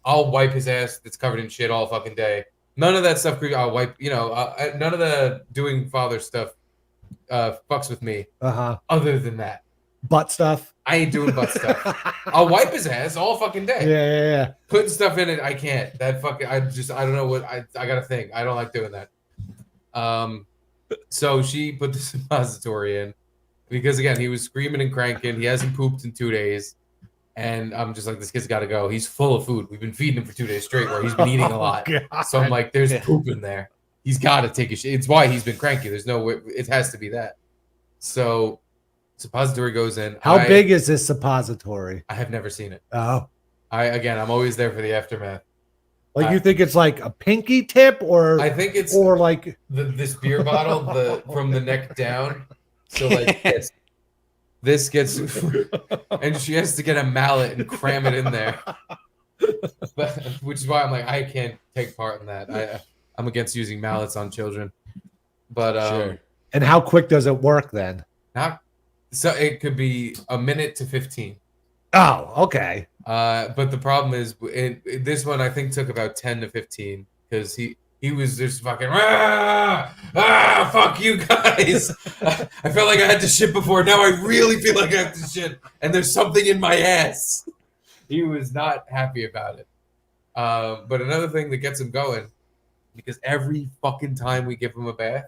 I'll wipe his ass that's covered in shit all fucking day. None of that stuff. I'll wipe. None of the doing father stuff fucks with me. Other than that, butt stuff. I ain't doing butt stuff. I'll wipe his ass all fucking day. Yeah. Putting stuff in it, I can't. That fucking. I don't know what I got to think. I don't like doing that. So she put the suppository in because again he was screaming and cranking. He hasn't pooped in 2 days. And I'm just like, this kid's got to go. He's full of food. We've been feeding him for 2 days straight where he's been eating a lot. So I'm like, there's poop in there. He's got to take a shit. It's why he's been cranky. There's no way. It has to be that. So suppository goes in. How big is this suppository? I have never seen it. Oh. I'm always there for the aftermath. Like you think it's like a pinky tip or I think it's or like this beer bottle from the neck down. So like this. This gets, and she has to get a mallet and cram it in there. But, which is why I'm like, I can't take part in that. I'm against using mallets on children. But Sure. And how quick does it work then? So it could be a minute to 15. Oh, okay. But the problem is, this one I think took about 10 to 15 because he was just fucking fuck you guys. I felt like I had to shit before. Now I really feel like I have to shit, and there's something in my ass. He was not happy about it. But another thing that gets him going, because every fucking time we give him a bath,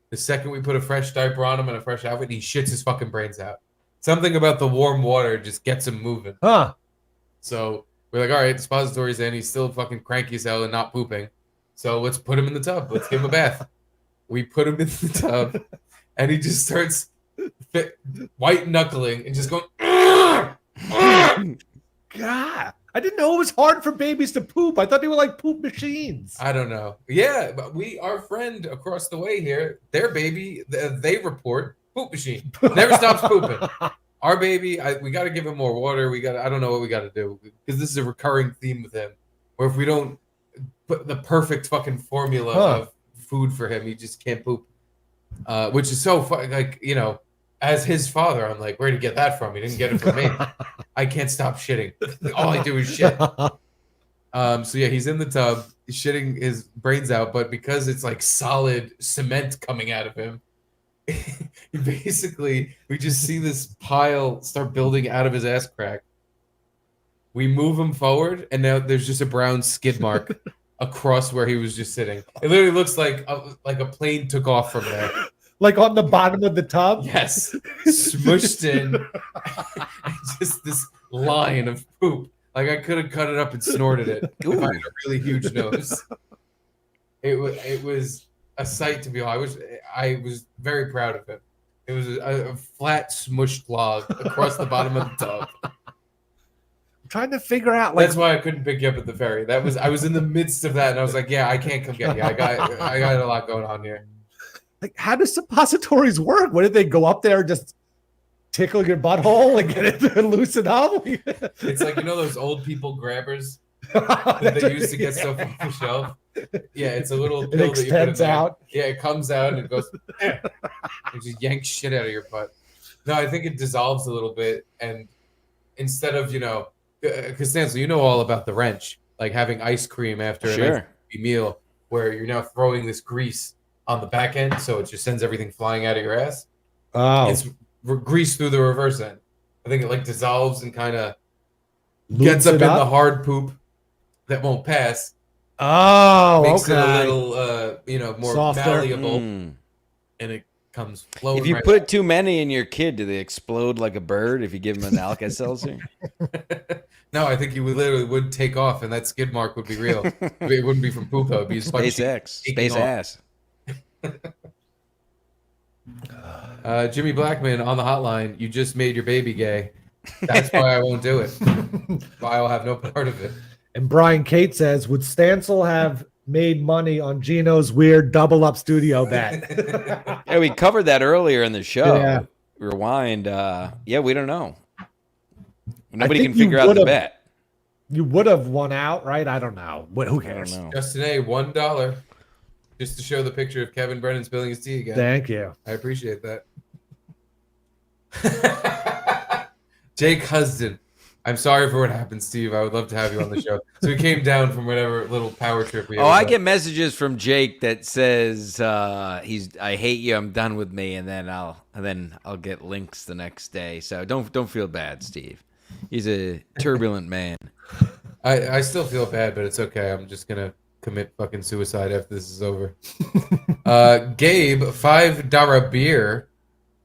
the second we put a fresh diaper on him and a fresh outfit, he shits his fucking brains out. Something about the warm water just gets him moving. Huh. So we're like, all right, the suppository's in. He's still fucking cranky as hell and not pooping. So let's put him in the tub. Let's give him a bath. We put him in the tub, and he just starts white knuckling and just going, God. I didn't know it was hard for babies to poop. I thought they were like poop machines. I don't know. Yeah, but our friend across the way here, their baby, they report poop machine. Never stops pooping. Our baby, we got to give him more water. I don't know what we got to do because this is a recurring theme with him. Where if we don't put the perfect fucking formula of food for him, he just can't poop. Which is so fun. Like, you know, as his father, I'm like, where'd he get that from? He didn't get it from me. I can't stop shitting. All I do is shit. So yeah, he's in the tub, he's shitting his brains out, but because it's like solid cement coming out of him, we just see this pile start building out of his ass crack. We move him forward, and now there's just a brown skid mark across where he was just sitting. It literally looks like a plane took off from there. Like on the bottom of the tub? Yes. Smushed in. Just this line of poop. Like I could have cut it up and snorted it if I had a really huge nose. It was a sight to behold. I was very proud of him. It was a flat, smushed log across the bottom of the tub. I'm trying to figure out. Like, that's why I couldn't pick you up at the ferry. I was in the midst of that, and I was like, "Yeah, I can't come get you. I got a lot going on here." Like, how do suppositories work? What did they go up there and just tickle your butthole and get it to loosen up? It's like, you know those old people grabbers that they used to get stuff off the shelf? Yeah, it's a little pill It extends out. Yeah, it comes out and it goes and just yanks shit out of your butt. No, I think it dissolves a little bit, and instead of, you know, because Stancil, you know all about the wrench, like having ice cream after a nice meal, where you're now throwing this grease on the back end, so it just sends everything flying out of your ass. Oh, it's grease through the reverse end. I think it like dissolves and kind of gets up in the hard poop that won't pass. Oh, makes okay. it a little, you know, more softer, malleable, and it comes flowing. If you right put out. too many in your kid, do they explode like a bird if you give them an Alka-Seltzer? No, I think you would take off, and that skid mark would be real. It wouldn't be from poop; it would be SpaceX, space ass. Jimmy Blackman on the hotline. You just made your baby gay. That's why I won't do it. I will have no part of it. And Brian Kate says, would Stancil have made money on Gino's weird double up studio bet? Yeah, we covered that earlier in the show. Yeah. Rewind. Yeah, we don't know. Nobody can figure out the bet. You would have won out, right? I don't know. Who cares? Just today, $1. Just to show the picture of Kevin Brennan spilling his tea again. Thank you. I appreciate that. Jake Husden. I'm sorry for what happened, Steve. I would love to have you on the show. So we came down from whatever little power trip we had. Oh, I get messages from Jake that says I hate you, I'm done with me, and then I'll get links the next day. So don't feel bad, Steve. He's a turbulent man. I still feel bad, but it's okay. I'm just gonna commit fucking suicide after this is over. Gabe, $5 beer.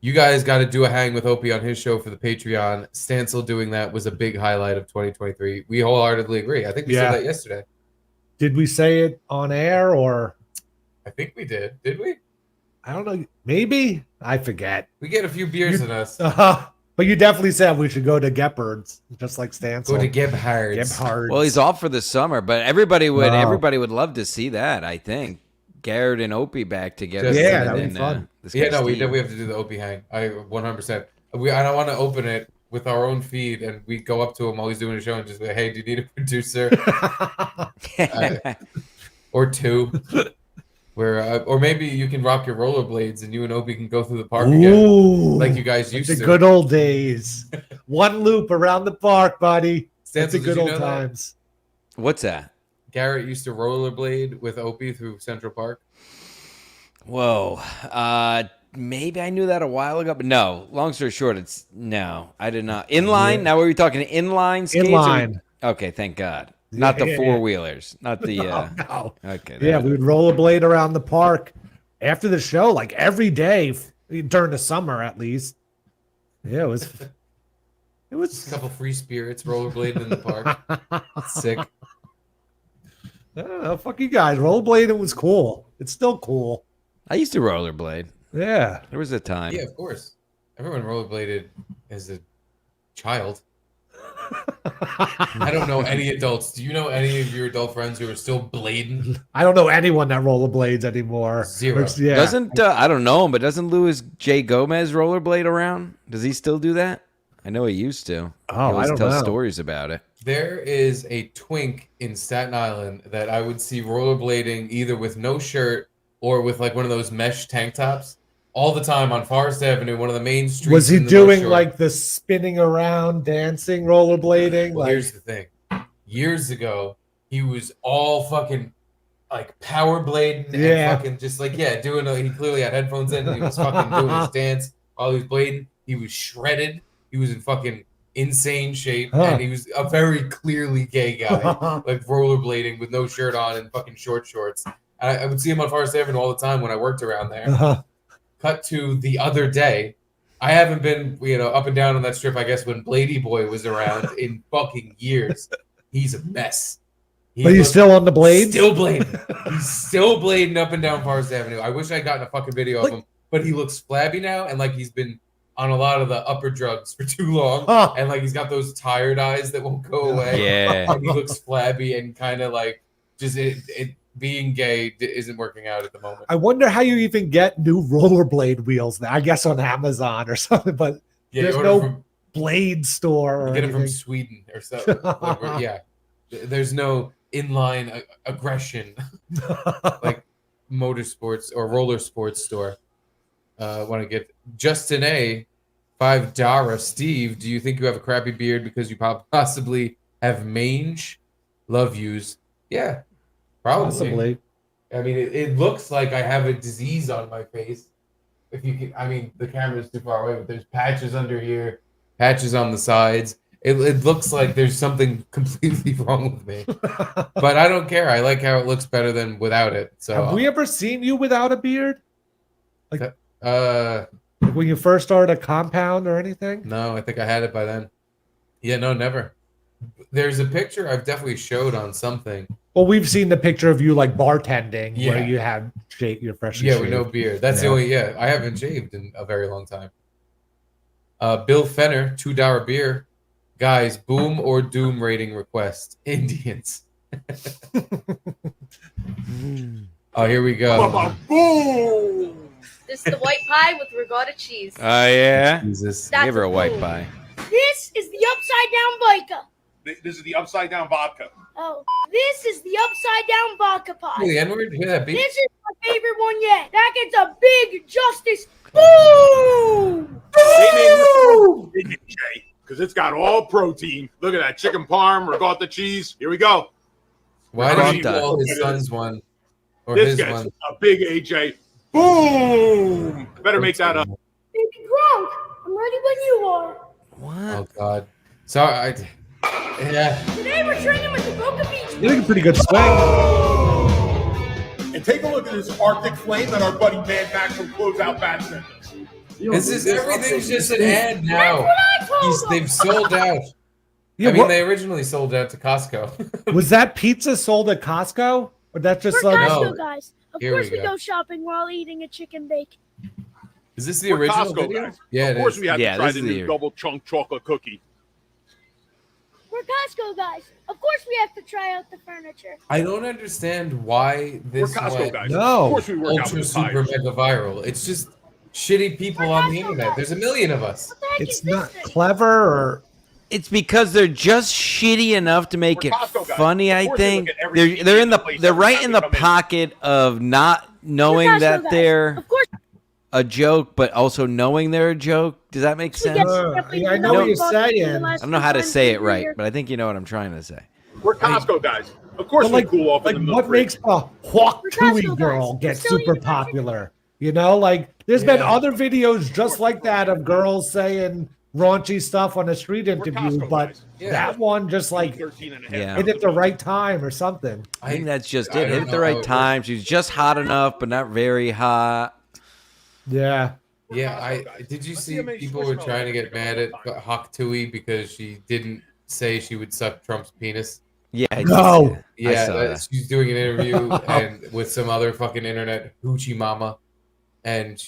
You guys got to do a hang with Opie on his show for the Patreon. Stancil doing that was a big highlight of 2023. We wholeheartedly agree. I think we said that yesterday. Did we say it on air or? I think we did. Did we? I don't know. Maybe. I forget. We get a few beers in us. But you definitely said we should go to Gebhard's, just like Stancil. Go to Gebhard's. Well, he's off for the summer, but everybody would love to see that, I think. Garrett and Opie back together. Yeah, that'd be fun. Yeah, no, we have to do the Opie hang. I 100%. I don't want to open it with our own feed, and we go up to him while he's doing a show and just be like, "Hey, do you need a producer?" Or two. Where, or maybe you can rock your rollerblades and you and Opie can go through the park again, like you guys used to. The good old days. One loop around the park, buddy. That's the good old times. What's that? Garrett used to rollerblade with Opie through Central Park. Whoa. Maybe I knew that a while ago, but no. Long story short, no, I did not. Inline? Now were we talking inline skates? Inline. Okay, thank God. Not the four-wheelers. Not the... No. Okay. Yeah, we would rollerblade around the park after the show, like every day during the summer at least. Yeah, it was a couple free spirits rollerblading in the park. Sick. Fuck you guys. Rollerblading was cool. It's still cool. I used to rollerblade. Yeah. There was a time. Yeah, of course. Everyone rollerbladed as a child. I don't know any adults. Do you know any of your adult friends who are still blading? I don't know anyone that rollerblades anymore. Zero. Yeah. Doesn't I don't know him, but doesn't Louis J. Gomez rollerblade around? Does he still do that? I know he used to. Oh, I don't know. Stories about it. There is a twink in Staten Island that I would see rollerblading either with no shirt or with like one of those mesh tank tops all the time on Forest Avenue, one of the main streets. Was he in the doing North Shore. like the spinning around, dancing, rollerblading? Well, like... here's the thing. Years ago, he was all fucking like power blading and fucking just like, he clearly had headphones in and he was fucking doing his dance while he was blading. He was shredded. He was in fucking insane shape, and he was a very clearly gay guy, like rollerblading with no shirt on and fucking short shorts. I would see him on Forest Avenue all the time when I worked around there. Cut to the other day. I haven't been, up and down on that strip, I guess, when Blady Boy was around in fucking years. He's a mess. But he's still on the blades? Still blading. He's still blading up and down Forest Avenue. I wish I got a fucking video of him, but he looks flabby now and like he's been on a lot of the upper drugs for too long. And like he's got those tired eyes that won't go away. Yeah. And he looks flabby and kind of like just being gay isn't working out at the moment. I wonder how you even get new rollerblade wheels now. I guess on Amazon or something, but there's no blade store. You get it from Sweden or something. There's no inline aggression like motorsports or roller sports store. Want to get Justin A. $5 Steve. Do you think you have a crappy beard because you possibly have mange? Love yous. Yeah. Probably. Possibly. I mean, it looks like I have a disease on my face. If you can, I mean, the camera's too far away, but there's patches under here, patches on the sides. It looks like there's something completely wrong with me. But I don't care. I like how it looks better than without it. So have we ever seen you without a beard? Like when you first started a compound or anything? No, I think I had it by then. Yeah, no, never. There's a picture I've definitely showed on something. Well, we've seen the picture of you like bartending where you have your freshly shaved. with no beard. That's the only, I haven't shaved in a very long time. Bill Fenner, $2 beer. Guys, boom or doom rating request. Indians. Oh, here we go. Boom! This is the white pie with regatta cheese. Oh, yeah? Jesus. Give her a white pie. This is the upside down vodka. This is the upside down vodka. Oh, this is the upside down vodka pie. The N-word? Hear that beat? This is my favorite one yet. That gets a big justice. Boom! Boom! Because it's got all protein. Look at that chicken parm, regatta cheese. Here we go. Why did you call his son's one? Or this his gets one? a big AJ. Boom! Better make that up. Baby Gronk, I'm ready when you are. What? Oh, God. Sorry. Today we're training with the Boca Beach. You're doing a pretty good swing. And take a look at this Arctic flame that our buddy Mad Max from Closeout Bat sent us. Everything's just an ad now. They've sold out. Yeah, I mean, they originally sold out to Costco. Was that pizza sold at Costco? Or that's just We're like Costco guys. Of Here course we we go. go shopping while eating a chicken bake. Is this the We're original Costco video? guys. Yeah, of course we had to try the new double chunk chocolate cookie. We're Costco guys. Of course we have to try out the furniture. I don't understand why this We're Costco went guys. No. Of course we work out ultra with super tires. mega viral. It's just shitty people on the internet. There's a million of us. It's not clever or. It's because they're just shitty enough to make We're it Costco guys. funny. Of I course they think look at every they're in the place they're every right time in they the come in. pocket of not knowing Costco that guys. they're Of course. a joke, but also knowing they're a joke. Does that make sense? Yeah, I know what you're saying. I don't know how to say it right, but I think you know what I'm trying to say. We're Costco guys. Of course, But we cool off like in the what fridge. makes a Hawk Costco Tui guys. girl We're get still super eating popular? You know, like there's been Yeah. other videos just like that of girls saying raunchy stuff on a street interview, Costco but guys. Yeah. that one just like 13 and a half. Yeah. hit at the right time or something. I think that's just I it. don't Hit at the know how right it works. time. She's just hot enough, but not very hot. Yeah. Yeah, guys. did you Let's see see how many people were Squishmallows trying to they get pick up mad all at the time. Hawk Tui because she didn't say she would suck Trump's penis? Yeah. I No. did see that. I Yeah, saw that. she's doing an interview and with some other fucking internet hoochie mama, and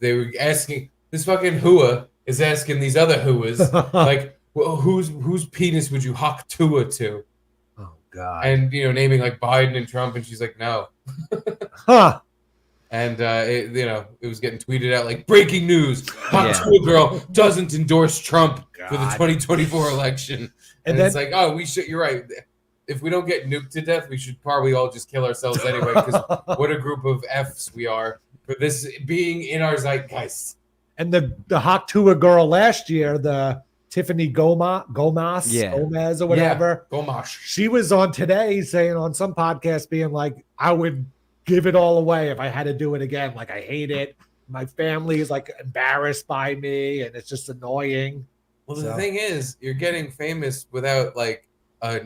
they were asking this fucking hua is asking these other huas like, well, whose penis would you Hawk Tua to? Oh God. And naming like Biden and Trump, and she's like, no. Huh. And it was getting tweeted out like breaking news: Hawk Yeah. Tua girl doesn't endorse Trump for the God. 2024 election. And And it's like, oh, we should. You're right. If we don't get nuked to death, we should probably all just kill ourselves anyway. Because what a group of Fs we are for this being in our zeitgeist. And the Hawk Tua girl last year, the Tiffany Gomez Yeah. or whatever. Yeah, Gomash. She was on today saying on some podcast being like, I would give it all away if I had to do it again. Like, I hate it. My family is like embarrassed by me and it's just annoying. Well, So- the thing is, you're getting famous without like a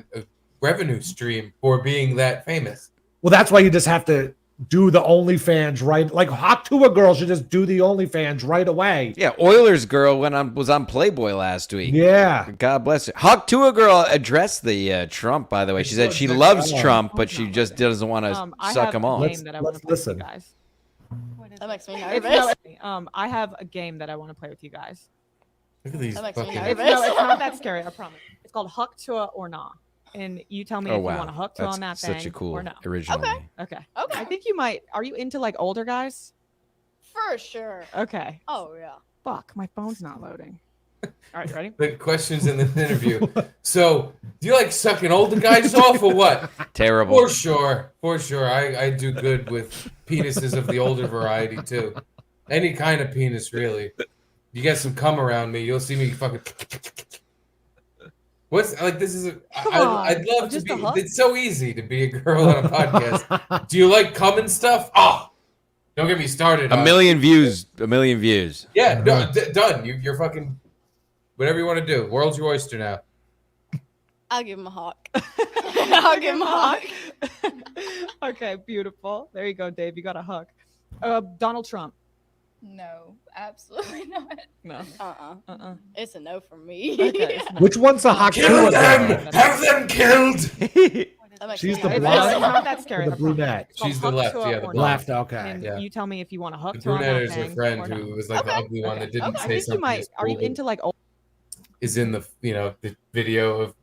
revenue stream for being that famous. Well, that's why you just have to do the OnlyFans right. Like Hawk Tua girl should just do the OnlyFans right away. Yeah, Oilers girl was on Playboy last week. Yeah. God bless her. Hawk Tua girl addressed the Trump, by the way. She said she loves Trump, but she just doesn't want to suck him off. Let's that I want to play with you listen. gues. That makes me If nervous. no, I have a game that I want to play with you guys. Look at these That makes me fucking. nervous. No, it's not that scary. I promise. It's called Huck Tua or Nah, and you tell me Oh if you wow, want to Huck Tua that's on that such thing a cool or no. original. Okay. name. Okay. Okay. I think you might. Are you into like older guys? For sure. Okay. Oh yeah. Fuck, my phone's not loading. All right, you ready? The questions in the interview. So, do you like sucking older guys off or what? Terrible. For sure. I do good with penises of the older variety too. Any kind of penis, really. You get some cum around me, you'll see me fucking. What's like? This is. I'd love to just be. a hug? It's so easy to be a girl on a podcast. Do you like cum and stuff? Oh, don't get me started. A on- million views. A million views. Yeah, no, done. You're fucking. Whatever you want to do. World's your oyster now. I'll give him a hawk. I'll give him a hawk. Okay, beautiful. There you go, Dave. You got a hug. Donald Trump. No, absolutely not. No. Uh-uh. It's a no from me. Okay. Which one's the Hawk Kill Tua them! girl? Have them killed! That makes She's me the It's nervous. blonde? not that scary. Or the I promise. brunette? It's called She's the Huck left, Tua yeah, the or blonde. Nah. Left, okay. And Yeah. you tell me if you want to Huck The Tua on brunette that is her thing friend or no. who was like the Okay. ugly one that didn't Okay. I say think you something. might. as Are you cool. into like old? Is in the the video of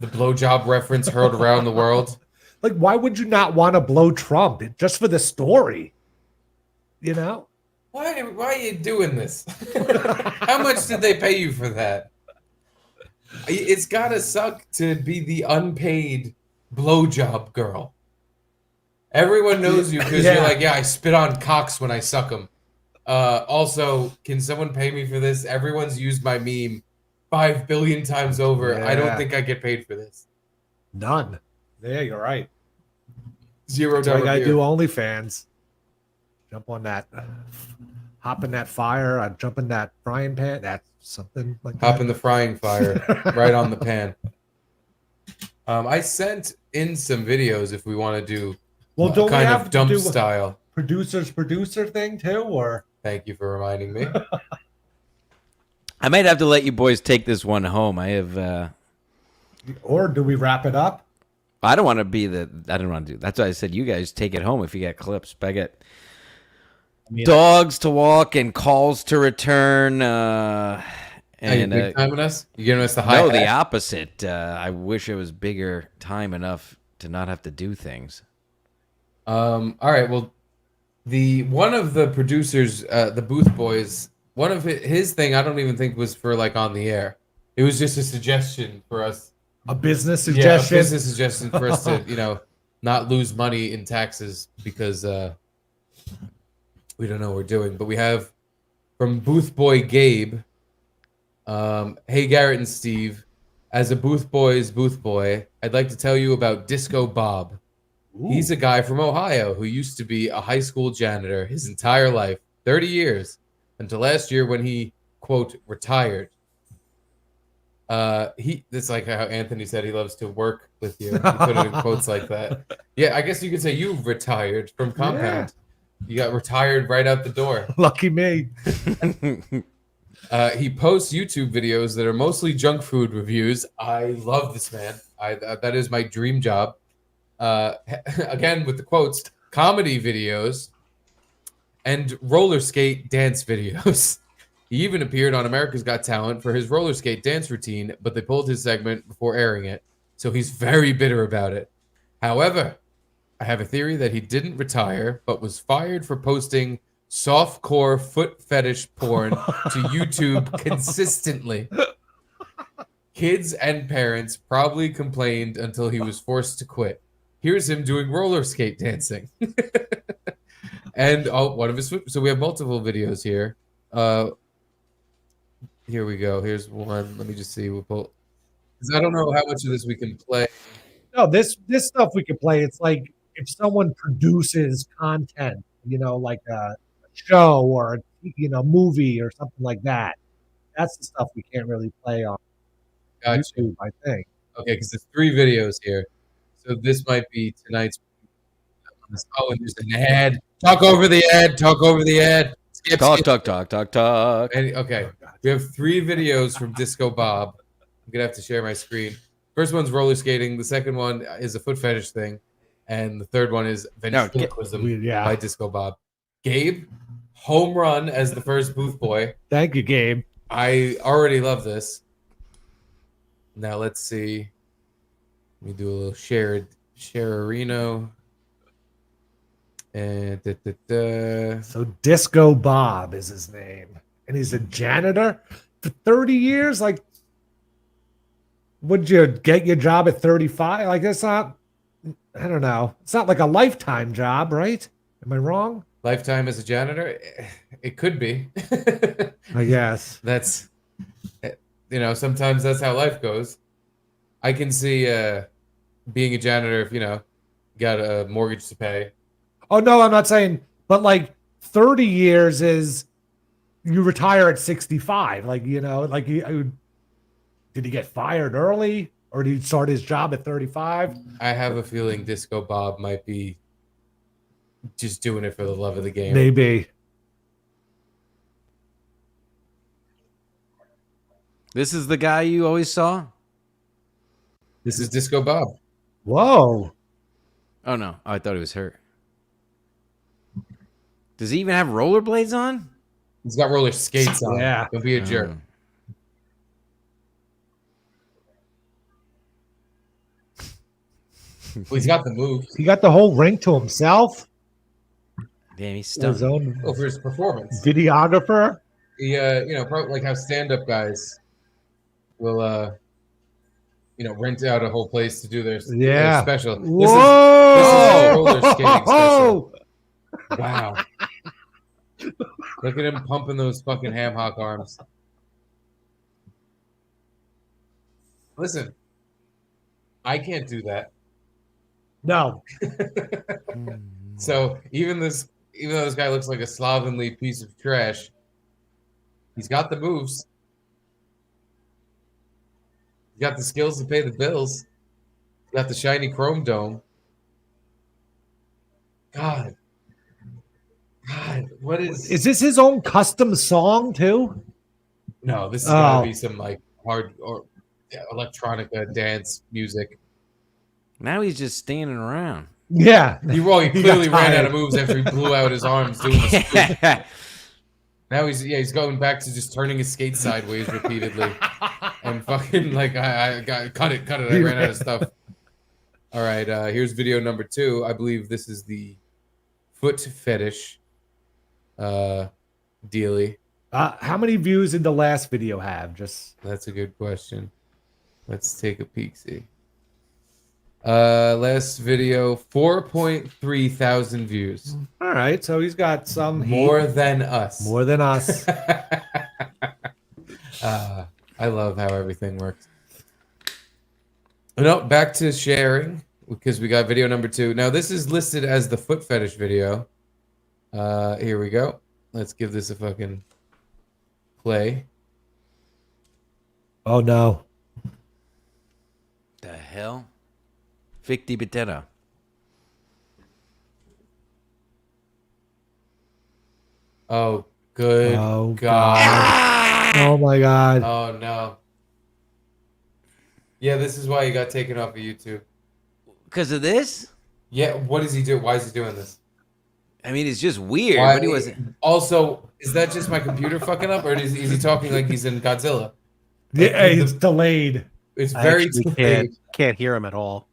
the blowjob reference heard around the world. Like, why would you not want to blow Trump just for the story? You know? Why are you doing this? How much did they pay you for that? It's gotta suck to be the unpaid blowjob girl. Everyone knows you because Yeah. you're like, yeah, I spit on cocks when I suck them. Also, can someone pay me for this? Everyone's used my meme 5 billion times over. I don't Yeah. think I get paid for this. None. Yeah, you're right. Zero That's why I dollar gotta beer. do OnlyFans. Jump on that. Hop in that fire. I jump in that frying pan. That's something like Hop that. in the frying fire, right on the pan. I sent in some videos if we want to do Well, don't we kind have of to dump do style. producer thing too, or Thank you for reminding me. I might have to let you boys take this one home. I have. or do we wrap it up? I don't want to be the. I don't want to do. That's why I said you guys take it home if you got clips. But I got dogs to walk and calls to return. Are you And big timing us? You giving us the high? no, the opposite. I wish it was bigger time enough to not have to do things. All right. Well, one of the producers, the Booth Boys, one of his thing, I don't even think was for like on the air. It was just a suggestion for us. A business Yeah, suggestion. a business suggestion for us to, not lose money in taxes because we don't know what we're doing. But we have from Booth Boy Gabe. Hey Garrett and Steve, as a Booth Boy's Booth Boy, I'd like to tell you about Disco Bob. Ooh. He's a guy from Ohio who used to be a high school janitor his entire life, 30 years, until last year when he, quote, retired. It's like how Anthony said he loves to work with you. He put it in quotes like that. Yeah, I guess you could say you retired from Compound. Yeah. You got retired right out the door. Lucky me. He posts YouTube videos that are mostly junk food reviews. I love this man. That is my dream job. Again, with the quotes, comedy videos and roller skate dance videos. He even appeared on America's Got Talent for his roller skate dance routine, but they pulled his segment before airing it, so he's very bitter about it. However, I have a theory that he didn't retire, but was fired for posting softcore foot fetish porn to YouTube consistently. Kids and parents probably complained until he was forced to quit. Here's him doing roller skate dancing. And one of his so we have multiple videos here. Here we go. Here's one. Let me just see. Because I don't know how much of this we can play. No, this stuff we can play. It's like if someone produces content, like a show or movie or something like that. That's the stuff we can't really play on YouTube, I think. Okay, because there's 3 videos here. So this might be tonight's. Oh, and there's an ad. Talk over the ad. Talk over the ad. Skip. And, okay, we have 3 videos from Disco Bob. I'm gonna have to share my screen. First one's roller skating. The second one is a foot fetish thing, and the third one is ventriloquism by Disco Bob. Gabe, home run as the first Booth Boy. Thank you, Gabe. I already love this. Now let's see. Let me do a little Sharerino. And So Disco Bob is his name. And he's a janitor for 30 years? Like, would you get your job at 35? Like, it's not, I don't know. It's not like a lifetime job, right? Am I wrong? Lifetime as a janitor? It could be. I guess. That's, sometimes that's how life goes. I can see being a janitor if, got a mortgage to pay. Oh, no, I'm not saying, but like 30 years is you retire at 65. Like, did he get fired early or did he start his job at 35? I have a feeling Disco Bob might be just doing it for the love of the game. Maybe. This is the guy you always saw? This is Disco Bob. Whoa. Oh, no. I thought he was hurt. Does he even have rollerblades on? He's got roller skates on. Yeah. Don't be a jerk. Well, he's got the moves. He got the whole ring to himself. Damn, he's His own for his performance. Videographer. He, probably like how stand-up guys will, rent out a whole place to do their special. This is roller skating special. Wow. Look at him pumping those fucking ham hock arms. Listen, I can't do that. No. So even though this guy looks like a slovenly piece of trash, he's got the moves. He's got the skills to pay the bills. He's got the shiny chrome dome. God, what is this his own custom song too? No, this is gotta be some like hard or electronica dance music. Now he's just standing around. Yeah. He clearly ran out of moves after he blew out his arms doing the scoop. Now he's going back to just turning his skate sideways repeatedly. And fucking like I got cut it. I ran out of stuff. All right, here's video number 2. I believe this is the foot fetish dealy. How many views did the last video have? That's a good question. Let's take a peek. See. Last video, 4.3 thousand views. All right, so he's got some more than us. More than us. I love how everything works. No, back to sharing because we got video number 2. Now this is listed as the foot fetish video. Here we go. Let's give this a fucking play. Oh no. The hell? Ficti Bitera. Oh, good God. Oh my God. Oh no. Yeah, this is why he got taken off of YouTube. Because of this? Yeah, what does he do? Why is he doing this? I mean, it's just weird. Why, But he wasn't. Also, is that just my computer fucking up, or is he talking like he's in Godzilla? Yeah, it's delayed. It's I very actually delayed. can't hear him at all.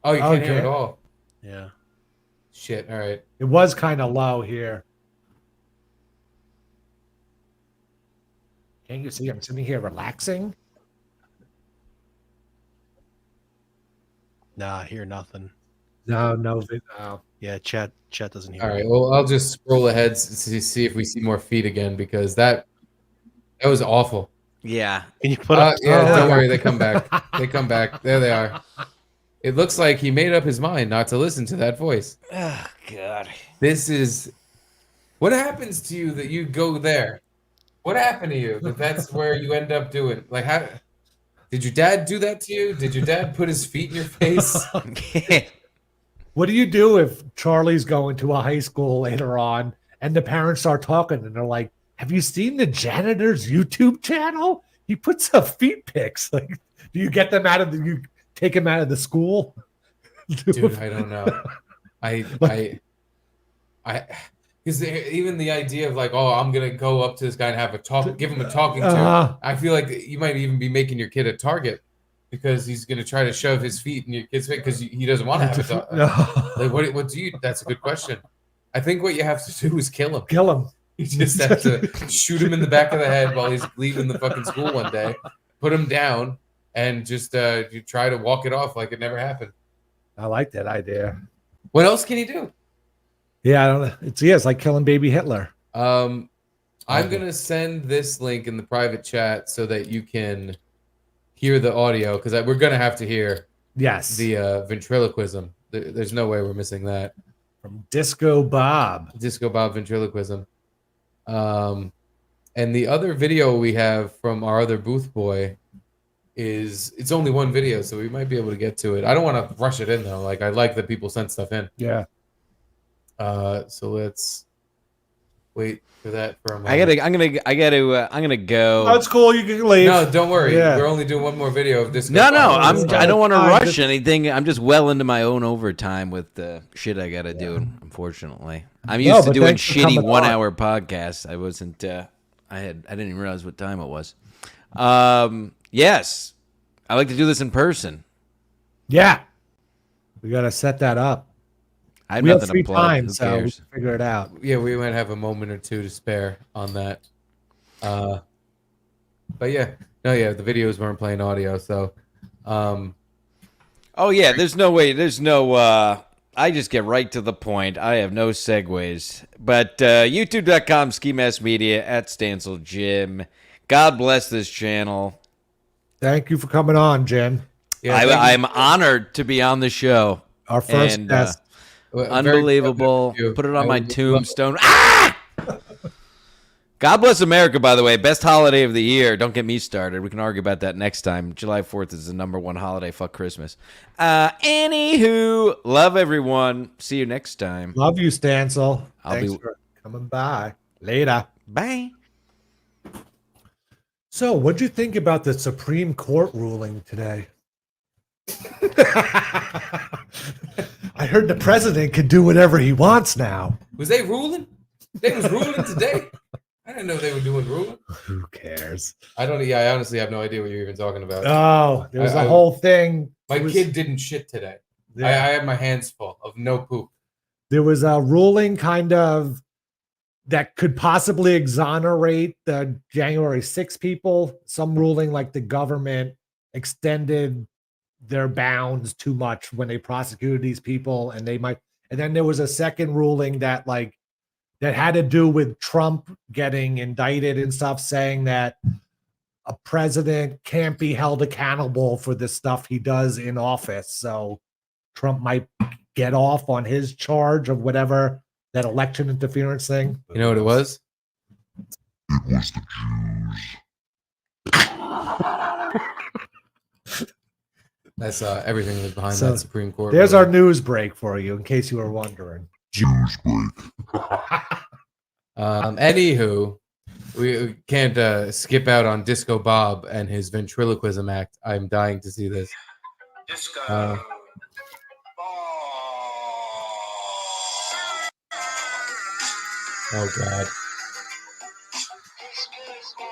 Oh, you can't hear Okay. it at all. Yeah. Shit. All right. It was kind of low here. Can't you see I'm sitting here relaxing? Nah, I hear nothing. No. Yeah, chat doesn't hear. All right. Well, I'll just scroll ahead to see if we see more feet again because that was awful. Yeah. Can you put up? Yeah, don't worry. They come back. They come back. There they are. It looks like he made up his mind not to listen to that voice. Oh, God. This is what happens to you that you go there. What happened to you that's where you end up doing? Like, how did your dad do that to you? Did your dad put his feet in your face? What do you do if Charlie's going to a high school later on and the parents start talking and they're like, have you seen the janitor's YouTube channel? He puts up feet pics. Like, do you get them out of you take him out of the school? Dude, I don't know. I because even the idea of like, oh, I'm gonna go up to this guy and have a talk, give him a talking to. I feel like you might even be making your kid a target because he's gonna try to shove his feet in your kid's face because he doesn't want to have a talk. Like, what do you? That's a good question. I think what you have to do is kill him. Kill him. You just have to shoot him in the back of the head while he's leaving the fucking school one day, put him down, and just you try to walk it off like it never happened. I like that idea. What else can he do? Yeah, I don't know. It's like killing baby Hitler. I'm gonna send this link in the private chat so that you can hear the audio because we're gonna have to hear the ventriloquism. There's no way we're missing that from Disco Bob ventriloquism. And the other video we have from our other booth boy it's only one video, so we might be able to get to it. I don't want to rush it in though. Like I like that people send stuff in. Yeah. So let's wait for that for a moment. I'm gonna go. Oh, it's cool. You can leave. No, don't worry. Yeah. We're only doing one more video of this. No, I don't want to rush anything. I'm just well into my own overtime with the shit I gotta do. Unfortunately, I'm used to doing shitty 1 hour podcasts. I wasn't. I didn't even realize what time it was. Yes, I like to do this in person. Yeah, we gotta set that up. I have we nothing have free to plug. time, Who so we cares? can figure it out. Yeah, we might have a moment or two to spare on that. But yeah, the videos weren't playing audio, so. Oh yeah, there's no way. There's no. I just get right to the point. I have no segues. But YouTube.com, Ski Mask Media, at Stancil Jim. God bless this channel. Thank you for coming on, Jim. Yeah, I'm honored to be on the show. Our first guest. Unbelievable. Put it on my tombstone. Ah! God bless America, by the way. Best holiday of the year. Don't get me started. We can argue about that next time. July 4th is the #1 holiday. Fuck Christmas. Anywho, love everyone. See you next time. Love you, Stancil. I'll Thanks be- for coming by. Later. Bye. So, what'd you think about the Supreme Court ruling today? I heard the president can do whatever he wants now. Was they ruling? They was ruling today. I didn't know they were doing ruling. Who cares? I honestly have no idea what you're even talking about. Oh, there was a whole thing. My kid didn't shit today. Yeah. I had my hands full of no poop. there was a ruling kind of that could possibly exonerate the January 6 people. Some ruling like the government extended their bounds too much when they prosecuted these people, and they might. And then there was a second ruling that had to do with Trump getting indicted and stuff, saying that a president can't be held accountable for the stuff he does in office. So Trump might get off on his charge of whatever that election interference thing. You know what it was? It was the Jews. That's everything was behind So that Supreme Court. There's ruling. our news break for you, in case you were wondering. Jews break. Anywho, we can't skip out on Disco Bob and his ventriloquism act. I'm dying to see this. Disco. Oh God.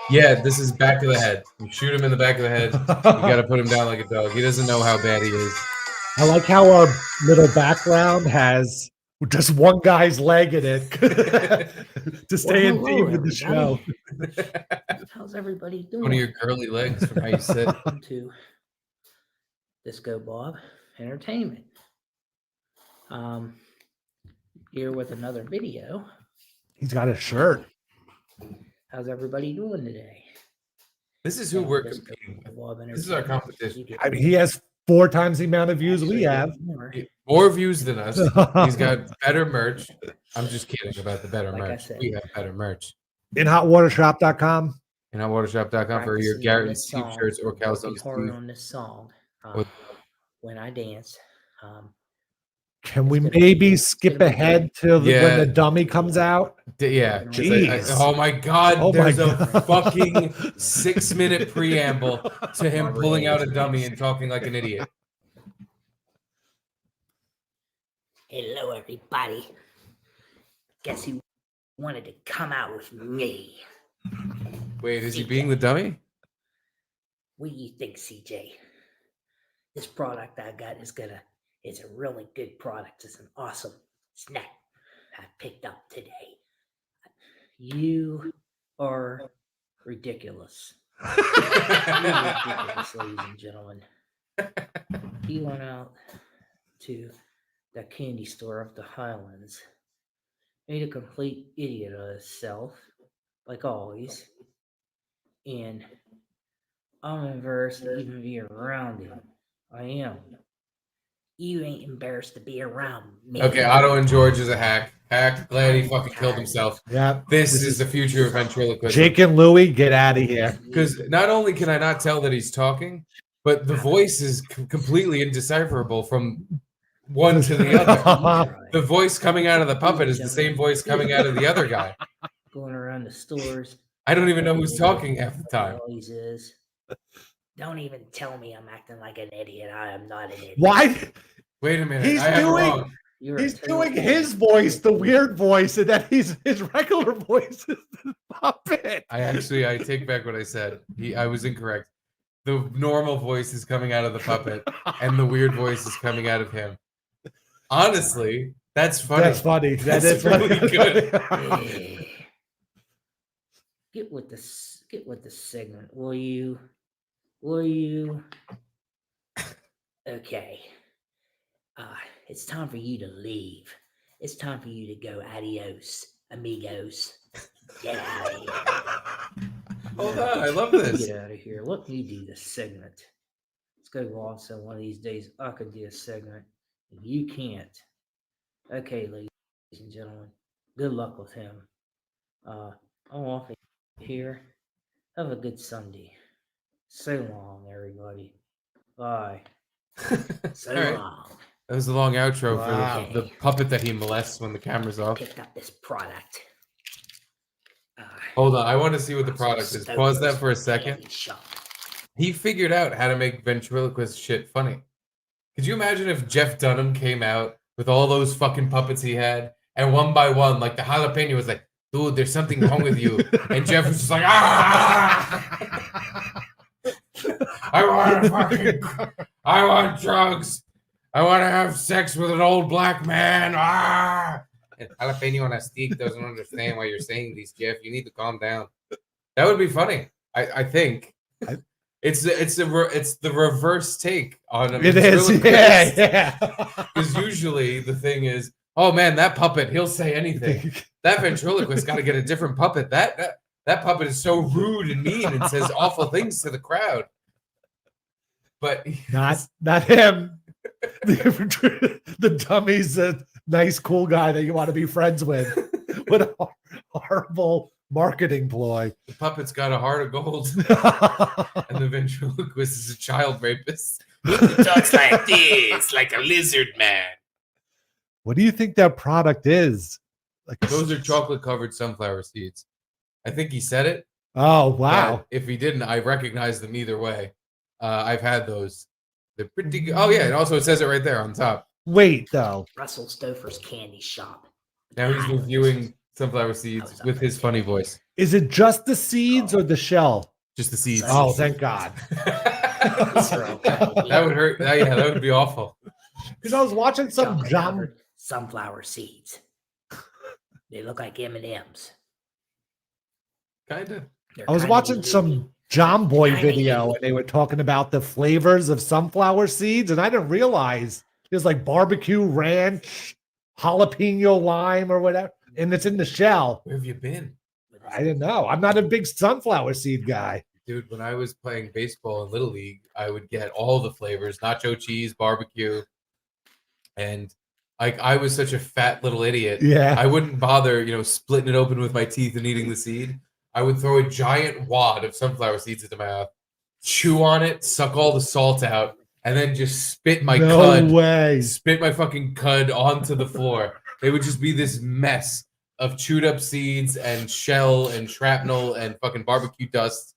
Yeah, this is back of the head. You shoot him in the back of the head. You got to put him down like a dog. He doesn't know how bad he is. I like how our little background has just one guy's leg in it to stay in theme with the show. How's everybody doing? One of your curly legs from how you sit. Welcome to Disco Bob Entertainment. Here with another video. He's got a shirt. How's everybody doing today? This is who we're competing with. This is our competition. I mean, he has 4 times the amount of views we have. More views than us. He's got better merch. I'm just kidding about the better Like I merch. said. We have better merch. In hotwatershop.com. In hotwatershop.com for your Practicing Garrett on and this Steve song. shirts or Working Calzone hard Steve. on this song. What- When I dance. Can we maybe skip ahead to when Yeah. the dummy comes out? Yeah. 'cause Jeez. oh my God. Oh my there's a God. fucking 6-minute preamble to him pulling out a dummy and talking like an idiot. Hello, everybody. Guess who wanted to come out with me? Wait, is he being the dummy? What do you think, CJ? This product I got it's a really good product. It's an awesome snack I picked up today. You are ridiculous. You're ridiculous, ladies and gentlemen. He went out to the candy store of the Highlands, made a complete idiot of himself, like always, and I'm embarrassed to even be around him. I am. You ain't embarrassed to be around me. Okay, Otto and George is a hack. Hack. Glad he fucking killed himself. Yeah. This is the future of ventriloquism. Jake and Louie, get out of here. Because not only can I not tell that he's talking, but the voice is completely indecipherable from one to the other. The voice coming out of the puppet is the same voice coming out of the other guy. Going around the stores. I don't even know who's talking half the time. Always is. Don't even tell me I'm acting like an idiot. I am not an idiot. Why? Wait a minute. He's I am doing wrong. he's doing his voice, the weird voice, and then his regular voice is the puppet. I take back what I said. I was incorrect. The normal voice is coming out of the puppet, and the weird voice is coming out of him. Honestly, that's funny. That's funny. That's That is really funny. good. Get with the segment, will you? Will you? Okay. It's time for you to leave. It's time for you to go. Adios, amigos. Get out of here. Hold on, I love this. Get out of here. Let me do this segment. Let's go on. So one of these days I could do a segment. And you can't. Okay, ladies and gentlemen. Good luck with him. I'm off here. Have a good Sunday. So long, everybody. Bye. So All right. long. That was the long outro Wow. for the puppet that he molests when the camera's off. Picked up this product. Hold on, I want to see what the product is. Pause that for a second. He figured out how to make ventriloquist shit funny. Could you imagine if Jeff Dunham came out with all those fucking puppets he had, and one by one, like the jalapeno was like, dude, there's something wrong with you. And Jeff was just like, ah! I want drugs. I want to have sex with an old black man. Ah! And jalapeno on a stick doesn't understand why you're saying these, Jeff. You need to calm down. That would be funny. I think it's the reverse take on a It is, yeah. Because usually the thing is, oh man, that puppet, he'll say anything. That ventriloquist got to get a different puppet. That puppet is so rude and mean and says awful things to the crowd. But not him. The dummy's a nice, cool guy that you want to be friends with. What a horrible marketing ploy. The puppet's got a heart of gold, and the ventriloquist is a child rapist. He talks like this, like a lizard man. What do you think that product is? Like those are chocolate covered sunflower seeds. I think he said it. Oh wow! But if he didn't, I recognize them either way. I've had those. They're pretty good. Oh yeah, and also it says it right there on top. Wait though. Russell Stouffer's candy shop. Now he's reviewing sunflower seeds with his funny voice. Is it just the seeds or the shell? Just the seeds. Oh, thank God. That would hurt. Yeah, that would be awful. Because I was watching some sunflower seeds. They look like M&Ms. Kind of. I was watching some John Boy video and they were talking about the flavors of sunflower seeds, and I didn't realize there's like barbecue ranch, jalapeno lime, or whatever, and it's in the shell. Where have you been? I didn't know. I'm not a big sunflower seed guy. Dude, when I was playing baseball in Little League, I would get all the flavors, nacho cheese, barbecue, and I was such a fat little idiot. Yeah. I wouldn't bother, splitting it open with my teeth and eating the seed. I would throw a giant wad of sunflower seeds into my mouth, chew on it, suck all the salt out, and then just spit my spit my fucking cud onto the floor. It would just be this mess of chewed up seeds and shell and shrapnel and fucking barbecue dust.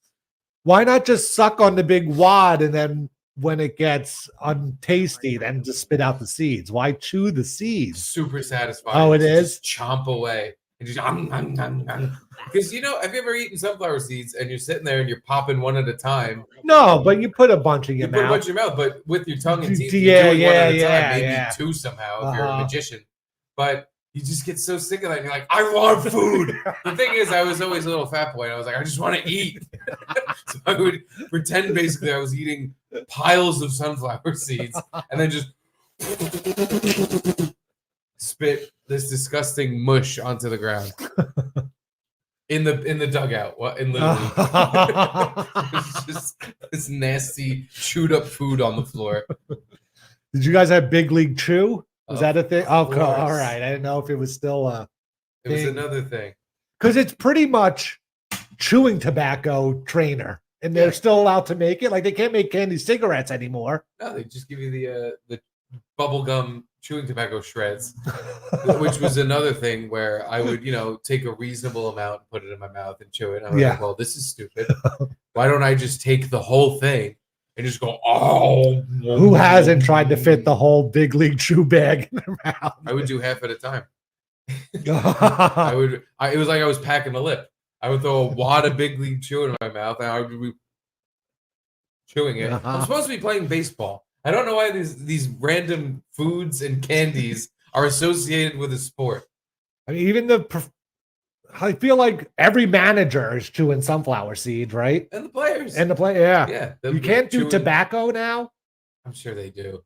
Why not just suck on the big wad and then when it gets untasty, then just spit out the seeds? Why chew the seeds? Super satisfying. Oh, it is? Just chomp away. And just because have you ever eaten sunflower seeds and you're sitting there and you're popping one at a time? No, but you put a bunch in your mouth. Put a bunch in your mouth, but with your tongue and teeth, Yeah, you're doing one at a yeah, time, maybe yeah. two somehow if you're a magician. But you just get so sick of that. And you're like, I want food. The thing is, I was always a little fat boy, and I was like, I just want to eat. So I would pretend basically I was eating piles of sunflower seeds, and then just spit this disgusting mush onto the ground in the dugout. What in Little League? It's just this nasty chewed up food on the floor. Did you guys have Big League Chew? Was that a thing? Oh, course. all right. I didn't know if it was still a It was another thing. because it's pretty much chewing tobacco trainer, and they're still allowed to make it. Like they can't make candy cigarettes anymore. No, they just give you the bubblegum chewing tobacco shreds, which was another thing where I would, take a reasonable amount and put it in my mouth and chew it. I'm like, well, this is stupid. Why don't I just take the whole thing and just go, oh. Who hasn't tried to fit the whole Big League Chew bag in their mouth? I would do half at a time. It was like I was packing a lip. I would throw a wad of Big League Chew in my mouth and I would be chewing it. I'm supposed to be playing baseball. I don't know why these random foods and candies are associated with a sport. I mean, even I feel like every manager is chewing sunflower seed, right? And the players. Yeah. Yeah. You can't do tobacco now? I'm sure they do.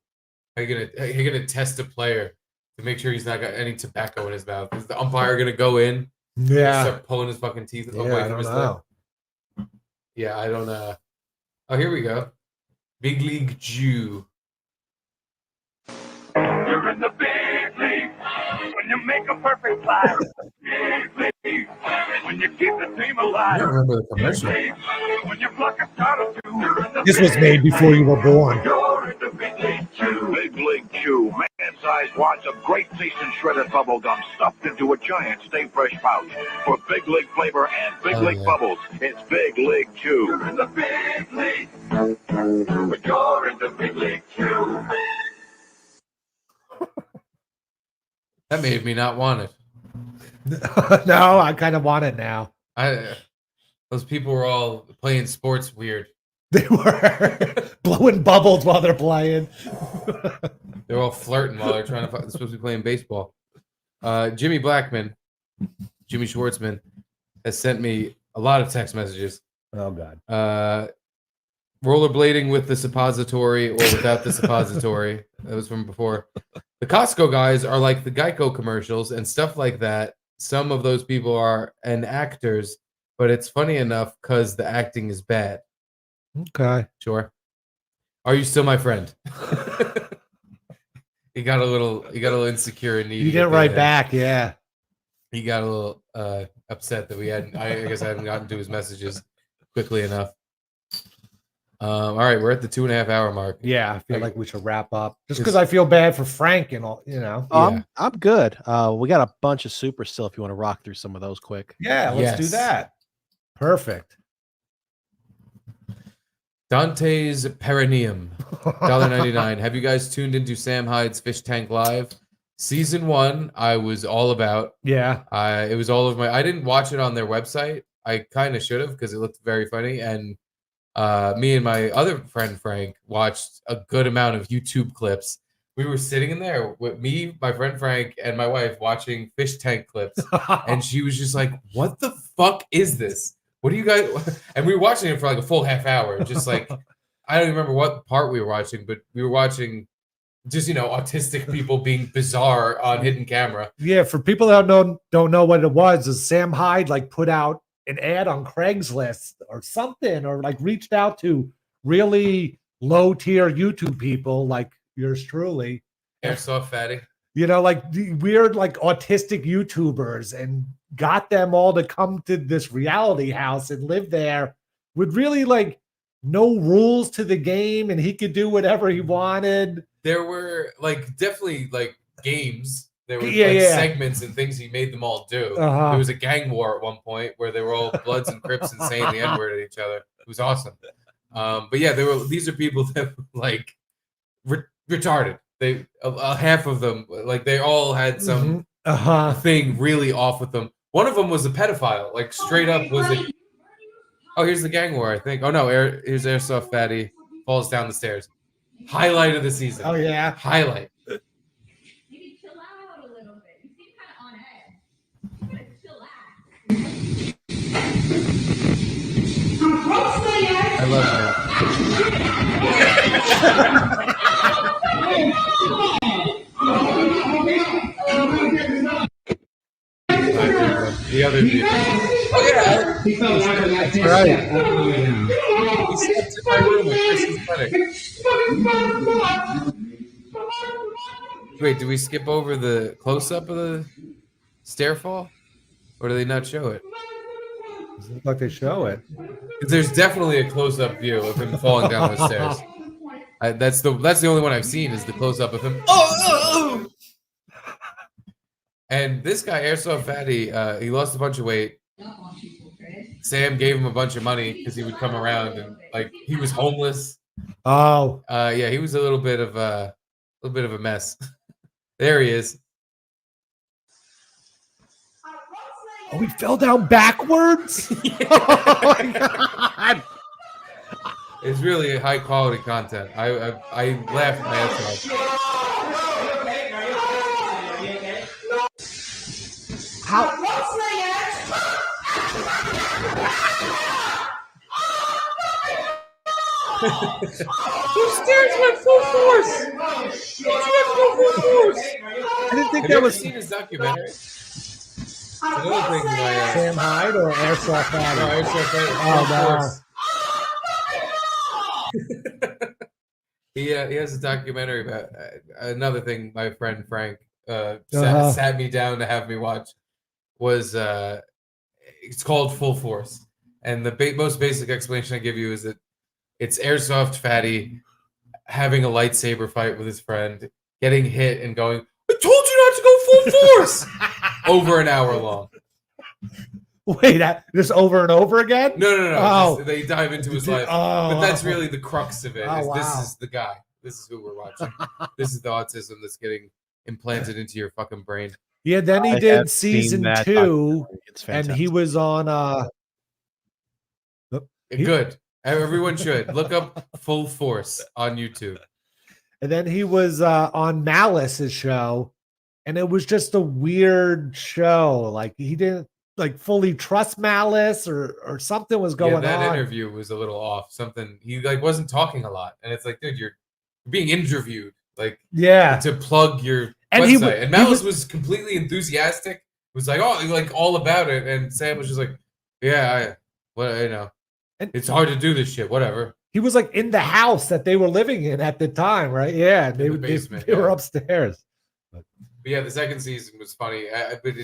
Are you gonna test a player to make sure he's not got any tobacco in his mouth? Is the umpire gonna go in? Yeah. Start pulling his fucking teeth away I from don't his know. lip? Yeah, I don't know. Oh, here we go. Big League Chew. You're in the big league when you make a perfect play. Big league when you keep the team alive. I don't remember the commercial. Big league when you block a shot or two. You're in the This was made before you were born. You're in the Big League Chew. Big League Chew, man-sized wads of great tasting shredded bubble gum stuffed into a giant Stay Fresh pouch. For Big League flavor and Big League bubbles, it's Big League Chew. You're in the Big League. You're in the Big League Chew. That made me not want it. No, I kind of want it now. Those people were all playing sports weird. They were blowing bubbles while they're playing. They're all flirting while they're trying to. They're supposed to be playing baseball. Jimmy Schwartzman, has sent me a lot of text messages. Oh God. Rollerblading with the suppository or without the suppository. That was from before. The Costco guys are like the Geico commercials and stuff like that. Some of those people are actors, but it's funny enough because the acting is bad. Okay. Sure. Are you still my friend? He got a little insecure and needy. You didn't write back, yeah. He got a little upset that we hadn't. I guess I haven't gotten to his messages quickly enough. All right, we're at the 2.5 hour mark. Yeah, I feel like we should wrap up. Just because I feel bad for Frank and all, you know. Yeah. I'm good. We got a bunch of super still if you want to rock through some of those quick. Yeah, let's do that. Perfect. Dante's Perineum, $1.99. Have you guys tuned into Sam Hyde's Fish Tank Live? Season 1, I was all about. Yeah. It was all of my. I didn't watch it on their website. I kind of should have because it looked very funny. And me and my other friend Frank watched a good amount of YouTube clips. We were sitting in there with me, my friend Frank, and my wife watching Fish Tank clips, and she was just like, "What the fuck is this? What do you guys?" And we were watching it for like a full half hour, just like I don't even remember what part we were watching, but we were watching just autistic people being bizarre on hidden camera. Yeah, for people that don't know what it was, is Sam Hyde like put out an ad on Craigslist or something, or like reached out to really low tier YouTube people like yours truly. Airsoft Fatty. Like the weird like autistic YouTubers, and got them all to come to this reality house and live there with really like no rules to the game, and he could do whatever he wanted. There were like definitely like games. There were Yeah. segments and things he made them all do. Uh-huh. There was a gang war at one point where they were all Bloods and Crips and saying the N-word at each other. It was awesome. But yeah, these are people that were like retarded. They half of them, like they all had some thing really off with them. One of them was a pedophile, like straight up was a. Oh, here's the gang war, I think. Oh no, here's Airsoft Fatty falls down the stairs. Highlight of the season. Oh yeah, highlight. I love that. The other dude. Oh yeah, that's right. He slept in my room at Chris's wedding. Wait, do we skip over the close-up of the stair fall, or do they not show it? Doesn't look like they show it. There's definitely a close-up view of him falling down the stairs. That's the only one I've seen is the close-up of him. Oh! And this guy, Airsoft Fatty, he lost a bunch of weight. Sam gave him a bunch of money because he would come around and like he was homeless. Oh, yeah, he was a little bit of a mess. There he is. Oh, he fell down backwards. Oh my God. It's really high quality content. I laughed my ass off. Those stairs went full force. I didn't think Have that you ever was seen his documentary? Another thing Sam Hyde or Airsoft Fatty. No, Airsoft Fatty. Oh no. He has a documentary about another thing. My friend Frank sat me down to have me watch. Was it's called Full Force, and the most basic explanation I give you is that it's Airsoft Fatty having a lightsaber fight with his friend, getting hit and going, "I told you not to go full force," over an hour long. Wait, this over and over again? No. Oh. Just, they dive into his life, but that's really the crux of it. This is the guy. This is who we're watching. This is the autism that's getting implanted into your fucking brain. Yeah, then he did season 2, and he was on. Good. Everyone should look up Full Force on YouTube. And then he was on Malice's show, and it was just a weird show. Like he didn't like fully trust Malice, or something was going that on. interview was a little off. Something he like wasn't talking a lot, and it's like, dude, you're being interviewed, like to plug your website. And Malice was completely enthusiastic. It was like, oh, like all about it, and Sam was just like, yeah, it's hard to do this shit. Whatever. He was like in the house that they were living in at the time, right? Yeah, In the basement, they were upstairs. But yeah, the second season was funny, but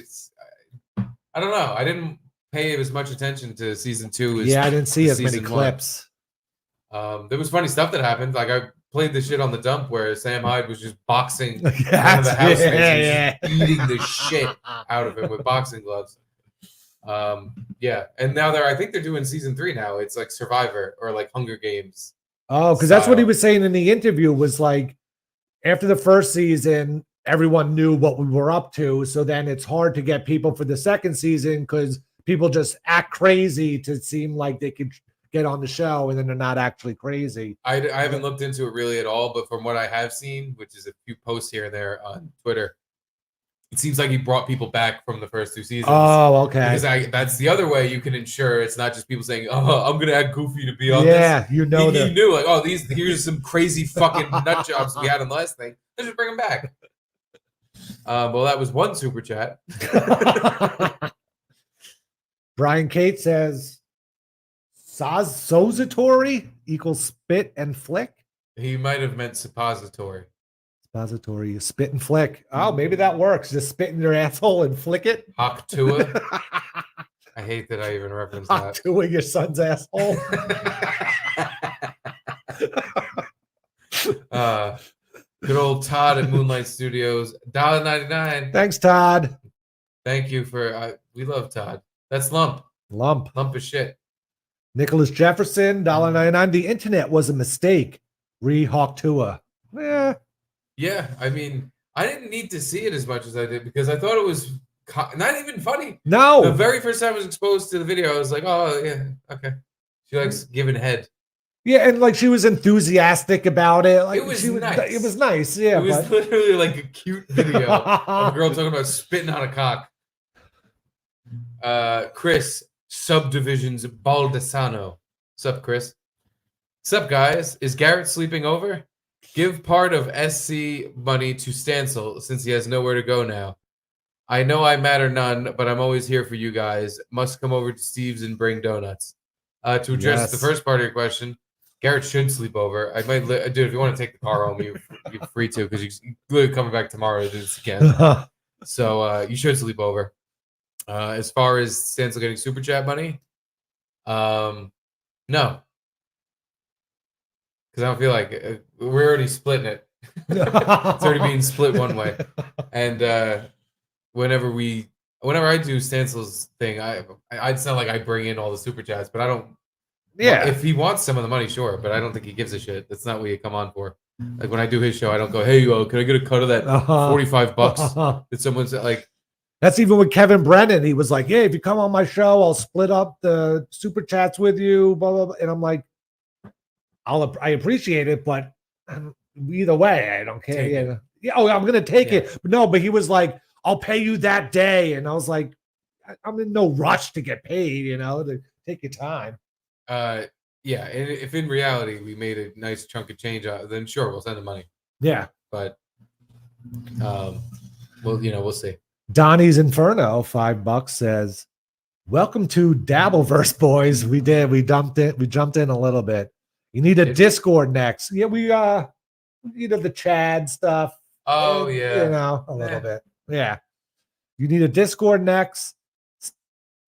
I don't know. I didn't pay as much attention to season 2 as I didn't see as many season 1. clips. There was funny stuff that happened. Like I played the shit on the dump where Sam Hyde was just boxing one of the housemates, just eating the shit out of him with boxing gloves. And now I think they're doing season 3 now. It's like Survivor or like Hunger Games. Oh, because that's what he was saying in the interview, was like after the first season, everyone knew what we were up to. So then it's hard to get people for the second season because people just act crazy to seem like they could get on the show, and then they're not actually crazy. I haven't looked into it really at all, but from what I have seen, which is a few posts here and there on Twitter, it seems like he brought people back from the first 2 seasons. Oh, okay. Because that's the other way you can ensure it's not just people saying, "Oh, I'm gonna act goofy to be on this." Yeah, you know he knew like, oh, here's some crazy fucking nut jobs we had in the last thing. Let's just bring them back. Well, that was one super chat. Brian Kate says, "Sozatory equals spit and flick." He might have meant suppository. Suppository, spit and flick. Oh, maybe that works. Just spit in your asshole and flick it. Haktua. I hate that I even referenced that. Haktua your son's asshole. Good old Todd at Moonlight Studios, $1.99. Thanks, Todd. Thank you for. We love Todd. That's lump of shit. Nicholas Jefferson, $1.99. The internet was a mistake. Haktua. Yeah, I mean, I didn't need to see it as much as I did because I thought it was not even funny. No. The very first time I was exposed to the video, I was like, oh, yeah, okay. She likes giving head. Yeah, and like she was enthusiastic about it. Like It was nice. nice. It was nice. Yeah, It was literally like a cute video of a girl talking about spitting on a cock. Chris, Subdivisions Baldessano. Sup, Chris? Sup, guys? Is Garrett sleeping over? Give part of SC money to Stancil since he has nowhere to go now. I know I matter none, but I'm always here for you guys. Must come over to Steve's and bring donuts. To address the first part of your question, Garrett should sleep over. I might, dude. If you want to take the car home, you're free to, because you're literally coming back tomorrow to do this again. So you should sleep over. As far as Stancil getting super chat money, no, because I don't feel like we're already splitting it. It's already being split one way, and whenever I do Stancil's thing, it's not like I bring in all the super chats, but I don't. Yeah. If he wants some of the money, sure, but I don't think he gives a shit. That's not what you come on for. Like when I do his show, I don't go, "Hey, can I get a cut of that $45?" That someone's like. That's even with Kevin Brennan. He was like, "Yeah, if you come on my show, I'll split up the super chats with you." Blah blah blah. And I'm like, I appreciate it, but either way, I don't care. Yeah. Oh, I'm gonna take it. But no, but he was like, "I'll pay you that day," and I was like, "I'm in no rush to get paid. To take your time." Yeah, and if in reality we made a nice chunk of change, then sure, we'll send the money. Yeah, but we'll see. Donnie's Inferno, $5 says, "Welcome to Dabbleverse, boys. We did. We jumped in a little bit. You need a Discord next. Yeah, we the Chad stuff. Oh yeah, a little bit. Yeah, you need a Discord next.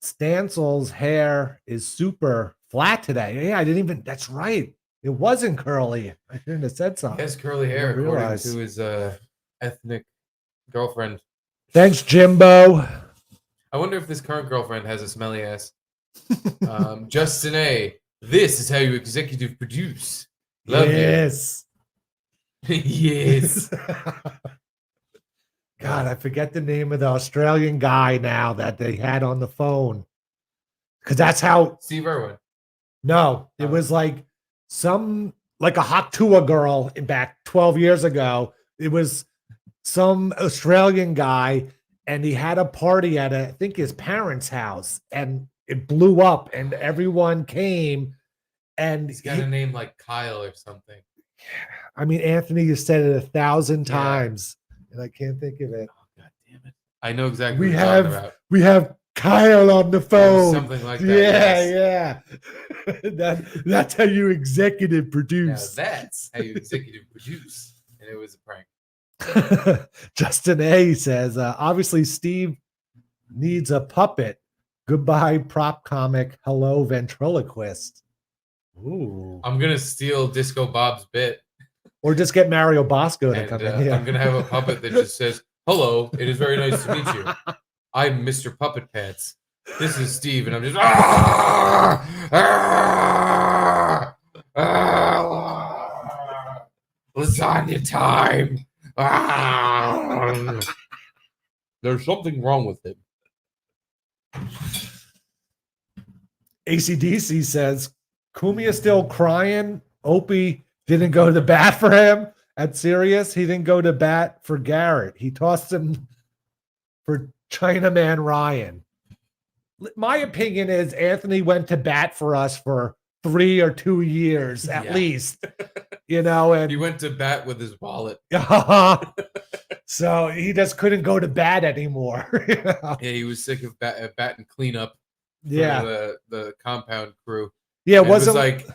Stancil's hair is super flat today. Yeah, I didn't even. That's right. It wasn't curly. I shouldn't have said something. He has curly hair according to his ethnic girlfriend. Thanks, Jimbo. I wonder if this current girlfriend has a smelly ass. Justin A. This is how you executive produce. Love yes. You. Yes. God, I forget the name of the Australian guy now that they had on the phone. Because that's how Steve Irwin. No, it was like some like a Haktua girl back 12 years ago. It was some Australian guy, and he had a party at I think his parents' house, and it blew up, and everyone came. And he's got a name like Kyle or something. I mean, Anthony has said it 1,000 times, and I can't think of it. Oh, God damn it! I know exactly We what you're talking have about. we have Kyle on the phone. Something like that. Yeah. That's how you executive Now produce. that's how you executive produce, and it was a prank. Justin A says, obviously Steve needs a puppet. Goodbye, prop comic. Hello, ventriloquist. Ooh. I'm gonna steal Disco Bob's bit, Or just get Mario Bosco to and come in here. I'm gonna have a puppet that just says, "Hello, it is very nice to meet you. I'm Mr. Puppet Pants. This is Steve," and I'm just lasagna time. There's something wrong with him. ACDC says, Kumi is still crying. Opie didn't go to bat for him at Sirius. He didn't go to bat for Garrett. He tossed him for Chinaman Ryan. My opinion is Anthony went to bat for us for 3 or 2 years at least, and he went to bat with his wallet. So he just couldn't go to bat anymore. Yeah, he was sick of bat and cleanup. For the compound crew. Yeah, it was wasn't like,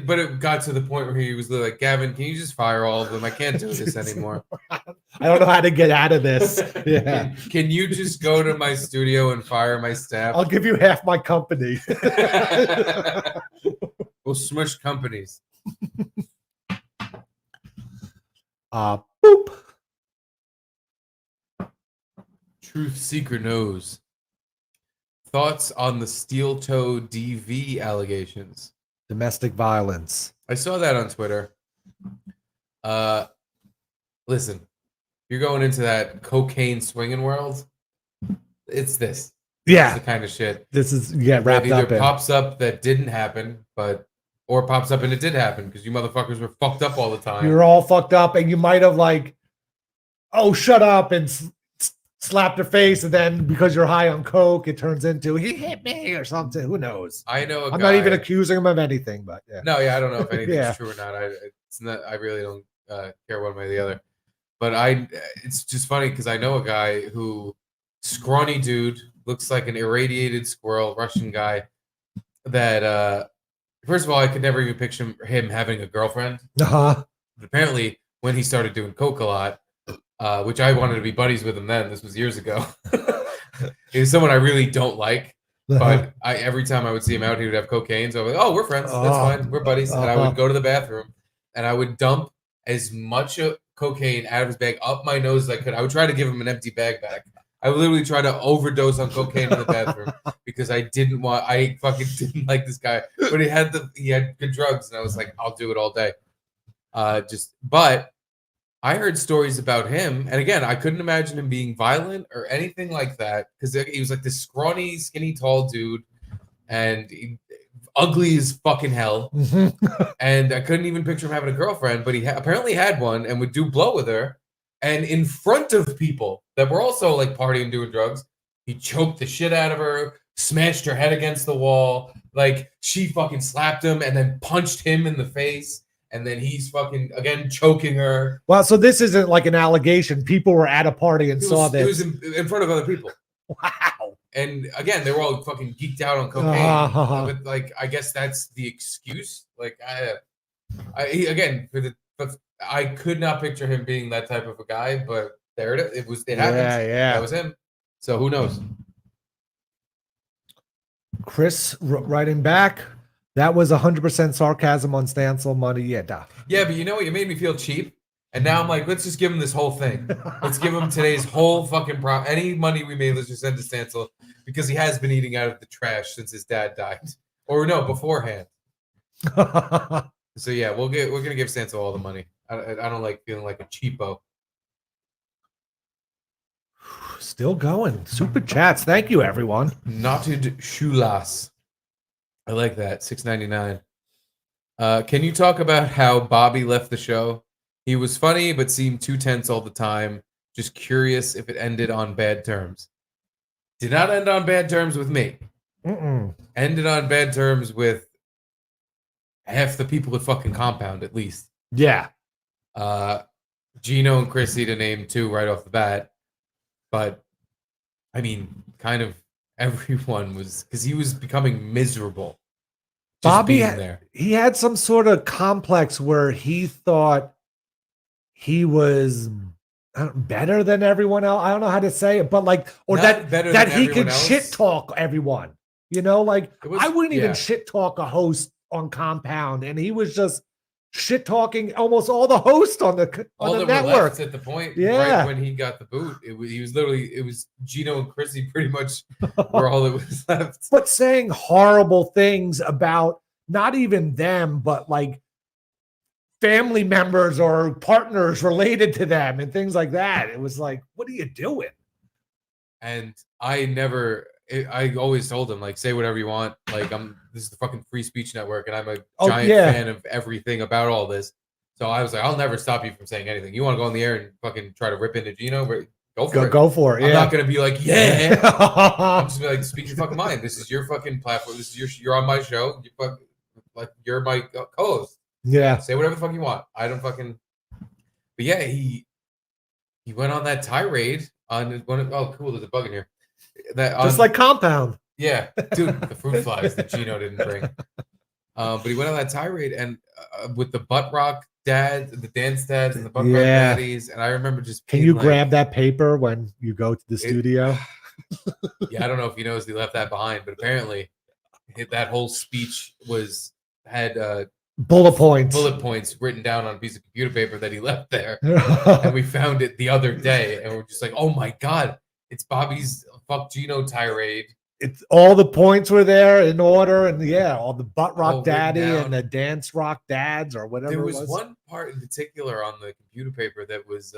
but it got to the point where he was like, "Gavin, can you just fire all of them? I can't do this anymore. I don't know how to get out of this." Yeah, can you just go to my studio and fire my staff? I'll give you half my company. We'll smush companies. Boop. Truth Seeker knows. Thoughts on the steel toe DV allegations? Domestic violence. I saw that on Twitter. Listen, you're going into that cocaine swinging world. It's this. Yeah. This is the kind of shit. This is wrapped either up in. pops up that didn't happen, or pops up and it did happen because you motherfuckers were fucked up all the time. You're all fucked up, and you might have shut up and slap their face, and then because you're high on coke, it turns into he hit me or something. Who knows? I know. I'm not even accusing him of anything, but yeah. No, I don't know if anything's true or not. It's not. I really don't care one way or the other. But it's just funny because I know a guy who, scrawny dude, looks like an irradiated squirrel, Russian guy. That first of all, I could never even picture him having a girlfriend. But apparently, when he started doing coke a lot. Which I wanted to be buddies with him then. This was years ago. He was someone I really don't like, but every time I would see him out, he would have cocaine. So I was like, "Oh, we're friends. That's fine. We're buddies." And I would go to the bathroom, and I would dump as much cocaine out of his bag up my nose as I could. I would try to give him an empty bag back. I would literally try to overdose on cocaine in the bathroom because I fucking didn't like this guy. But he had good drugs, and I was like, "I'll do it all day." But I heard stories about him, and again, I couldn't imagine him being violent or anything like that because he was like this scrawny, skinny, tall dude, and ugly as fucking hell. And I couldn't even picture him having a girlfriend, but he apparently had one and would do blow with her, and in front of people that were also like partying, doing drugs, he choked the shit out of her, smashed her head against the wall, like she fucking slapped him and then punched him in the face. And then he's fucking, again, choking her. Well, so this isn't like an allegation. People were at a party and saw this. It was in front of other people. Wow. And again, they were all fucking geeked out on cocaine. But I guess that's the excuse. I could not picture him being that type of a guy, but there it is. It happened. Yeah. That was him. So who knows? Chris writing back. That was 100% sarcasm on Stancil money. Yeah, duh. Yeah, but you know what? You made me feel cheap. And now I'm like, let's just give him this whole thing. Let's give him today's whole fucking any money we made, let's just send to Stancil because he has been eating out of the trash since his dad died. Or no, beforehand. So yeah, we're gonna give Stancil all the money. I don't like feeling like a cheapo. Still going. Super chats. Thank you, everyone. Knotted Shulas. I like that. $6.99. Can you talk about how Bobby left the show? He was funny, but seemed too tense all the time. Just curious if it ended on bad terms. Did not end on bad terms with me. Ended on bad terms with half the people at fucking Compound, at least. Yeah. Gino and Chrissy to name two right off the bat. But, I mean, kind of everyone was, because he was becoming miserable. Bobby, there. he had some sort of complex where he thought he was better than everyone else. I don't know how to say it, but like, or Not that he could shit talk everyone. You know, like I wouldn't even shit talk a host on Compound, and he was just shit talking almost all the hosts on the network. At the point, Yeah. right when he got the boot, it was Gino and Chrissy pretty much were all that was left. But saying horrible things about not even them, but like family members or partners related to them and things like that. It was like, what are you doing? And I always told him, like, say whatever you want. Like, this is the fucking free speech network, and I'm a giant fan of everything about all this. So I was like, I'll never stop you from saying anything. You want to go on the air and fucking try to rip into Gino? Go for it. Go for it. I'm not gonna be like, yeah. I'm just gonna be like, speak your fucking mind. This is your fucking platform. This is you're on my show. You're my co-host. Yeah. Say whatever the fuck you want. I don't fucking. But yeah, he went on that tirade on one. Oh, cool. There's a bug in here. Just like Compound. Yeah, dude, the fruit flies that Gino didn't bring. But he went on that tirade and with the butt rock dads, the dance dads, and the butt rock daddies. And I remember just. Can you grab that paper when you go to the studio? Yeah, I don't know if he knows he left that behind, but apparently that whole speech had bullet points written down on a piece of computer paper that he left there. And we found it the other day, and we're just like, oh my God, it's Bobby's fuck Gino tirade. It's all the points were there in order, and all the butt rock daddy down. and the dance rock dads or whatever. There was one part in particular on the computer paper that was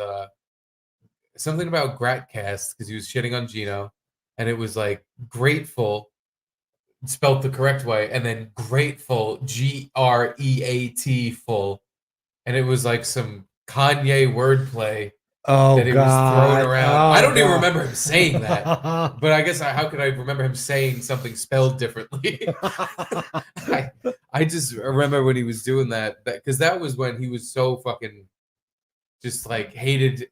something about Gratcast, because he was shitting on Gino, and it was like grateful spelled the correct way, and then grateful, GREAT full, and it was like some Kanye wordplay that he was throwing around. I don't even remember him saying that, but I guess how could I remember him saying something spelled differently? I just remember when he was doing that, because that was when he was so fucking just like hated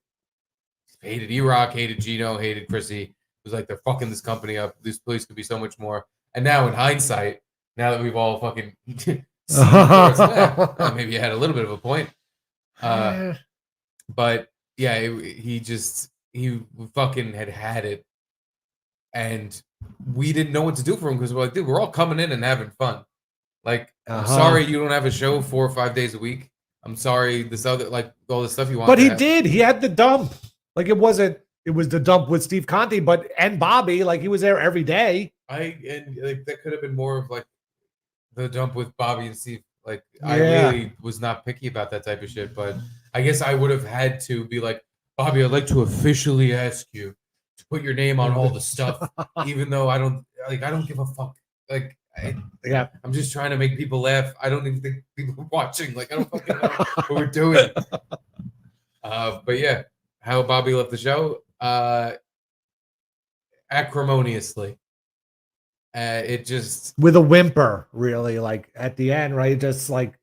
E-Rock, hated Gino, hated Chrissy. It was like, they're fucking this company up. This place could be so much more. And now, in hindsight, now that we've all fucking seen maybe you had a little bit of a point. But yeah, he fucking had it. And we didn't know what to do for him, because we're like, dude, we're all coming in and having fun. Like, I'm sorry you don't have a show 4 or 5 days a week. I'm sorry, this other, like, all the stuff you want. But he did. He had the dump. Like, it was the dump with Steve Conti, and Bobby. Like, he was there every day. That could have been more of like the dump with Bobby and Steve. Like, I really was not picky about that type of shit, but I guess I would have had to be like, Bobby, I'd like to officially ask you to put your name on all the stuff, even though I don't give a fuck. Like, I'm just trying to make people laugh. I don't even think people are watching. Like, I don't fucking know what we're doing. But yeah, how Bobby left the show, acrimoniously. It just with a whimper, really, like at the end, right? Just like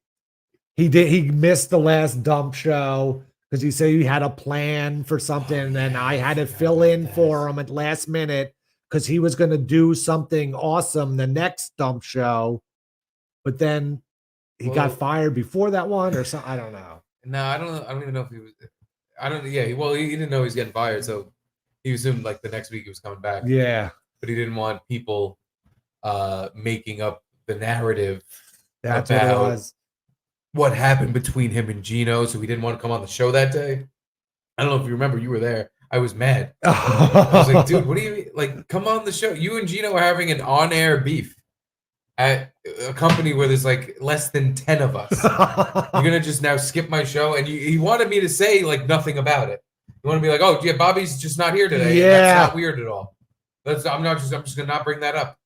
he missed the last dump show because he said he had a plan for something, and then I had to fill in for him at last minute because he was going to do something awesome the next dump show, but then he got fired before that one or something. I don't know. No, I don't know. I don't even know if he was. I don't. Yeah. Well, he didn't know he was getting fired, so he assumed like the next week he was coming back. Yeah. But he didn't want people making up the narrative. That's about what it was. What happened between him and Gino, so he didn't want to come on the show that day. I don't know if you remember, you were there. I was mad. I was like, dude, what do you mean? Like, come on the show. You and Gino are having an on-air beef at a company where there's like less than 10 of us. You're gonna just now skip my show, and he wanted me to say like nothing about it. You want to be like, oh yeah, Bobby's just not here today. Yeah, that's not weird at all. I'm just gonna not bring that up.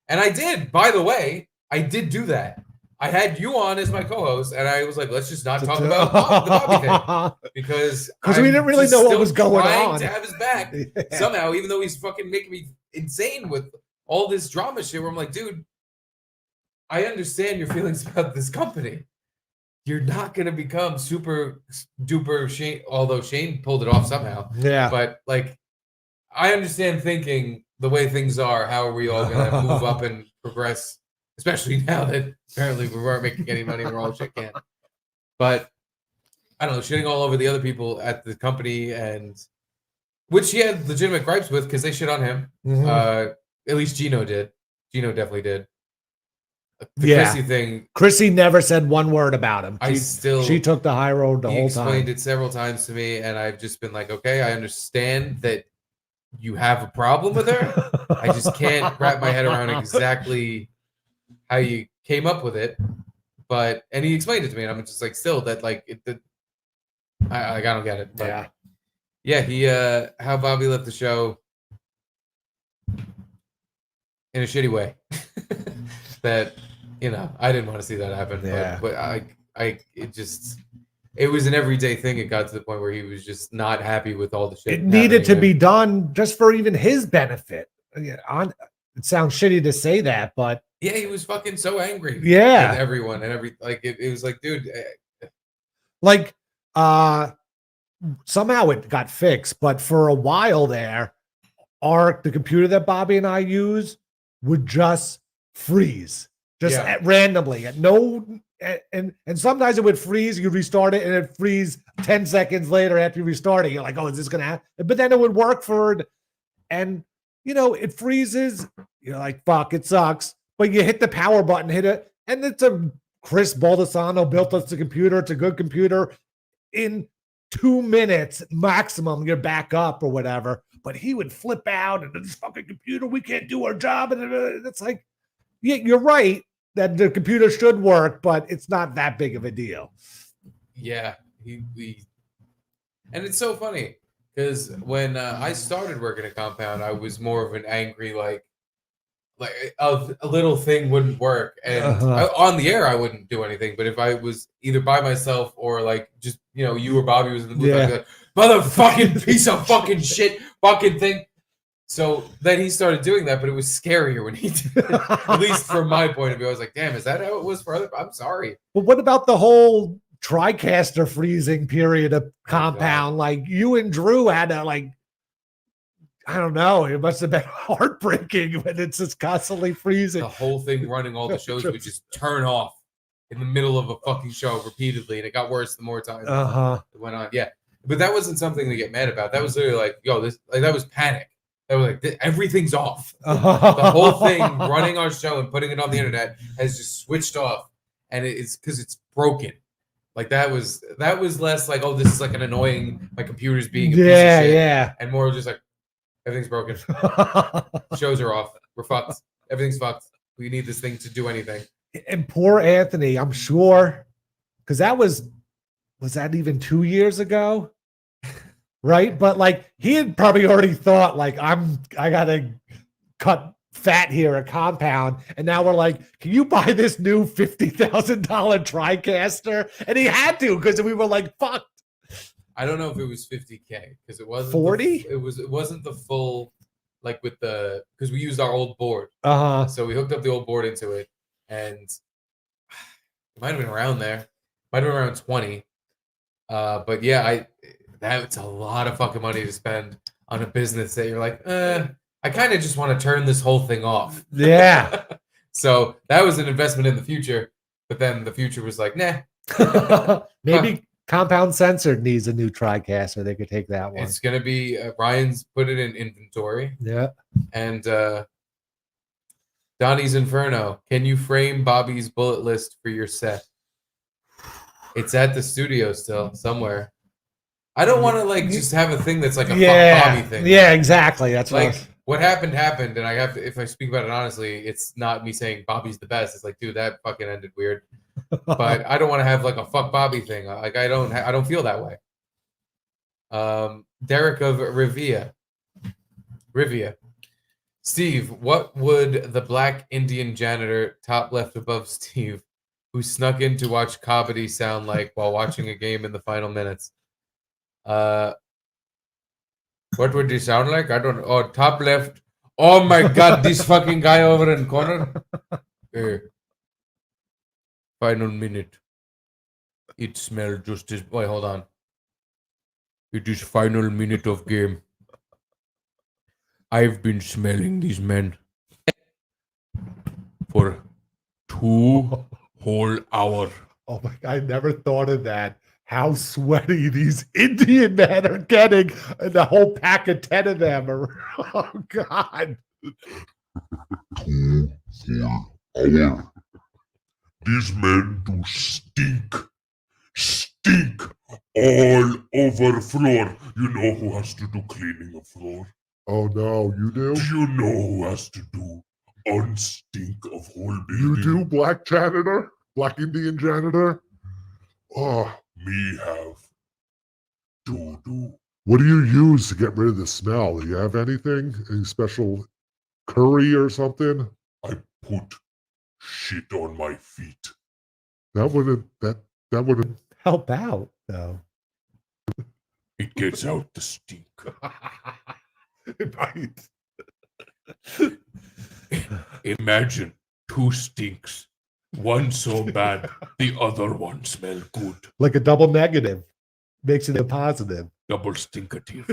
And I did, by the way, I did do that. I had you on as my co-host, and I was like, let's just not talk about the Bobby thing because we didn't really just know what still was going trying on. to have his back somehow, even though he's fucking making me insane with all this drama shit. Where I'm like, dude, I understand your feelings about this company. You're not gonna become super duper Shane, although Shane pulled it off somehow. Yeah, but like, I understand thinking the way things are. How are we all gonna move up and progress? Especially now that apparently we weren't making any money, we're all shit can. But I don't know, shitting all over the other people at the company, and which he had legitimate gripes with because they shit on him. At least Gino did. Gino definitely did. The Chrissy thing. Chrissy never said one word about him. She took the high road the whole time. He explained it several times to me, and I've just been like, okay, I understand that you have a problem with her. I just can't wrap my head around exactly how you came up with it, and he explained it to me, and I'm just like, still that like I don't get it. But yeah, he how Bobby left the show in a shitty way. That I didn't want to see that happen. Yeah. But it was an everyday thing. It got to the point where he was just not happy with all the shit. It needed to be done just for even his benefit. It sounds shitty to say that, but yeah, he was fucking so angry. Yeah. With everyone and it was like, dude. Like, somehow it got fixed, but for a while there, the computer that Bobby and I use would just freeze, randomly. And sometimes it would freeze. You restart it, and it freeze 10 seconds later after you restart it. You're like, oh, is this gonna happen? But then it would work and it freezes. You're like, fuck, it sucks. But you hit the power button, hit it, and it's a Chris Baldessano built us the computer. It's a good computer. In 2 minutes maximum, you're back up or whatever. But he would flip out, and this fucking computer, we can't do our job. And it's like, yeah, you're right that the computer should work, but it's not that big of a deal. Yeah, and it's so funny because when I started working at Compound, I was more of an angry like a little thing wouldn't work, and on the air I wouldn't do anything. But if I was either by myself or like just you or Bobby was in the booth, I'd be like, motherfucking piece of fucking shit, fucking thing. So then he started doing that, but it was scarier when he did it. At least from my point of view, I was like, damn, is that how it was for other? I'm sorry. But what about the whole TriCaster freezing period of Compound? Like you and Drew had to I don't know. It must have been heartbreaking when it's just constantly freezing. The whole thing running all the shows would just turn off in the middle of a fucking show repeatedly, and it got worse the more time it went on. Yeah, but that wasn't something to get mad about. That was literally like, yo, that was panic. That was like everything's off. The whole thing running our show and putting it on the internet has just switched off, and it's because it's broken. Like that was less like, oh, this is like an annoying, my computer's being a piece of shit, and more just like, everything's broken. Shows are off. We're fucked. Everything's fucked. We need this thing to do anything. And poor Anthony, I'm sure, because that was that even 2 years ago? Right? But like he had probably already thought like I gotta cut fat here at Compound, and now we're like, can you buy this new $50,000 TriCaster? And he had to because we were like, fuck. I don't know if it was 50K because it wasn't 40. It wasn't the full like with the because we used our old board. So we hooked up the old board into it, and it might have been around there. Might have been around 20. But yeah, that's a lot of fucking money to spend on a business that you're like, I kind of just want to turn this whole thing off. Yeah. So that was an investment in the future, but then the future was like, nah. Maybe Compound Censored needs a new TriCaster. They could take that one. It's gonna be Ryan's put it in inventory. Yeah. And Donnie's Inferno. Can you frame Bobby's bullet list for your set? It's at the studio still somewhere. I don't want to like just have a thing that's like a fuck Bobby thing. Yeah, exactly. That's like what happened, and I have to. If I speak about it honestly, it's not me saying Bobby's the best. It's like, dude, that fucking ended weird. But I don't want to have like a fuck Bobby thing. Like I don't feel that way. Derek of Rivia. Steve, what would the black Indian janitor top left above Steve, who snuck in to watch comedy sound like while watching a game in the final minutes. What would he sound like? I don't know. Oh, top left. Oh my god, this fucking guy over in corner. Final minute. It smelled just as. Wait, hold on. It is final minute of game. I've been smelling these men for 2 whole hours. Oh my God, I never thought of that. How sweaty these Indian men are getting, and the whole pack of 10 of them are. Oh God. 2 full hours. These men do stink. Stink all over floor. You know who has to do cleaning of floor? Oh no, you do? Do you know who has to do unstink of whole building? You do, black janitor? Black Indian janitor? Oh, me have to do. What do you use to get rid of the smell? Do you have anything? Any special curry or something? I put shit on my feet. That wouldn't help out, though. It gets out the stink. Right. Imagine 2 stinks. One so bad, the other one smell good. Like a double negative. Makes it a positive. Double stinkative.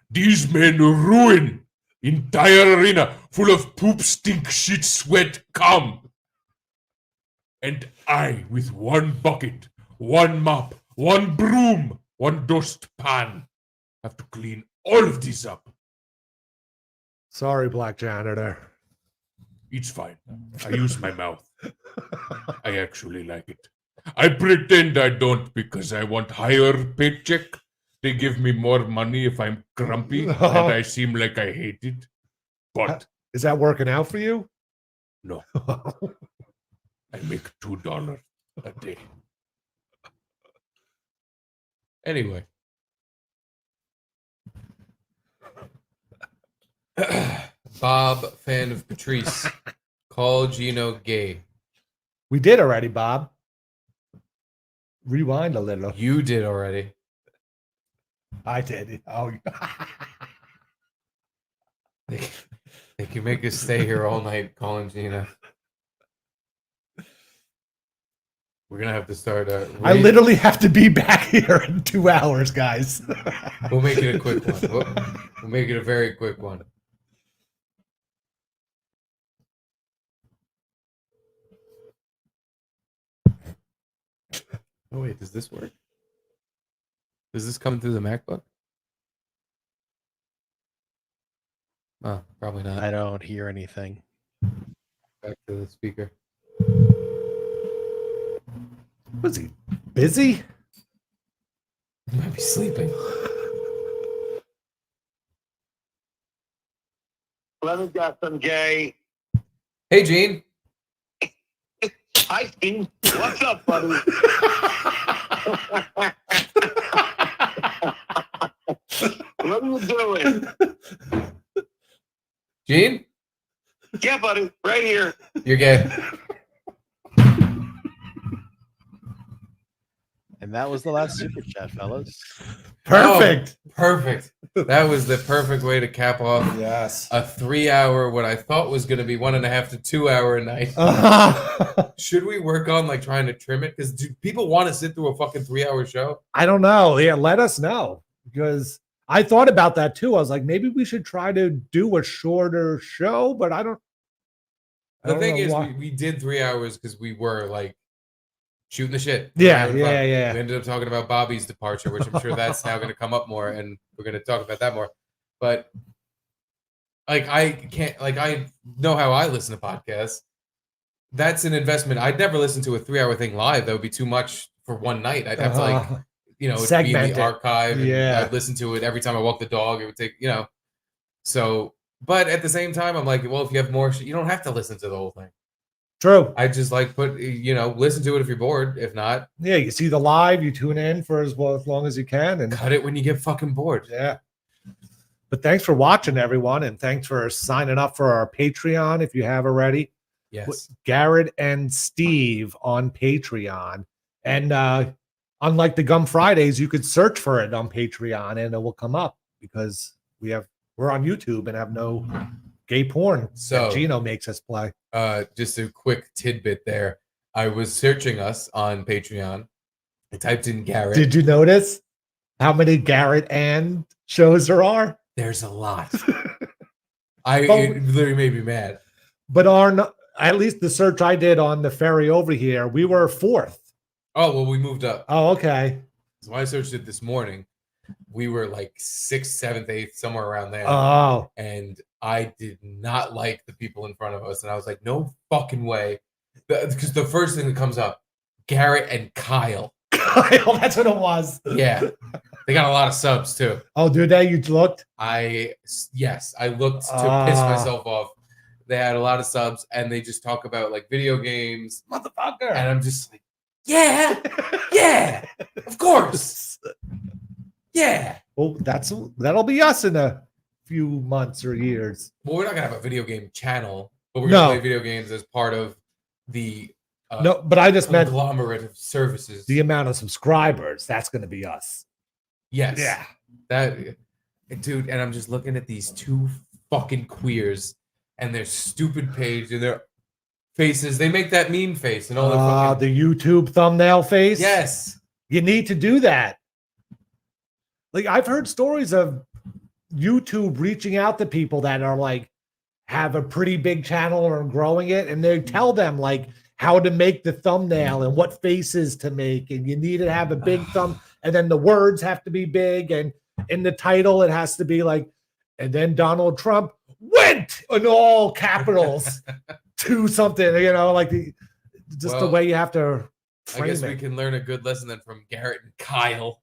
These men ruin entire arena full of poop, stink, shit, sweat, cum. And I, with 1 bucket, 1 mop, 1 broom, 1 dust pan, have to clean all of this up. Sorry, black janitor. It's fine. I use my mouth. I actually like it. I pretend I don't because I want higher paycheck. They give me more money if I'm grumpy and I seem like I hate it. But is that working out for you? No. I make $2 a day. Anyway. Bob, fan of Patrice. Call Gino gay. We did already, Bob. Rewind a little. You did already. I did. Oh, they can make us stay here all night calling Gina. We're gonna have to start. I literally have to be back here in 2 hours, guys. We'll make it a quick one. We'll make it a very quick one. Oh wait, does this work? Does this come through the MacBook? Oh, probably not. I don't hear anything. Back to the speaker. Was he busy? He might be sleeping. Leonard got some gay. Hey, Gene. Hi, Gene. What's up, buddy? What are you doing? Gene? Yeah, buddy. Right here. You're gay. And that was the last super chat, fellas. Perfect. Oh, perfect. That was the perfect way to cap off a 3-hour, what I thought was going to be 1.5 to 2 hour night. Should we work on like trying to trim it? Because do people want to sit through a fucking 3-hour show? I don't know. Yeah, let us know. Because I thought about that too. I was like, maybe we should try to do a shorter show, but I don't. The thing is, we did 3 hours because we were like shooting the shit. Yeah. We ended up talking about Bobby's departure, which I'm sure that's now going to come up more, and we're going to talk about that more. But like, I know how I listen to podcasts. That's an investment. I'd never listen to a 3-hour thing live. That would be too much for one night. I'd have to like, be in the archive. And I'd listen to it every time I walk the dog. It would take, so. But at the same time, I'm like, well, if you have more, you don't have to listen to the whole thing. True. I just like listen to it if you're bored. If not, yeah, you see the live, you tune in for as long as you can, and cut it when you get fucking bored. Yeah. But thanks for watching, everyone, and thanks for signing up for our Patreon if you have already. Yes. Garrett and Steve on Patreon. And unlike the Gum Fridays, you could search for it on Patreon and it will come up because we're on YouTube and have no gay porn So that Gino makes us play. Just a quick tidbit there. I was searching us on Patreon. I typed in Garrett. Did you notice how many Garrett and shows there are? There's a lot. It literally made me mad. But at least the search I did on the ferry over here, we were 4th. Oh, well, we moved up. Oh, okay. So I searched it this morning. We were like 6th, 7th, 8th, somewhere around there. Oh. And I did not like the people in front of us. And I was like, no fucking way. Because the first thing that comes up, Garrett and Kyle. Kyle, that's what it was. Yeah. They got a lot of subs too. Oh, do they? You looked? Yes, I looked to piss myself off. They had a lot of subs and they just talk about like video games. Motherfucker. And I'm just like, yeah, yeah, of course. Yeah. Well, that'll be us in a few months or years. Well, we're not gonna have a video game channel, but we're gonna play video games as part of the no, but I just meant conglomerate of services. The amount of subscribers, that's gonna be us. Yes. Yeah. That dude, and I'm just looking at these two fucking queers and their stupid page and their faces. They make that meme face and all their fucking the YouTube thumbnail face. Yes. You need to do that. Like I've heard stories of YouTube reaching out to people that are like have a pretty big channel or growing it, and they tell them like how to make the thumbnail and what faces to make, and you need to have a big thumb, and then the words have to be big, and in the title it has to be like, and then Donald Trump went in all capitals to something, like the way you have to frame I guess it. we can learn a good lesson then from Garrett and Kyle.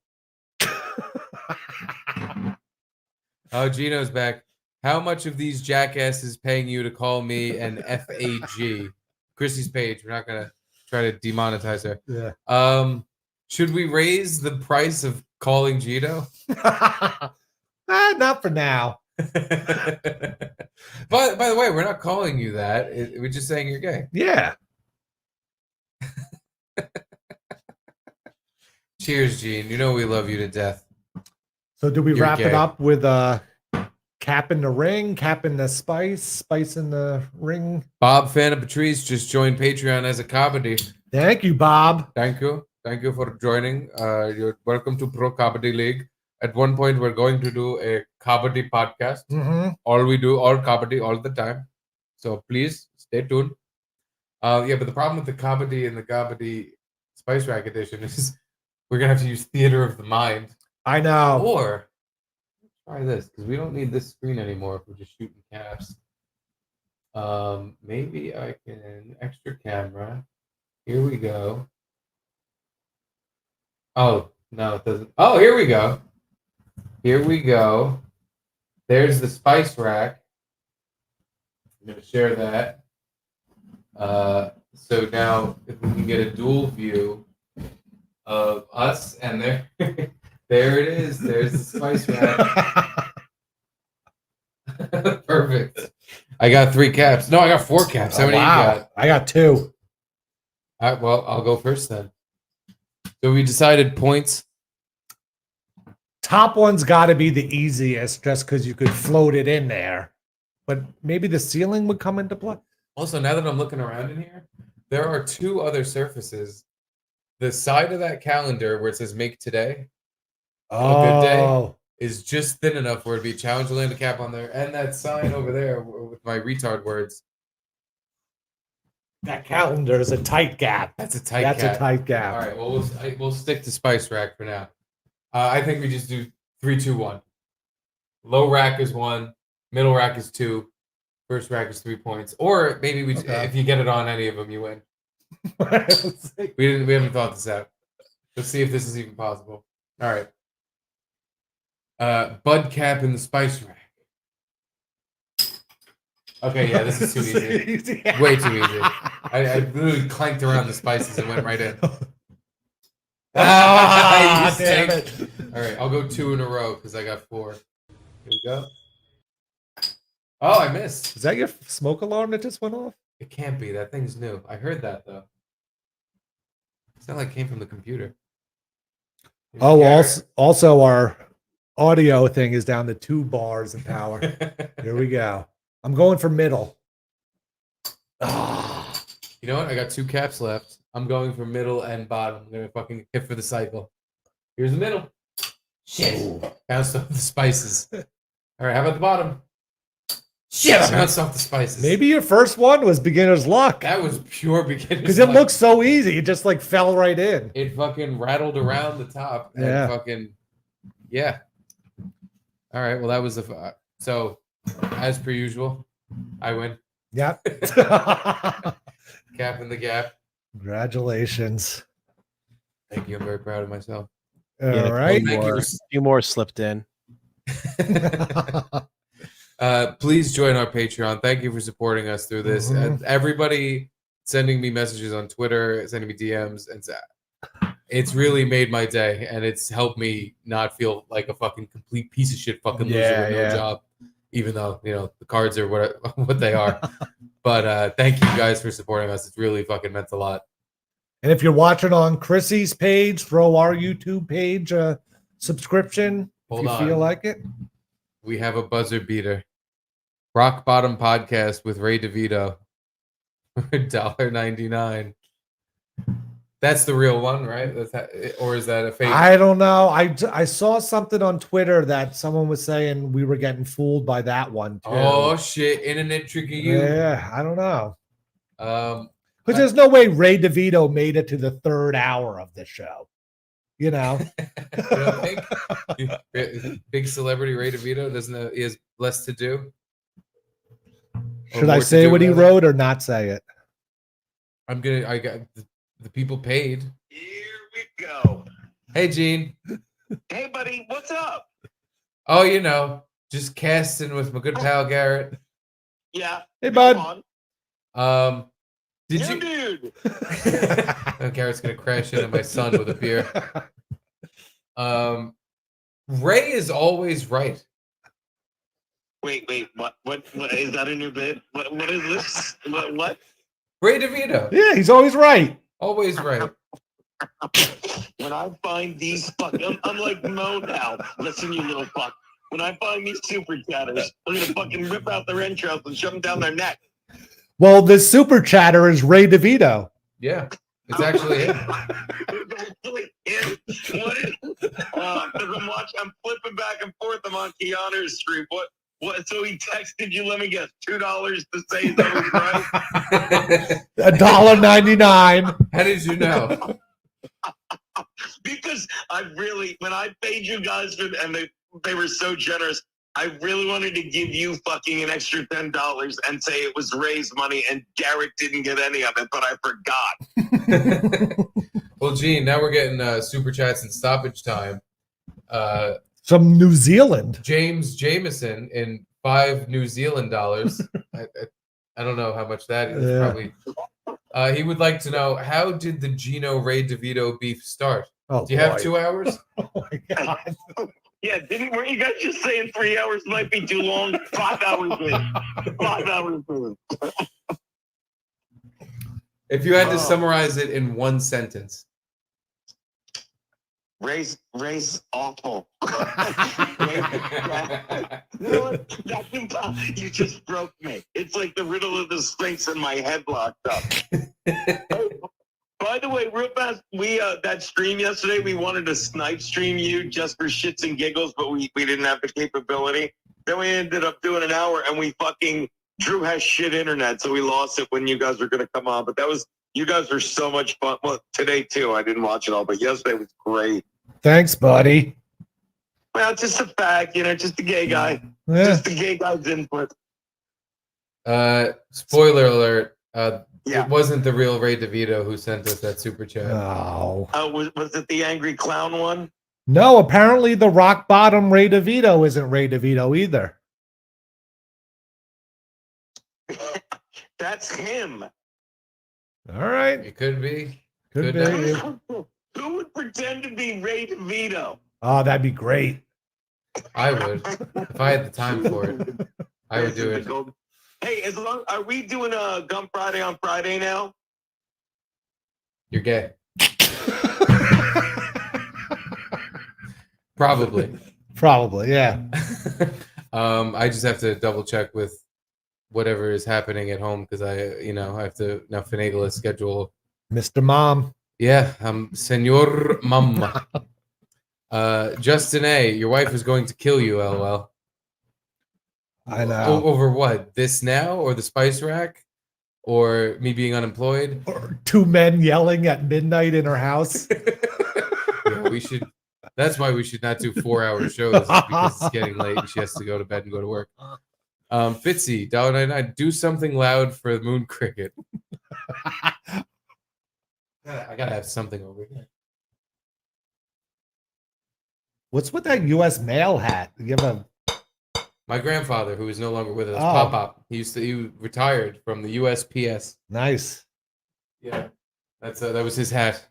Oh, Gino's back. How much of these jackasses paying you to call me an FAG? Chrissy's page. We're not gonna try to demonetize her. Yeah. Should we raise the price of calling Gino? Not for now. But by the way, we're not calling you that. We're just saying you're gay. Yeah. Cheers, Gene. You know we love you to death. So do we You're wrap gay. it up with cap in the ring, cap in the spice in the ring? Bob Fan of Patrice just joined Patreon as a comedy. Thank you, Bob. Thank you. Thank you for joining. You're welcome to Pro Comedy League. At one point, we're going to do a comedy podcast. Mhm. All comedy, all the time. So please stay tuned. Yeah, but the problem with the comedy and the Gobbledy Spice Rack edition is we're gonna have to use theater of the mind. I know. Or try this because we don't need this screen anymore if we're just shooting caps. Maybe I can extra camera. Here we go. Oh no, it doesn't. Oh, here we go. Here we go. There's the spice rack. I'm gonna share that. So now if we can get a dual view of us and there, there it is. There's the spice rack. Perfect. I got 3 caps. No, I got 4 caps. How many you got? I got 2. All right, well, I'll go first then. So we decided points. Top one's got to be the easiest just because you could float it in there. But maybe the ceiling would come into play. Also, now that I'm looking around in here, there are 2 other surfaces. The side of that calendar where it says "Make Today," a good day, is just thin enough where it'd be a challenge to land a cap on there, and that sign over there with my retard words. That calendar is a tight gap. That's a tight. That's cap. a tight gap. All right. Well, we'll stick to Spice Rack for now. I think we just do 3, 2, 1. Low rack is 1. Middle rack is 2. First rack is 3 points. Or maybe if you get it on any of them, you win. We haven't thought this out. Let's see if this is even possible. All right. Bud cap in the spice rack. Okay, yeah, this is too easy. Way too easy. I literally clanked around the spices and went right in. Ah, damn it. All right, I'll go 2 in a row because I got 4. Here we go. Oh, I missed. Is that your smoke alarm that just went off? It can't be. That thing's new. I heard that though. It's not like it came from the computer. Oh, also our audio thing is down to 2 bars of power. Here we go. I'm going for middle. You know what? I got 2 caps left. I'm going for middle and bottom. I'm gonna fucking hit for the cycle. Here's the middle. Shit. Bounced off the spices. All right, how about the bottom? Shit, I bounced off the spices. Maybe your first one was beginner's luck. That was pure beginner's Because it luck. looks so easy. It just like fell right in. It fucking rattled around the top. And Yeah. fucking, yeah. All right, well, that was the... So, as per usual, I win. Yep. Cap in the gap. Congratulations. Thank you. I'm very proud of myself. All right. A few more slipped in. Please join our Patreon. Thank you for supporting us through this. Everybody sending me messages on Twitter, sending me DMs, and it's really made my day, and it's helped me not feel like a fucking complete piece of shit fucking loser with no job, even though, you know, the cards are what they are. But thank you guys for supporting us. It's really fucking meant a lot. And if you're watching on Chrissy's page, throw our YouTube page a subscription if you feel like it. We have a buzzer beater. Rock Bottom Podcast with Ray DeVito. $1.99. That's the real one, right? Or is that a fake? I don't know. I saw something on Twitter that someone was saying we were getting fooled by that one too. Oh shit! Internet tricking you. Yeah, I don't know. Because there's no way Ray DeVito made it to the 3rd hour of the show. You know. You don't think? Big celebrity Ray DeVito doesn't. He has less to do. Should I say what he wrote or not say it? I got the people paid. Here we go. Hey, Gene. Hey, buddy, what's up? Oh, you know, just casting with my good pal Garrett. Yeah. Hey, bud. Did you? Dude. Oh, Garrett's gonna crash into my son with a beer. Ray is always right. Wait, what is that a new bit? What is this? What? Ray DeVito. Yeah, he's always right. Always right. When I find these I'm like Mo now. Listen, you little fuck. When I find these super chatters, I'm gonna fucking rip out their entrails and shove them down their neck. Well, the super chatter is Ray DeVito. Yeah, it's actually him. I'm flipping back and forth. I'm on Keanu's stream. What? So he texted you, let me guess, $2 to say that was right? $1.99. How did you know? Because when I paid you guys and they were so generous, I really wanted to give you fucking an extra $10 and say it was Ray's money, and Garrett didn't get any of it, but I forgot. Well, Gene, now we're getting super chats and stoppage time. Some New Zealand. James Jameson in $5 New Zealand dollars. I don't know how much that is. Yeah. Probably. He would like to know, how did the Gino Ray DeVito beef start? Oh, do you have 2 hours? Oh my god. Yeah, weren't you guys just saying 3 hours might be too long? 5 hours, please. 5 hours, please. If you had to summarize it in one sentence. Ray's awful. You just broke me. It's like the riddle of the Sphinx in my head locked up. By the way, real fast, we that stream yesterday, we wanted to snipe stream you just for shits and giggles, but we didn't have the capability. Then we ended up doing an hour, and Drew has shit internet, so we lost it when you guys were going to come on. But you guys were so much fun. Well, today too, I didn't watch it all, but yesterday was great. Thanks, buddy. Well, just a fact, just a gay guy. Yeah. Just a gay guy's input. Spoiler alert. It wasn't the real Ray DeVito who sent us that super chat. No. Was it the angry clown one? No, apparently the rock bottom Ray DeVito isn't Ray DeVito either. That's him. All right. It could be. Could be. Who would pretend to be Ray DeVito? Oh, that'd be great. I would. If I had the time for it, I would do it. Hey, are we doing a Gum Friday on Friday now? You're gay. Probably. Probably, yeah. I just have to double check with whatever is happening at home because I have to now finagle a schedule. Mr. Mom. Yeah, Senor Mama. Justin A, your wife is going to kill you, LOL. I know. Over what? This now or the spice rack? Or me being unemployed? Or two men yelling at midnight in her house. Yeah, we should. That's why we should not do 4-hour shows because it's getting late and she has to go to bed and go to work. Fitzy, $1.99, do something loud for the moon cricket. I gotta have something over here. What's with that U.S. mail hat? You have a... My grandfather, who is no longer with us, Oh. Pop. He retired from the USPS. Nice. Yeah, that was his hat.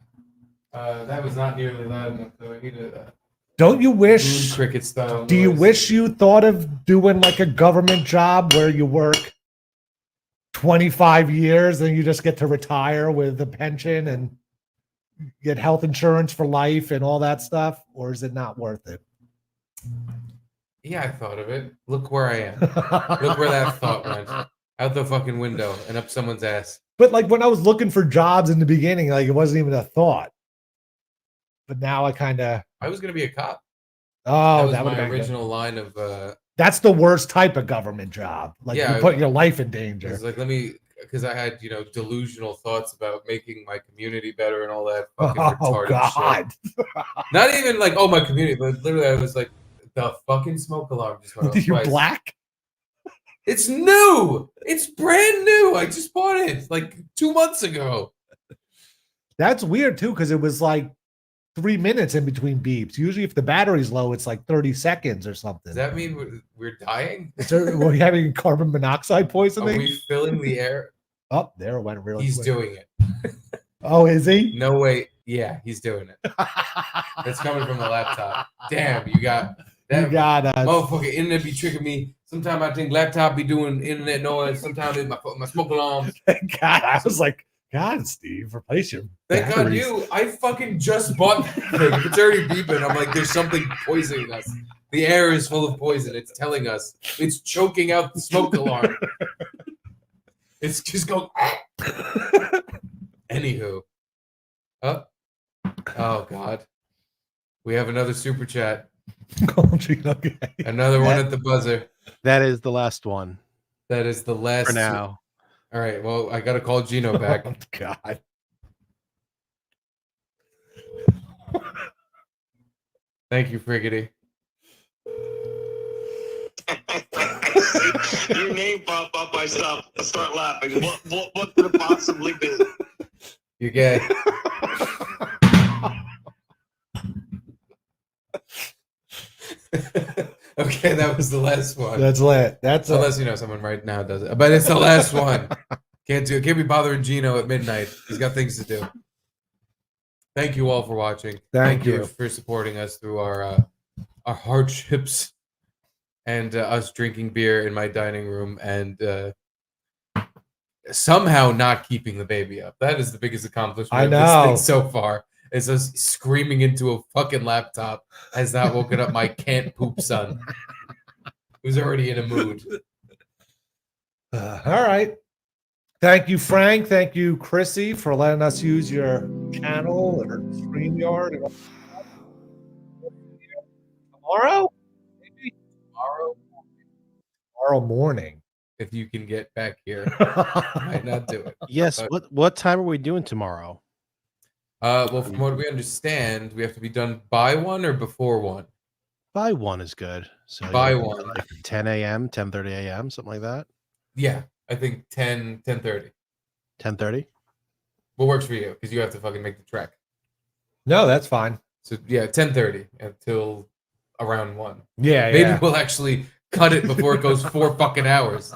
That was not nearly loud enough, though. I need a Don't you wish? moon cricket style. Do you noise. wish you thought of doing like a government job where you work 25 years and you just get to retire with a pension and get health insurance for life and all that stuff? Or is it not worth it? Yeah, I thought of it. Look where I am. Look where that thought went. Out the fucking window and up someone's ass. But like when I was looking for jobs in the beginning, like it wasn't even a thought. But now I kind of. I was gonna be a cop. Oh, that was would my original line of. That's the worst type of government job. Like Yeah, you put your life in danger. It's like because I had delusional thoughts about making my community better and all that fucking retarded God. shit. Not even like my community, but literally I was like the fucking smoke alarm just went off You twice. black? It's new. It's brand new. I just bought it like 2 months ago. That's weird too, because it was like 3 minutes in between beeps. Usually, if the battery's low, it's like 30 seconds or something. Does that mean we're dying? Were you having carbon monoxide Are poisoning? we filling the air? Oh, there it went really He's quick. doing it. Oh, is he? No way. Yeah, he's doing it. That's coming from the laptop. Damn, you got that. You got us. Motherfucker, internet be tricking me. Sometimes I think laptop be doing internet noise. Sometimes it's my smoke alarms. Thank God. I was like, God, Steve, replace your Thank God batteries. you. I fucking just bought that thing. If it's already beeping, I'm like, there's something poisoning us. The air is full of poison. It's telling us. It's choking out the smoke alarm. It's just going. Anywho. Oh God. We have another super chat. Okay. Another one at the buzzer. That is the last one. That is the last for now. All right. Well, I got to call Gino back. Oh, God. Thank you, Friggity. Your name pop up, I start laughing. What could it possibly be? You're gay. Okay, that was the last one. That's lit. That's unless someone right now does it, but it's the last one. Can't be bothering Gino at midnight. He's got things to do. Thank you all for watching. Thank you for supporting us through our hardships and us drinking beer in my dining room and somehow not keeping the baby up. That is the biggest accomplishment I of this know. thing so far. Is us screaming into a fucking laptop has not woken up my can't poop son, who's already in a mood. All right. Thank you, Frank. Thank you, Chrissy, for letting us use your channel or StreamYard. And all that. Tomorrow? Maybe tomorrow morning. If you can get back here, I might not do it. Yes. But, What time are we doing tomorrow? well, from what we understand, we have to be done by 1 or before 1. By 1 is good. So By yeah, 1. like 10 a.m., 10:30 a.m., something like that. Yeah, I think 10:30. 10:30. What works for you? Because you have to fucking make the trek. No, that's fine. So yeah, 10:30 until around 1. Yeah, maybe yeah. we'll actually cut it before it goes 4 fucking hours.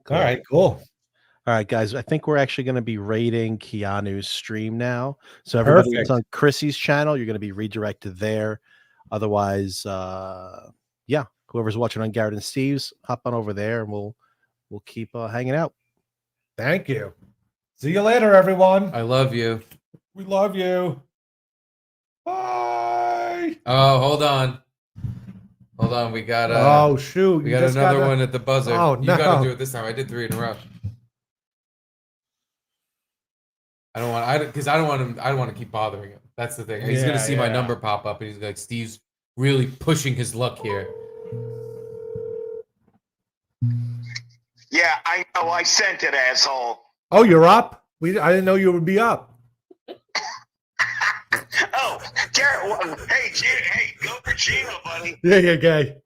All right, cool. All right, guys. I think we're actually going to be rating Keanu's stream now. So everybody that's Perfect. on Chrissy's channel, you're going to be redirected there. Otherwise, yeah, whoever's watching on Garrett and Steve's, hop on over there, and we'll keep hanging out. Thank you. See you later, everyone. I love you. We love you. Bye. Oh, hold on. Hold on. We got oh shoot. We You got just another gotta- one at the buzzer. Oh, You gotta no. do it this time. I did 3 in a row. I don't want him. I don't want to keep bothering him. That's the thing. He's gonna see my number pop up, and he's like, "Steve's really pushing his luck here." Yeah, I know. I sent it, asshole. Oh, you're up? I didn't know you would be up. Oh, Garrett. Hey, hey, go for Gino, buddy. Yeah, you're gay.